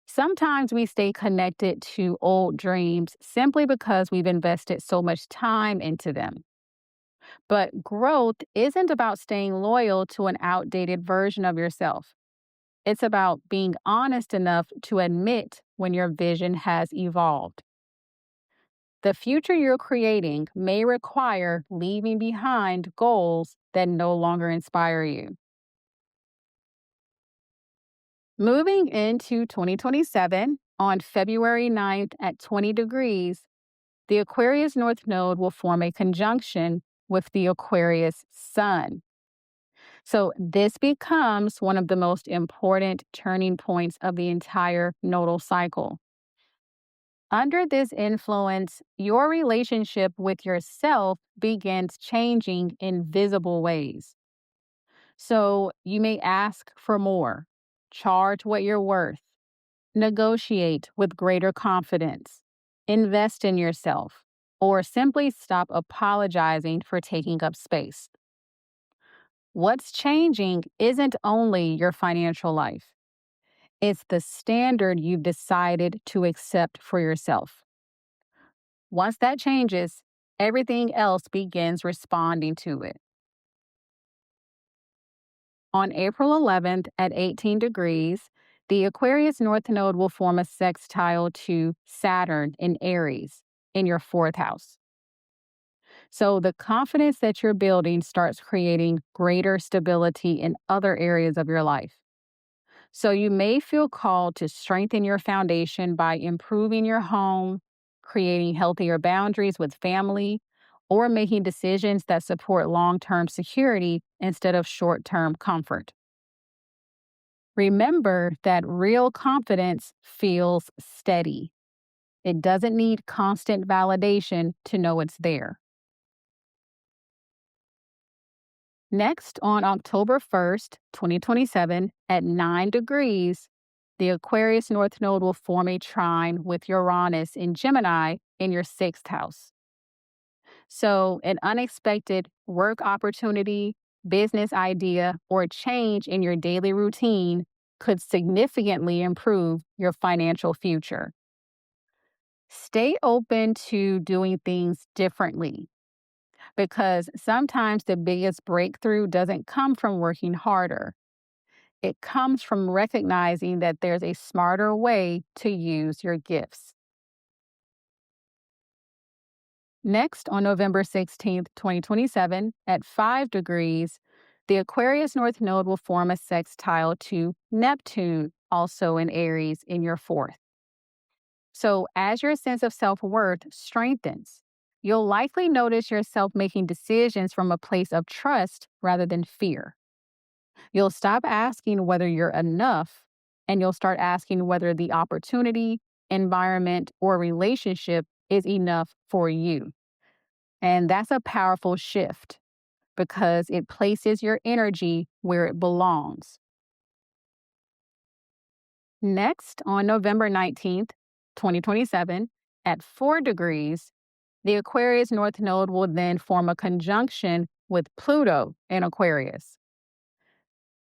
Sometimes we stay connected to old dreams simply because we've invested so much time into them. But growth isn't about staying loyal to an outdated version of yourself. It's about being honest enough to admit when your vision has evolved. The future you're creating may require leaving behind goals that no longer inspire you. Moving into 2027, on February 9th at 20 degrees, the Aquarius North Node will form a conjunction with the Aquarius Sun. So, this becomes one of the most important turning points of the entire nodal cycle. Under this influence, your relationship with yourself begins changing in visible ways. So, you may ask for more, charge what you're worth, negotiate with greater confidence, invest in yourself, or simply stop apologizing for taking up space. What's changing isn't only your financial life, it's the standard you've decided to accept for yourself. Once that changes, everything else begins responding to it. On April 11th at 18 degrees, the Aquarius North Node will form a sextile to Saturn in Aries in your fourth house. So the confidence that you're building starts creating greater stability in other areas of your life. So you may feel called to strengthen your foundation by improving your home, creating healthier boundaries with family, or making decisions that support long-term security instead of short-term comfort. Remember that real confidence feels steady. It doesn't need constant validation to know it's there. Next, on October 1st, 2027, at 9 degrees, the Aquarius North Node will form a trine with Uranus in Gemini in your sixth house. So, an unexpected work opportunity, business idea, or change in your daily routine could significantly improve your financial future. Stay open to doing things differently because sometimes the biggest breakthrough doesn't come from working harder. It comes from recognizing that there's a smarter way to use your gifts. Next, on November 16th, 2027, at 5 degrees, the Aquarius North Node will form a sextile to Neptune, also in Aries, in your fourth. So, as your sense of self worth strengthens, you'll likely notice yourself making decisions from a place of trust rather than fear. You'll stop asking whether you're enough and you'll start asking whether the opportunity, environment, or relationship is enough for you. And that's a powerful shift because it places your energy where it belongs. Next, on November 19th, 2027, at 4 degrees, the Aquarius North Node will then form a conjunction with Pluto in Aquarius.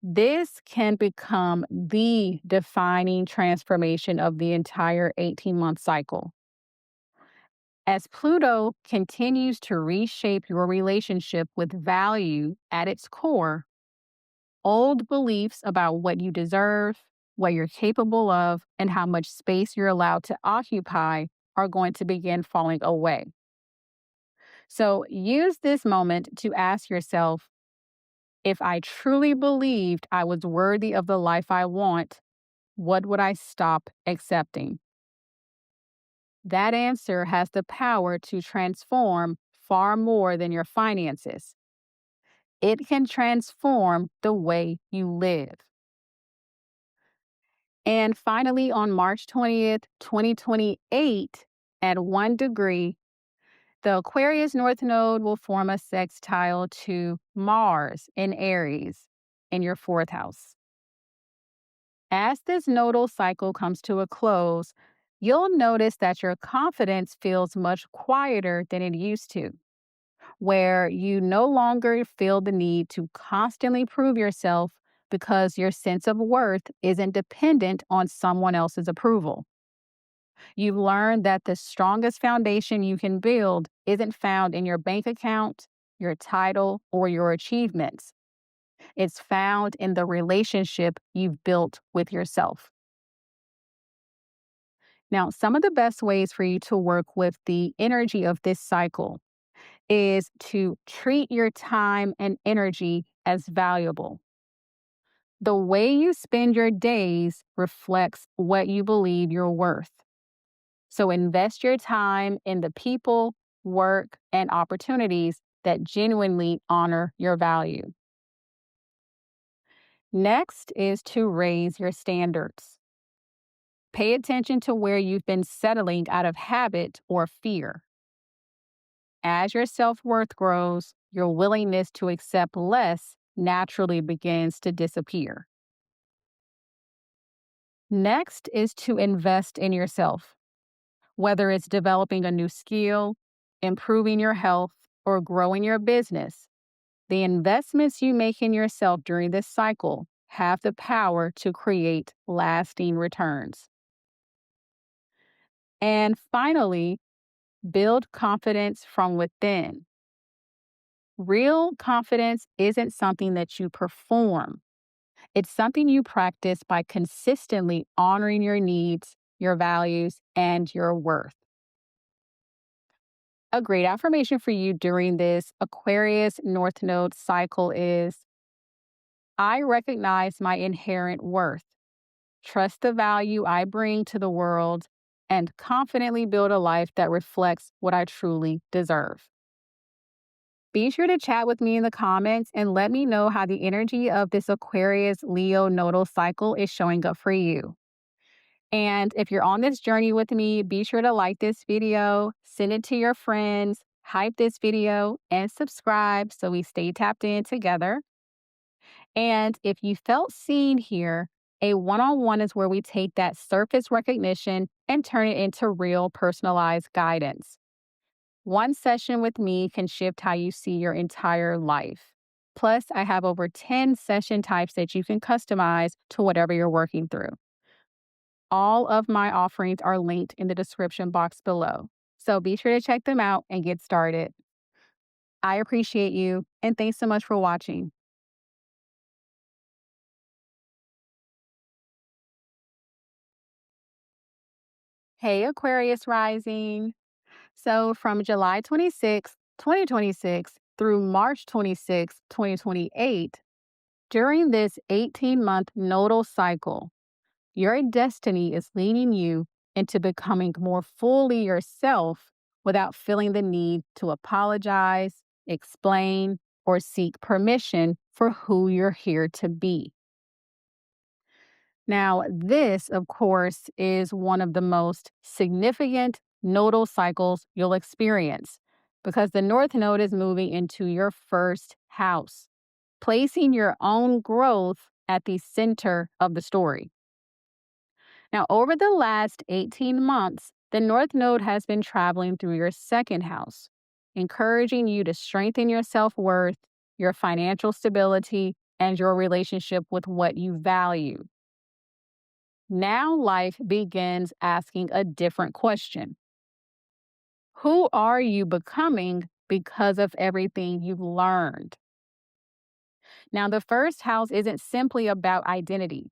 This can become the defining transformation of the entire 18-month cycle. As Pluto continues to reshape your relationship with value at its core, old beliefs about what you deserve, what you're capable of, and how much space you're allowed to occupy are going to begin falling away. So use this moment to ask yourself, if I truly believed I was worthy of the life I want, what would I stop accepting? That answer has the power to transform far more than your finances. It can transform the way you live. And finally, on March 20th, 2028, at 1 degree, the Aquarius North Node will form a sextile to Mars in Aries in your fourth house. As this nodal cycle comes to a close, you'll notice that your confidence feels much quieter than it used to, where you no longer feel the need to constantly prove yourself because your sense of worth isn't dependent on someone else's approval. You've learned that the strongest foundation you can build isn't found in your bank account, your title, or your achievements. It's found in the relationship you've built with yourself. Now, some of the best ways for you to work with the energy of this cycle is to treat your time and energy as valuable. The way you spend your days reflects what you believe you're worth. So invest your time in the people, work, and opportunities that genuinely honor your value. Next is to raise your standards. Pay attention to where you've been settling out of habit or fear. As your self worth grows, your willingness to accept less naturally begins to disappear. Next is to invest in yourself, whether it's developing a new skill, improving your health, or growing your business. The investments you make in yourself during this cycle have the power to create lasting returns. And finally, build confidence from within. Real confidence isn't something that you perform. It's something you practice by consistently honoring your needs, your values, and your worth. A great affirmation for you during this Aquarius North Node cycle is: I recognize my inherent worth, trust the value I bring to the world, and confidently build a life that reflects what I truly deserve. Be sure to chat with me in the comments and let me know how the energy of this Aquarius Leo nodal cycle is showing up for you. And if you're on this journey with me, be sure to like this video, send it to your friends, hype this video, and subscribe so we stay tapped in together. And if you felt seen here, a one-on-one is where we take that surface recognition and turn it into real personalized guidance. One session with me can shift how you see your entire life. Plus, I have over 10 session types that you can customize to whatever you're working through. All of my offerings are linked in the description box below, so be sure to check them out and get started. I appreciate you, and thanks so much for watching. Hey, Aquarius Rising. So, from July 26, 2026 through March 26, 2028, during this 18-month nodal cycle, your destiny is leading you into becoming more fully yourself without feeling the need to apologize, explain, or seek permission for who you're here to be. Now, this, of course, is one of the most significant nodal cycles you'll experience because the North Node is moving into your first house, placing your own growth at the center of the story. Now, over the last 18 months, the North Node has been traveling through your second house, encouraging you to strengthen your self worth, your financial stability, and your relationship with what you value. Now, life begins asking a different question: who are you becoming because of everything you've learned? Now, the first house isn't simply about identity.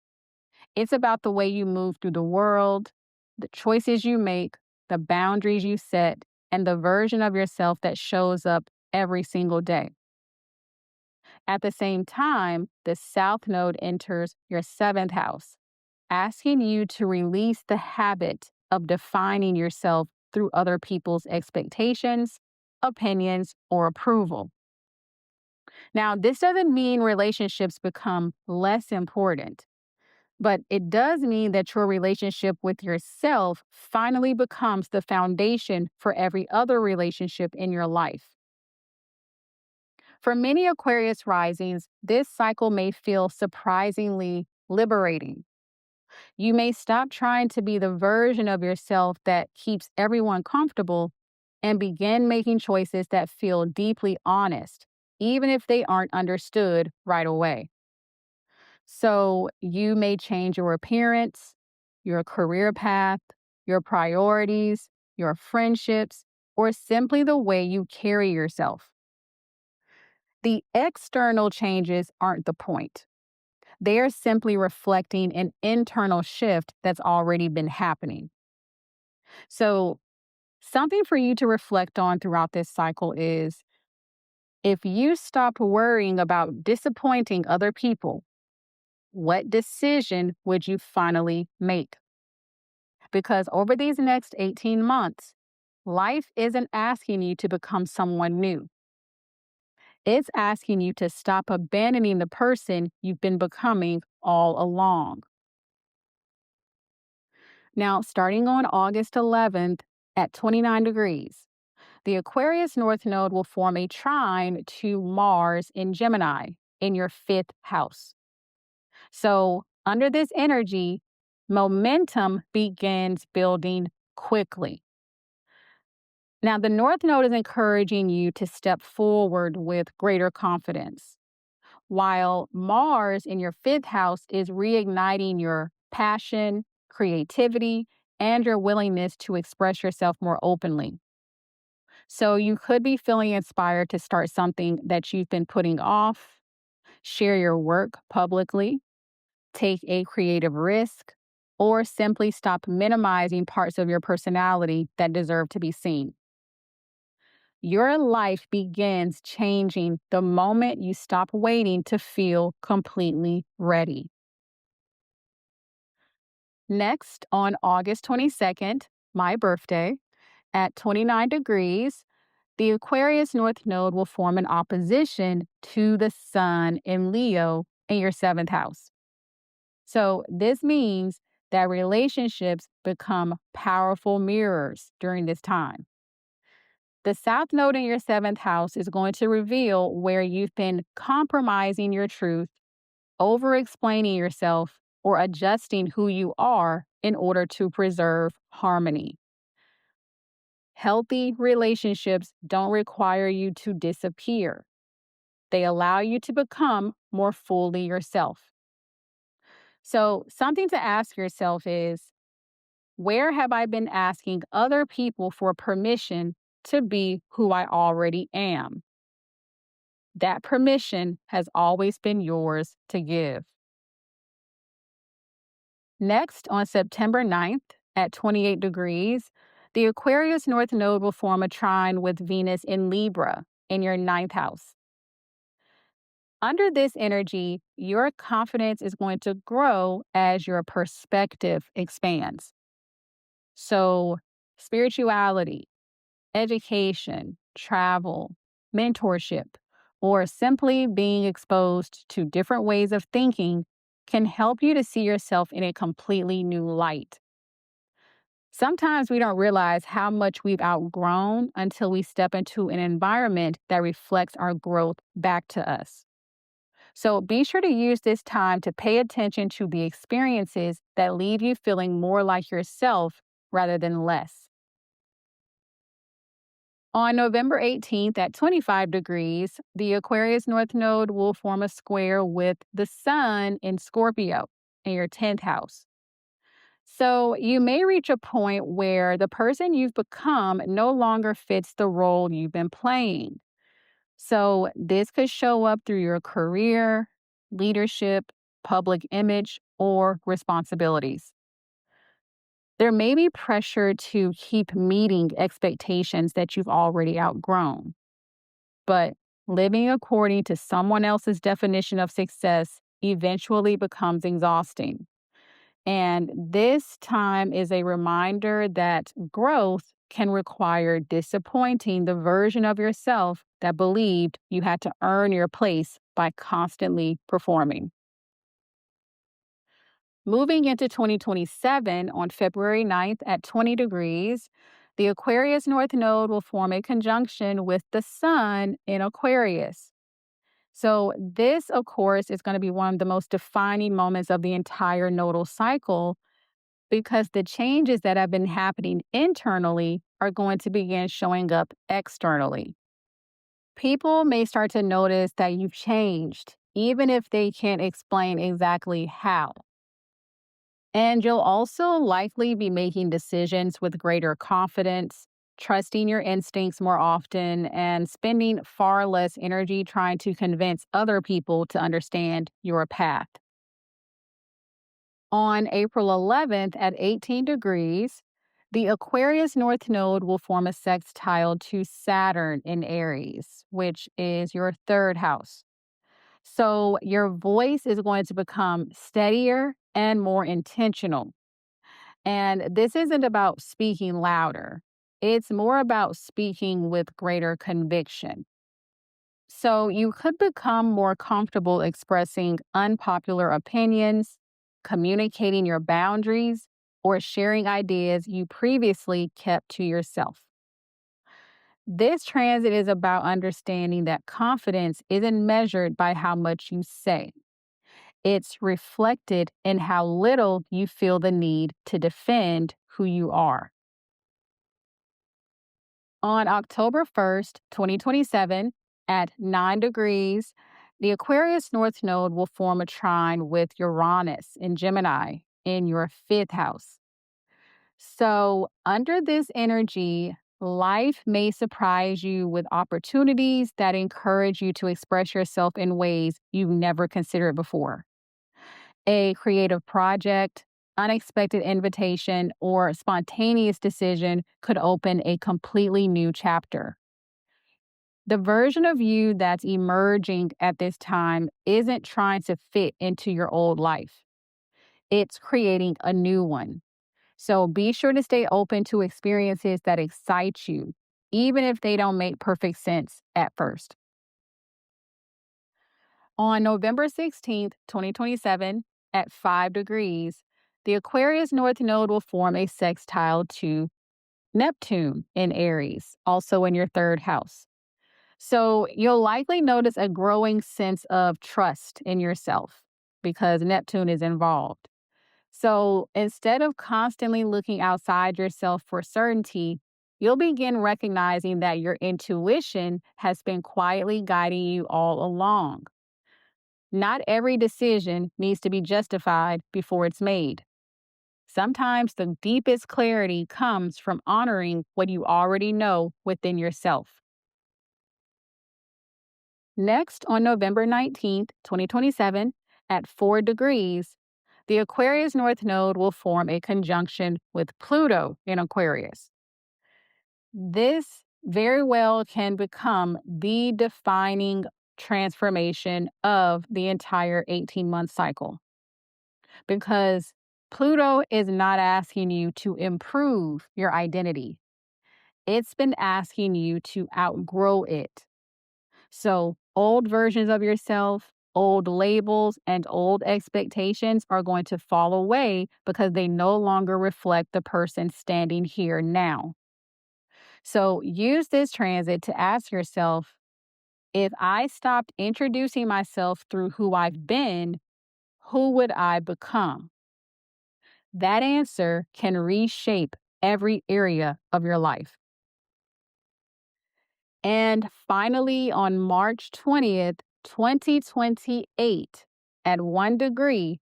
It's about the way you move through the world, the choices you make, the boundaries you set, and the version of yourself that shows up every single day. At the same time, the South Node enters your seventh house, asking you to release the habit of defining yourself through other people's expectations, opinions, or approval. Now, this doesn't mean relationships become less important. But it does mean that your relationship with yourself finally becomes the foundation for every other relationship in your life. For many Aquarius risings, this cycle may feel surprisingly liberating. You may stop trying to be the version of yourself that keeps everyone comfortable and begin making choices that feel deeply honest, even if they aren't understood right away. So you may change your appearance, your career path, your priorities, your friendships, or simply the way you carry yourself. The external changes aren't the point. They are simply reflecting an internal shift that's already been happening. So, something for you to reflect on throughout this cycle is: if you stop worrying about disappointing other people, what decision would you finally make? Because over these next 18 months, life isn't asking you to become someone new. It's asking you to stop abandoning the person you've been becoming all along. Now, starting on August 11th at 29 degrees, the Aquarius North Node will form a trine to Mars in Gemini in your fifth house. So, under this energy, momentum begins building quickly. Now, the North Node is encouraging you to step forward with greater confidence, while Mars in your fifth house is reigniting your passion, creativity, and your willingness to express yourself more openly. So, you could be feeling inspired to start something that you've been putting off, share your work publicly, take a creative risk, or simply stop minimizing parts of your personality that deserve to be seen. Your life begins changing the moment you stop waiting to feel completely ready. Next, on August 22nd, my birthday, at 29 degrees, the Aquarius North Node will form an opposition to the Sun in Leo in your seventh house. So, this means that relationships become powerful mirrors during this time. The South Node in your seventh house is going to reveal where you've been compromising your truth, over explaining yourself, or adjusting who you are in order to preserve harmony. Healthy relationships don't require you to disappear, they allow you to become more fully yourself. So, something to ask yourself is, where have I been asking other people for permission to be who I already am? That permission has always been yours to give. Next, on September 9th at 28 degrees, the Aquarius North Node will form a trine with Venus in Libra in your ninth house. Under this energy, your confidence is going to grow as your perspective expands. So, spirituality, education, travel, mentorship, or simply being exposed to different ways of thinking can help you to see yourself in a completely new light. Sometimes we don't realize how much we've outgrown until we step into an environment that reflects our growth back to us. So be sure to use this time to pay attention to the experiences that leave you feeling more like yourself rather than less. On November 18th at 25 degrees, the Aquarius North Node will form a square with the Sun in Scorpio in your 10th house. So you may reach a point where the person you've become no longer fits the role you've been playing. So this could show up through your career, leadership, public image, or responsibilities. There may be pressure to keep meeting expectations that you've already outgrown, but living according to someone else's definition of success eventually becomes exhausting. And this time is a reminder that growth can require disappointing the version of yourself that believed you had to earn your place by constantly performing. Moving into 2027 on February 9th at 20 degrees, the Aquarius North Node will form a conjunction with the Sun in Aquarius. So, this, of course, is going to be one of the most defining moments of the entire nodal cycle because the changes that have been happening internally are going to begin showing up externally. People may start to notice that you've changed, even if they can't explain exactly how. And you'll also likely be making decisions with greater confidence, trusting your instincts more often, and spending far less energy trying to convince other people to understand your path. On April 11th at 18 degrees, the Aquarius North Node will form a sextile to Saturn in Aries, which is your third house. So your voice is going to become steadier and more intentional. And this isn't about speaking louder, it's more about speaking with greater conviction. So you could become more comfortable expressing unpopular opinions, communicating your boundaries, or sharing ideas you previously kept to yourself. This transit is about understanding that confidence isn't measured by how much you say. It's reflected in how little you feel the need to defend who you are. On October 1st, 2027, at 9 degrees, the Aquarius North Node will form a trine with Uranus in Gemini in your fifth house. So, under this energy, life may surprise you with opportunities that encourage you to express yourself in ways you've never considered before. A creative project, unexpected invitation, or spontaneous decision could open a completely new chapter. The version of you that's emerging at this time isn't trying to fit into your old life, it's creating a new one. So be sure to stay open to experiences that excite you, even if they don't make perfect sense at first. On November 16th, 2027, at 5 degrees, the Aquarius North Node will form a sextile to Neptune in Aries, also in your third house. So you'll likely notice a growing sense of trust in yourself because Neptune is involved. So instead of constantly looking outside yourself for certainty, you'll begin recognizing that your intuition has been quietly guiding you all along. Not every decision needs to be justified before it's made. Sometimes the deepest clarity comes from honoring what you already know within yourself. Next, on November 19th, 2027, at 4 degrees, the Aquarius North Node will form a conjunction with Pluto in Aquarius. This very well can become the defining transformation of the entire 18-month cycle because Pluto is not asking you to improve your identity. It's been asking you to outgrow it. So, old versions of yourself, old labels, and old expectations are going to fall away because they no longer reflect the person standing here now. So, use this transit to ask yourself, if I stopped introducing myself through who I've been, who would I become? That answer can reshape every area of your life. And finally, on March 20th, 2028, at 1 degree,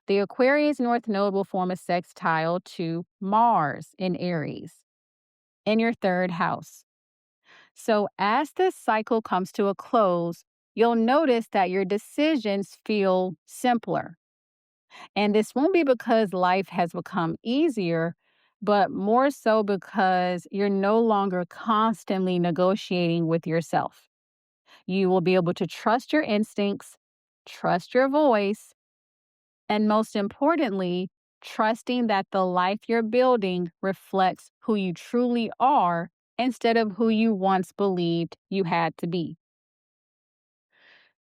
the Aquarius North Node will form a sextile to Mars in Aries, in your third house. So, as this cycle comes to a close, you'll notice that your decisions feel simpler. And this won't be because life has become easier, but more so because you're no longer constantly negotiating with yourself. You will be able to trust your instincts, trust your voice, and most importantly, trusting that the life you're building reflects who you truly are instead of who you once believed you had to be.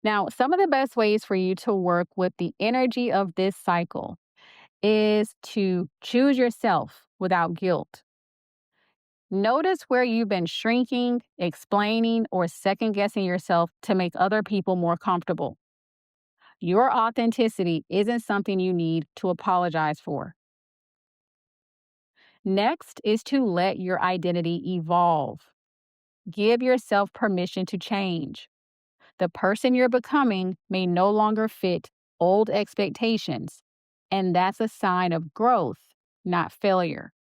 Now, some of the best ways for you to work with the energy of this cycle is to choose yourself without guilt. Notice where you've been shrinking, explaining, or second guessing yourself to make other people more comfortable. Your authenticity isn't something you need to apologize for. Next is to let your identity evolve. Give yourself permission to change. The person you're becoming may no longer fit old expectations, and that's a sign of growth, not failure.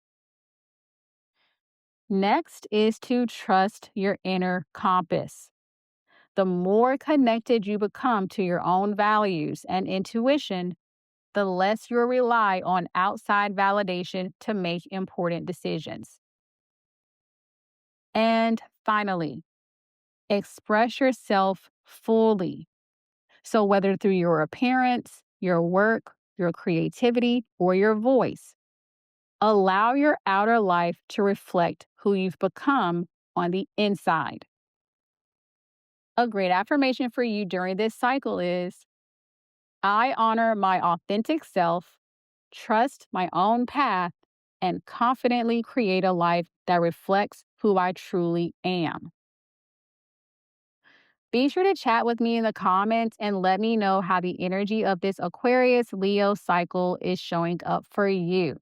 Next is to trust your inner compass. The more connected you become to your own values and intuition, the less you'll rely on outside validation to make important decisions. And finally, express yourself fully. So, whether through your appearance, your work, your creativity, or your voice, allow your outer life to reflect who you've become on the inside. A great affirmation for you during this cycle is: I honor my authentic self, trust my own path, and confidently create a life that reflects who I truly am. Be sure to chat with me in the comments and let me know how the energy of this Aquarius Leo cycle is showing up for you.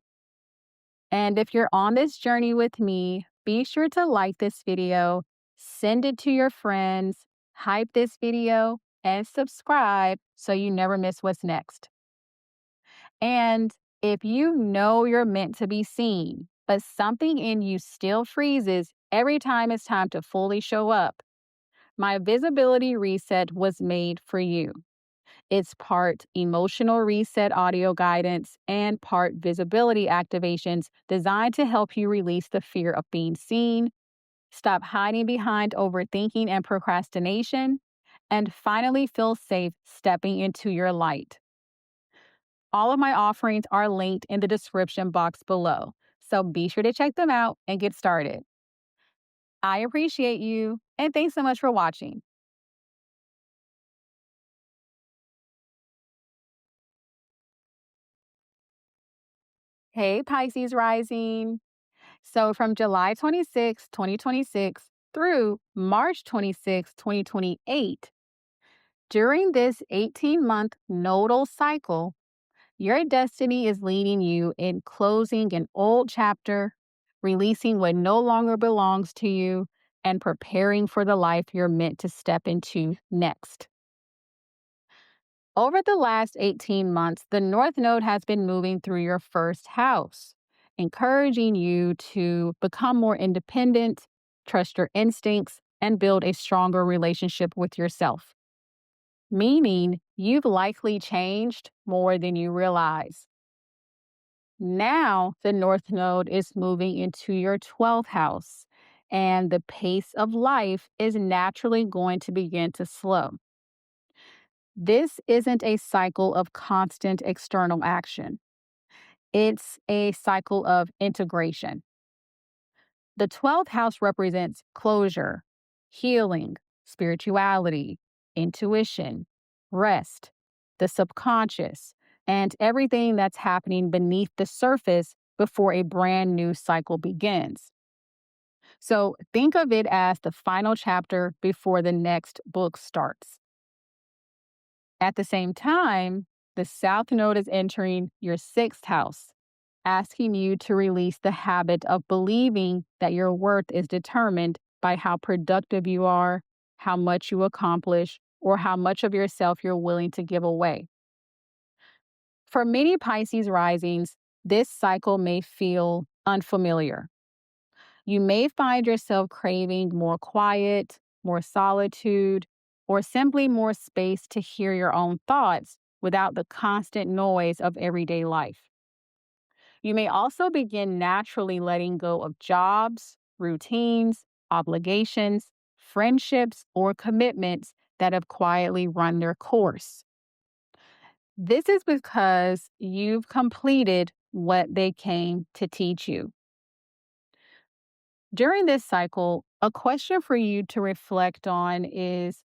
And if you're on this journey with me, be sure to like this video, send it to your friends, hype this video, and subscribe so you never miss what's next. And if you know you're meant to be seen, but something in you still freezes every time it's time to fully show up, my visibility reset was made for you. It's part emotional reset audio guidance and part visibility activations designed to help you release the fear of being seen, stop hiding behind overthinking and procrastination, and finally feel safe stepping into your light. All of my offerings are linked in the description box below, so be sure to check them out and get started. I appreciate you, and thanks so much for watching. Hey, Pisces rising. So from July 26, 2026 through March 26, 2028, during this 18-month nodal cycle, your destiny is leading you in closing an old chapter, releasing what no longer belongs to you, and preparing for the life you're meant to step into next. Over the last 18 months, the North Node has been moving through your first house, encouraging you to become more independent, trust your instincts, and build a stronger relationship with yourself. Meaning, you've likely changed more than you realize. Now, the North Node is moving into your 12th house, and the pace of life is naturally going to begin to slow. This isn't a cycle of constant external action. It's a cycle of integration. The 12th house represents closure, healing, spirituality, intuition, rest, the subconscious, and everything that's happening beneath the surface before a brand new cycle begins. So think of it as the final chapter before the next book starts. At the same time, the South Node is entering your 6th house, asking you to release the habit of believing that your worth is determined by how productive you are, how much you accomplish, or how much of yourself you're willing to give away. For many Pisces risings, this cycle may feel unfamiliar. You may find yourself craving more quiet, more solitude, or simply more space to hear your own thoughts without the constant noise of everyday life. You may also begin naturally letting go of jobs, routines, obligations, friendships, or commitments that have quietly run their course. This is because you've completed what they came to teach you. During this cycle, a question for you to reflect on is: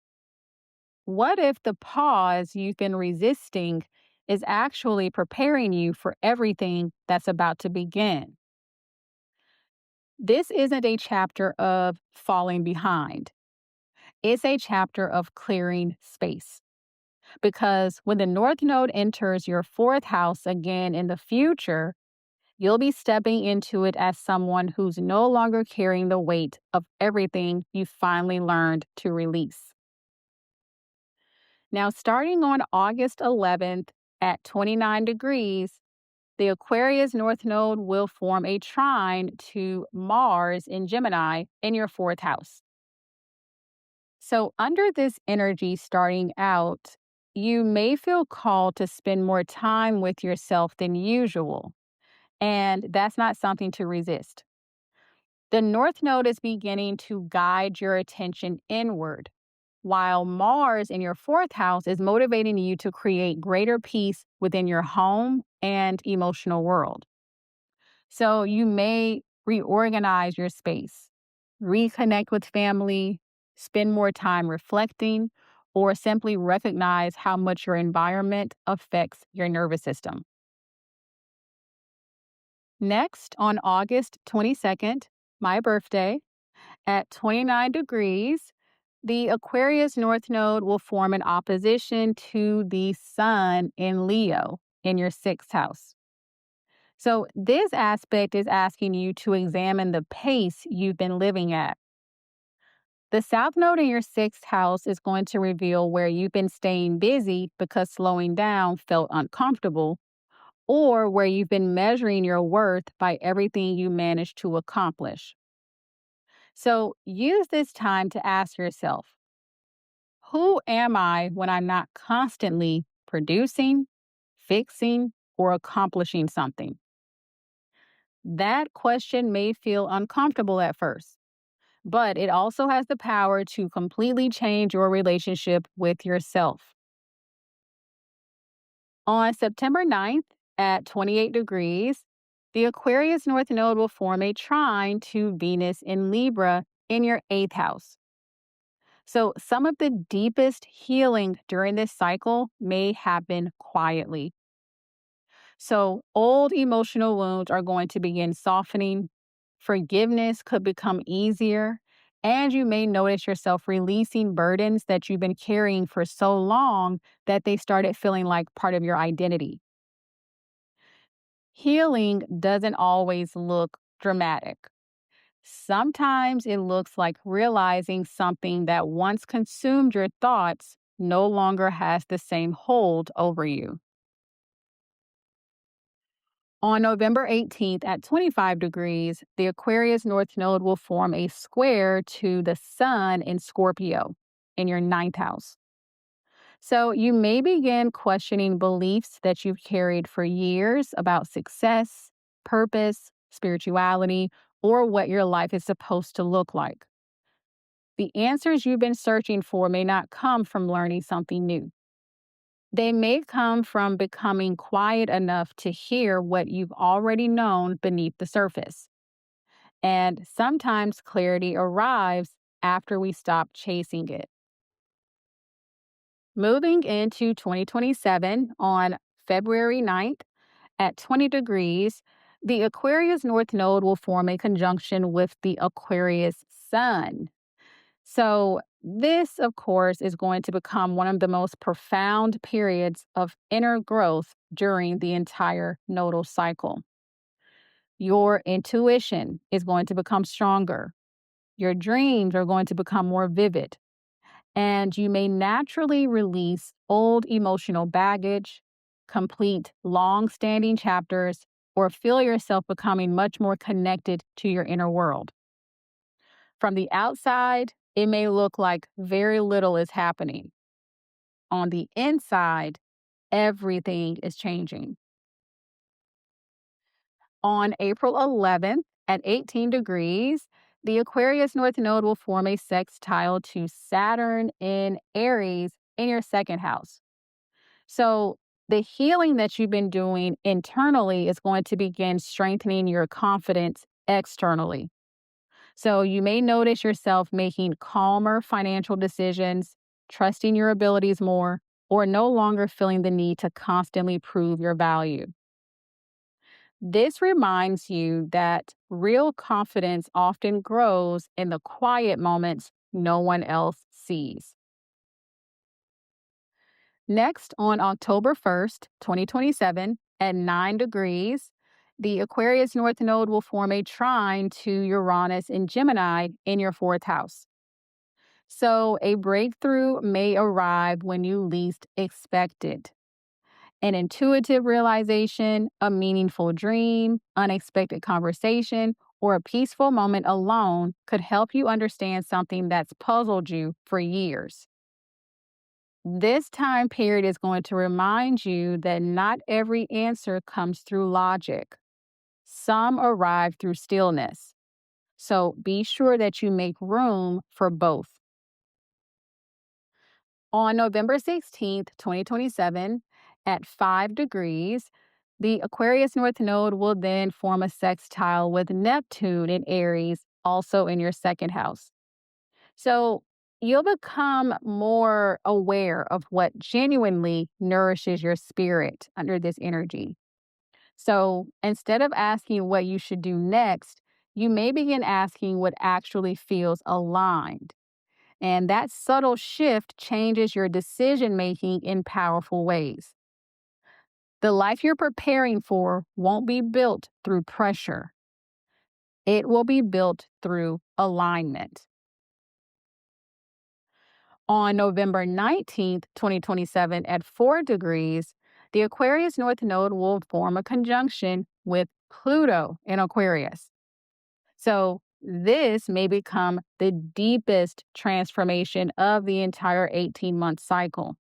what if the pause you've been resisting is actually preparing you for everything that's about to begin? This isn't a chapter of falling behind. It's a chapter of clearing space. Because when the North Node enters your 4th house again in the future, you'll be stepping into it as someone who's no longer carrying the weight of everything you finally learned to release. Now, starting on August 11th at 29 degrees, the Aquarius North Node will form a trine to Mars in Gemini in your 4th house. So, under this energy starting out, you may feel called to spend more time with yourself than usual, and that's not something to resist. The North Node is beginning to guide your attention inward, while Mars in your 4th house is motivating you to create greater peace within your home and emotional world. So you may reorganize your space, reconnect with family, spend more time reflecting, or simply recognize how much your environment affects your nervous system. Next, on August 22nd, my birthday, at 29 degrees, the Aquarius North Node will form an opposition to the Sun in Leo in your sixth house. So, this aspect is asking you to examine the pace you've been living at. The South Node in your sixth house is going to reveal where you've been staying busy because slowing down felt uncomfortable, or where you've been measuring your worth by everything you managed to accomplish. So, use this time to ask yourself, who am I when I'm not constantly producing, fixing, or accomplishing something? That question may feel uncomfortable at first, but it also has the power to completely change your relationship with yourself. On September 9th at 28 degrees, the Aquarius North Node will form a trine to Venus in Libra in your eighth house. So, some of the deepest healing during this cycle may happen quietly. So, old emotional wounds are going to begin softening. Forgiveness could become easier. And you may notice yourself releasing burdens that you've been carrying for so long that they started feeling like part of your identity. Healing doesn't always look dramatic. Sometimes it looks like realizing something that once consumed your thoughts no longer has the same hold over you. On November 18th at 25 degrees, the Aquarius North Node will form a square to the Sun in Scorpio in your ninth house. So you may begin questioning beliefs that you've carried for years about success, purpose, spirituality, or what your life is supposed to look like. The answers you've been searching for may not come from learning something new. They may come from becoming quiet enough to hear what you've already known beneath the surface. And sometimes clarity arrives after we stop chasing it. Moving into 2027 on February 9th at 20 degrees, the Aquarius North Node will form a conjunction with the Aquarius Sun. So, this, of course, is going to become one of the most profound periods of inner growth during the entire nodal cycle. Your intuition is going to become stronger. Your dreams are going to become more vivid. And you may naturally release old emotional baggage, complete long standing chapters, or feel yourself becoming much more connected to your inner world. From the outside, it may look like very little is happening. On the inside, everything is changing. On April 11th at 18 degrees, the Aquarius North Node will form a sextile to Saturn in Aries in your second house. So, the healing that you've been doing internally is going to begin strengthening your confidence externally. So you may notice yourself making calmer financial decisions, trusting your abilities more, or no longer feeling the need to constantly prove your value. This reminds you that real confidence often grows in the quiet moments no one else sees. Next, on October 1st, 2027, at 9 degrees, the Aquarius North Node will form a trine to Uranus in Gemini in your fourth house. So, a breakthrough may arrive when you least expect it. An intuitive realization, a meaningful dream, unexpected conversation, or a peaceful moment alone could help you understand something that's puzzled you for years. This time period is going to remind you that not every answer comes through logic. Some arrive through stillness. So be sure that you make room for both. On November 16th, 2027, at 5 degrees, the Aquarius North Node will then form a sextile with Neptune in Aries, also in your second house. So You'll become more aware of what genuinely nourishes your spirit under this energy. So instead of asking what you should do next, you may begin asking what actually feels aligned. And that subtle shift changes your decision making in powerful ways. The life you're preparing for won't be built through pressure, it will be built through alignment. On November 19th, 2027, at 4 degrees, the Aquarius North Node will form a conjunction with Pluto in Aquarius. So, this may become the deepest transformation of the entire 18-month cycle.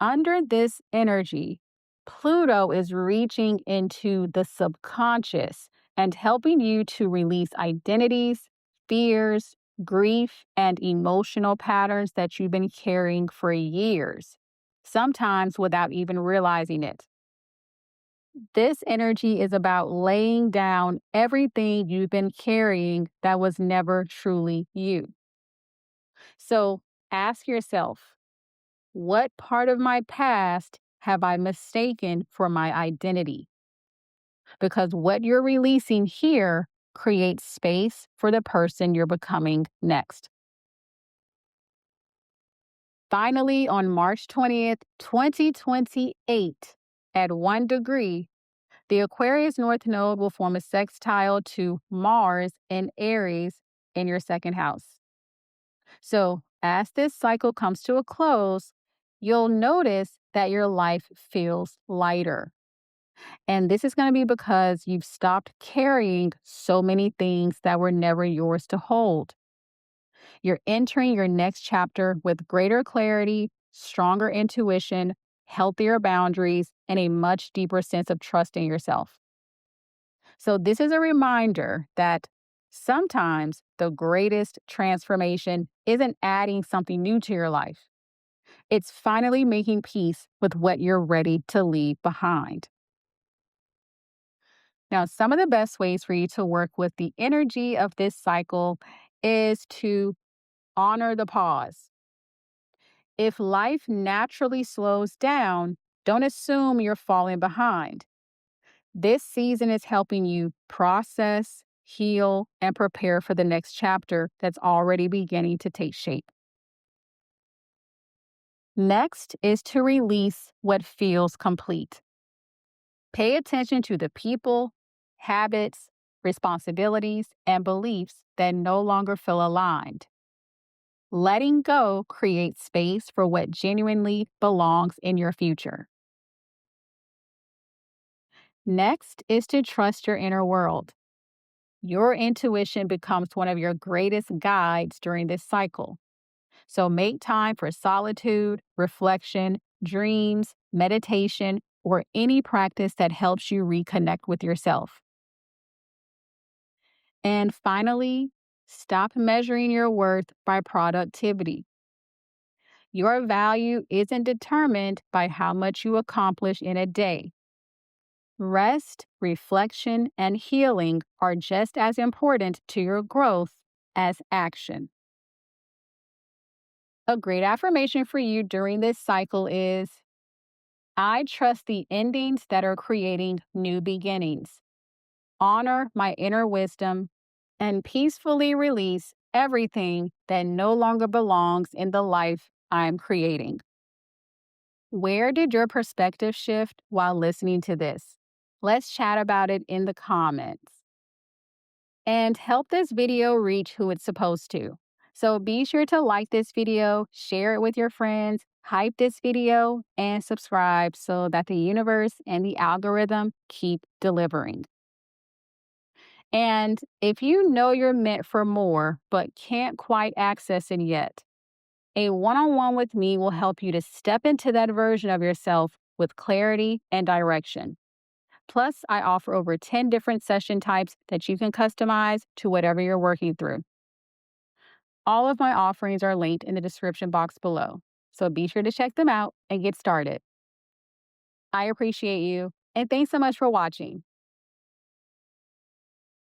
Under this energy, Pluto is reaching into the subconscious and helping you to release identities, fears, grief, and emotional patterns that you've been carrying for years, sometimes without even realizing it. This energy is about laying down everything you've been carrying that was never truly you. So ask yourself, what part of my past have I mistaken for my identity? Because what you're releasing here creates space for the person you're becoming next. Finally, on March 20th, 2028, at 1 degree, the Aquarius North Node will form a sextile to Mars in Aries in your second house. So, as this cycle comes to a close, you'll notice that your life feels lighter. And this is going to be because you've stopped carrying so many things that were never yours to hold. You're entering your next chapter with greater clarity, stronger intuition, healthier boundaries, and a much deeper sense of trust in yourself. So, this is a reminder that sometimes the greatest transformation isn't adding something new to your life, it's finally making peace with what you're ready to leave behind. Now, some of the best ways for you to work with the energy of this cycle is to honor the pause. If life naturally slows down, don't assume you're falling behind. This season is helping you process, heal, and prepare for the next chapter that's already beginning to take shape. Next is to release what feels complete. Pay attention to the people, habits, responsibilities, and beliefs that no longer feel aligned. Letting go creates space for what genuinely belongs in your future. Next is to trust your inner world. Your intuition becomes one of your greatest guides during this cycle. So make time for solitude, reflection, dreams, meditation, or any practice that helps you reconnect with yourself. And finally, stop measuring your worth by productivity. Your value isn't determined by how much you accomplish in a day. Rest, reflection, and healing are just as important to your growth as action. A great affirmation for you during this cycle is, I trust the endings that are creating new beginnings. Honor my inner wisdom and peacefully release everything that no longer belongs in the life I'm creating. Where did your perspective shift while listening to this? Let's chat about it in the comments. And help this video reach who it's supposed to. So be sure to like this video, share it with your friends, hype this video, and subscribe so that the universe and the algorithm keep delivering. And if you know you're meant for more but can't quite access it yet, a one-on-one with me will help you to step into that version of yourself with clarity and direction. Plus, I offer over 10 different session types that you can customize to whatever you're working through. All of my offerings are linked in the description box below, so be sure to check them out and get started. I appreciate you, and thanks so much for watching.